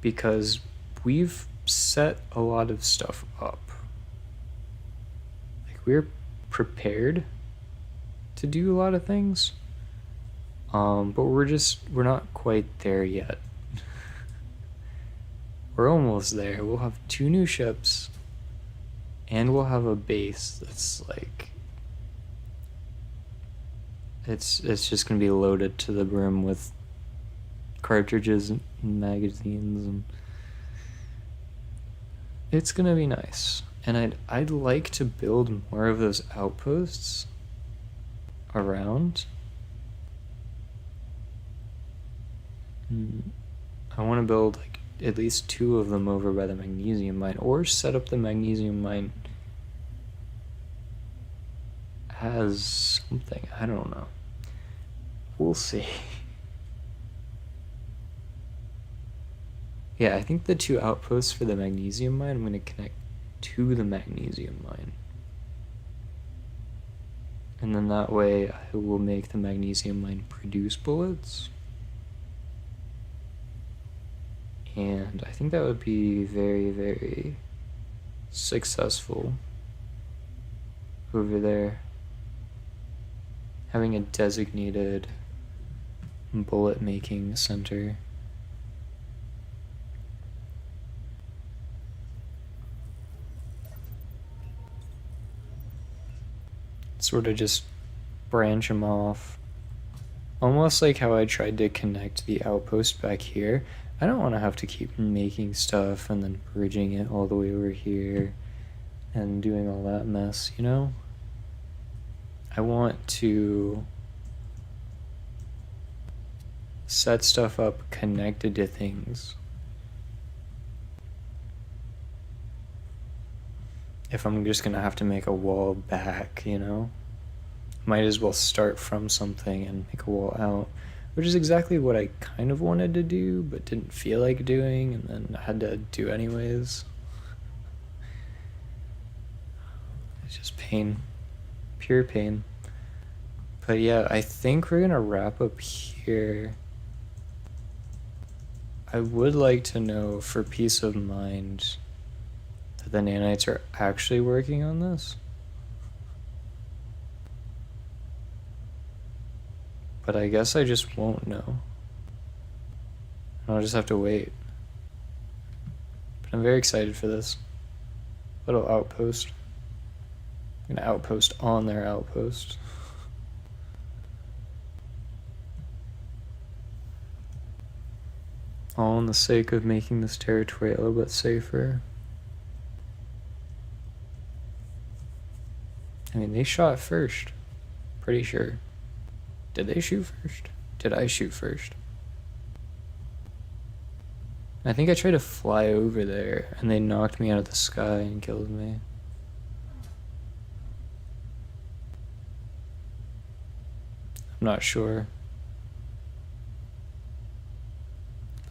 because we've set a lot of stuff up. Like, we're prepared to do a lot of things, but we're not quite there yet. We're almost there. We'll have 2 new ships, and we'll have a base that's like, it's just gonna be loaded to the brim with cartridges and magazines, and it's gonna be nice. And I'd like to build more of those outposts around. I want to build like at least 2 of them over by the magnesium mine, or set up the magnesium mine as something. I don't know. We'll see. Yeah, I think the 2 outposts for the magnesium mine, I'm going to connect to the magnesium mine. And then that way I will make the magnesium mine produce bullets. And I think that would be very, very successful over there. Having a designated bullet making center. Sort of just branch them off. Almost like how I tried to connect the outpost back here. I don't want to have to keep making stuff and then bridging it all the way over here and doing all that mess, you know? I want to set stuff up connected to things. If I'm just gonna have to make a wall back, you know? Might as well start from something and make a wall out, which is exactly what I kind of wanted to do, but didn't feel like doing, and then I had to do anyways. It's just pain. Pure pain. But yeah, I think we're gonna wrap up here. I would like to know, for peace of mind, that the nanites are actually working on this. But I guess I just won't know. I'll just have to wait. But I'm very excited for this little outpost. I'm gonna outpost on their outpost. All in the sake of making this territory a little bit safer. I mean, they shot first. Pretty sure. Did they shoot first? Did I shoot first? I think I tried to fly over there, and they knocked me out of the sky and killed me. I'm not sure.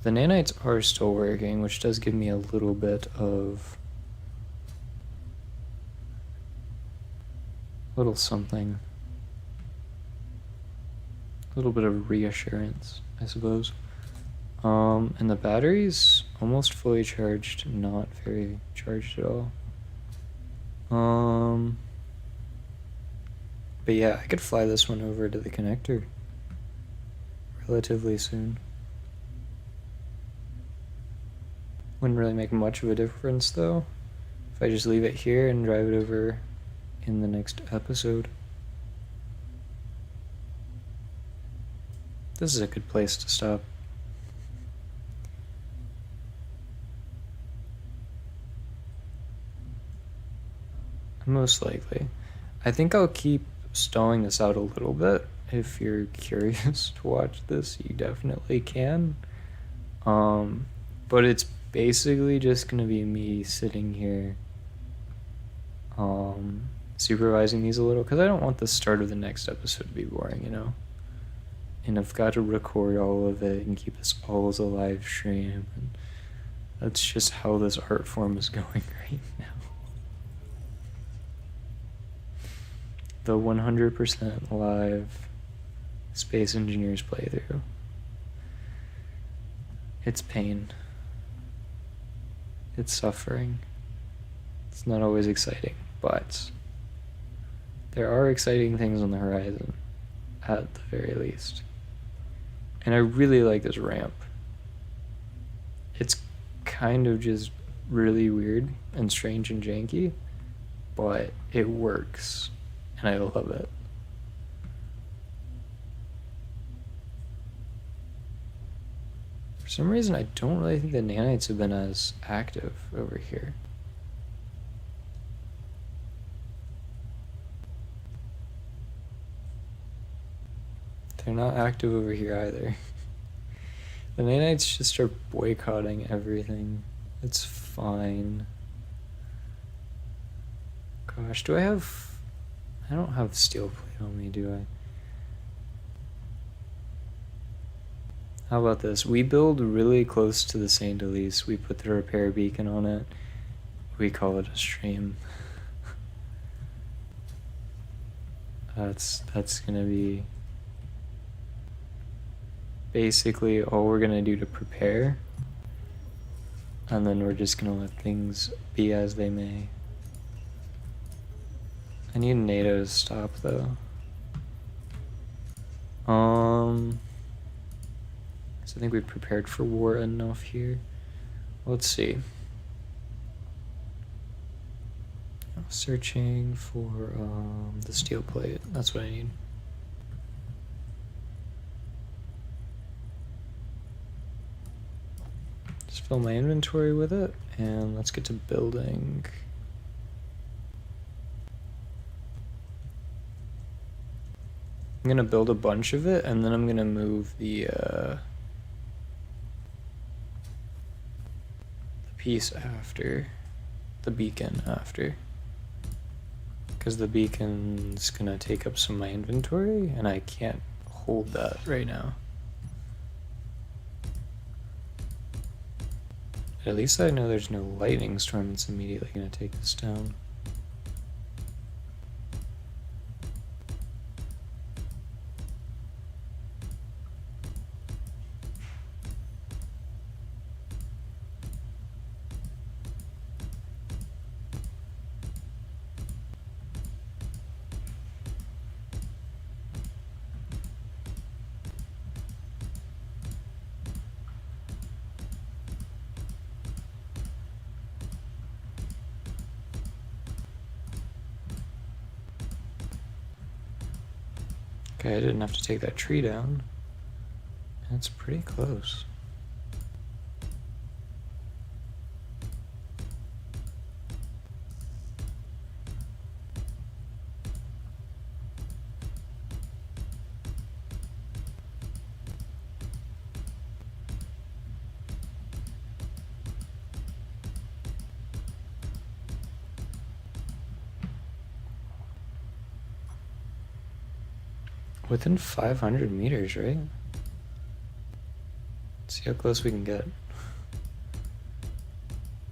The nanites are still working, which does give me a little bit of... little something. A little bit of reassurance, I suppose. And the battery's almost fully charged, not very charged at all. But yeah, I could fly this one over to the connector relatively soon. Wouldn't really make much of a difference though, if I just leave it here and drive it over in the next episode. This is a good place to stop. Most likely. I think I'll keep stalling this out a little bit. If you're curious to watch this, you definitely can. But it's basically just gonna be me sitting here supervising these a little, because I don't want the start of the next episode to be boring, you know? And I've got to record all of it and keep this all as a live stream, and that's just how this art form is going right now. The 100% live Space Engineers playthrough. It's pain. It's suffering. It's not always exciting, but there are exciting things on the horizon, at the very least. And I really like this ramp. It's kind of just really weird and strange and janky, but it works, and I love it. For some reason, I don't really think the nanites have been as active over here. They're not active over here either. The nanites just start boycotting everything. It's fine. Gosh, do I have... I don't have steel plate on me, do I? How about this? We build really close to the St. Elise. We put the repair beacon on it. We call it a stream. That's gonna be basically all we're gonna do to prepare, and then we're just gonna let things be as they may. I need NATO to stop though. So I think we've prepared for war enough here. Let's see. Searching for the steel plate. That's what I need. Just fill my inventory with it, and let's get to building. I'm gonna build a bunch of it, and then I'm gonna move the piece after, the beacon after. Because the beacon's gonna take up some of my inventory, and I can't hold that right now. At least I know there's no lightning storm that's immediately gonna take this down. Okay, I didn't have to take that tree down. That's pretty close. Within 500 meters, right? Let's see how close we can get.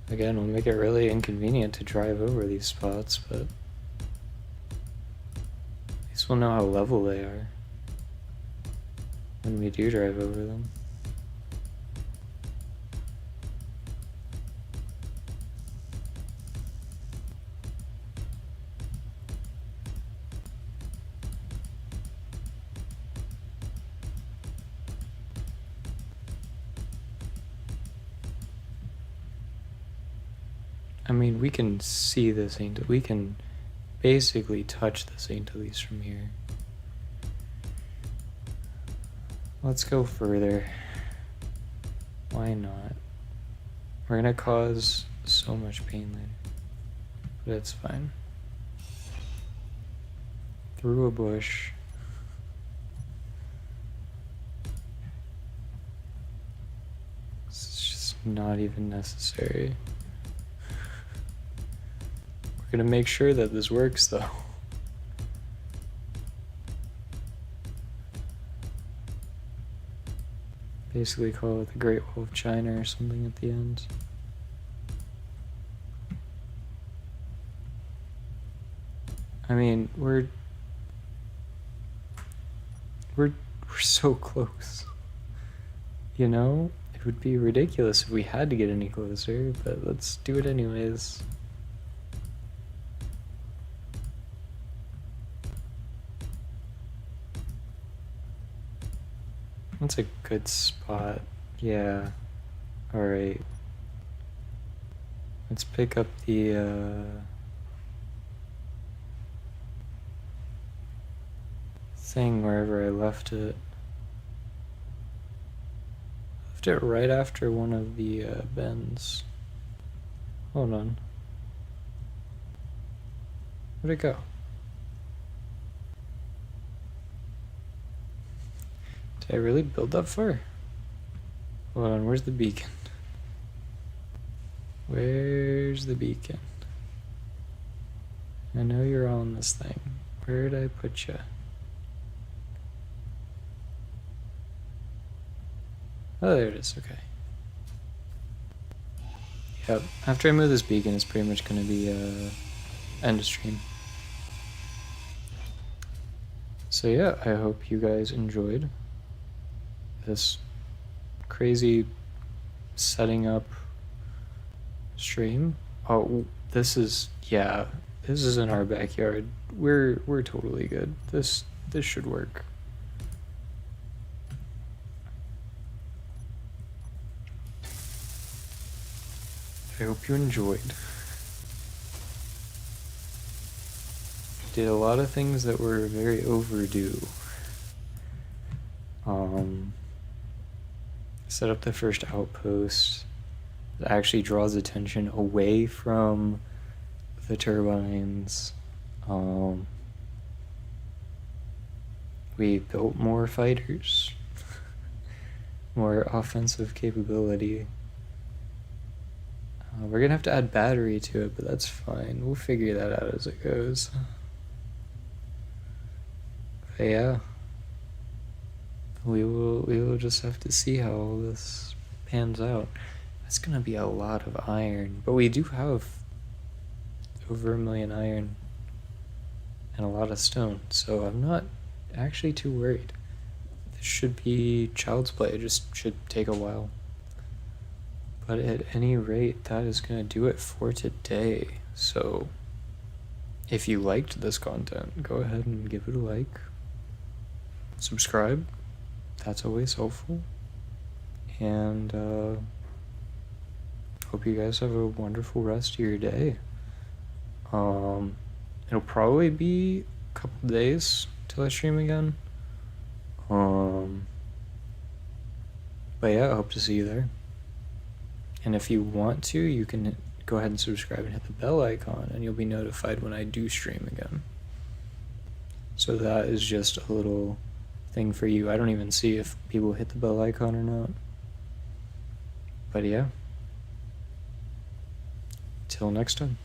Again, we'll make it really inconvenient to drive over these spots, but at least we'll know how level they are when we do drive over them. I mean, we can see the St. We can basically touch the St. Elise from here. Let's go further. Why not? We're gonna cause so much pain later, but it's fine. Through a bush. It's just not even necessary. We're gonna make sure that this works, though. Basically call it the Great Wall of China or something at the end. I mean, we're so close. You know? It would be ridiculous if we had to get any closer, but let's do it anyways. That's a good spot. Yeah. Alright. Let's pick up the, thing wherever I left it. Left it right after one of the, bends. Hold on. Where'd it go? Did I really build that far? Hold on, where's the beacon? Where's the beacon? I know you're on this thing. Where'd I put you? Oh, there it is, okay. Yep, after I move this beacon, it's pretty much gonna be, end of stream. So yeah, I hope you guys enjoyed this crazy setting up stream. Oh, this is, yeah, this is in our backyard. We're totally good. This should work. I hope you enjoyed. Did a lot of things that were very overdue. Set up the first outpost that actually draws attention away from the turbines. We built more fighters, more offensive capability. We're gonna have to add battery to it, but that's fine. We'll figure that out as it goes. But yeah. We will just have to see how all this pans out. That's gonna be a lot of iron, but we do have over 1 million iron and a lot of stone, so I'm not actually too worried. This should be child's play. It just should take a while. But at any rate, that is gonna do it for today. So if you liked this content, go ahead and give it a like. Subscribe. That's always helpful. And hope you guys have a wonderful rest of your day. It'll probably be a couple days till I stream again. But yeah, I hope to see you there. And if you want to, you can go ahead and subscribe and hit the bell icon, and you'll be notified when I do stream again. So that is just a little thing for you. I don't even see if people hit the bell icon or not. But yeah. Till next time.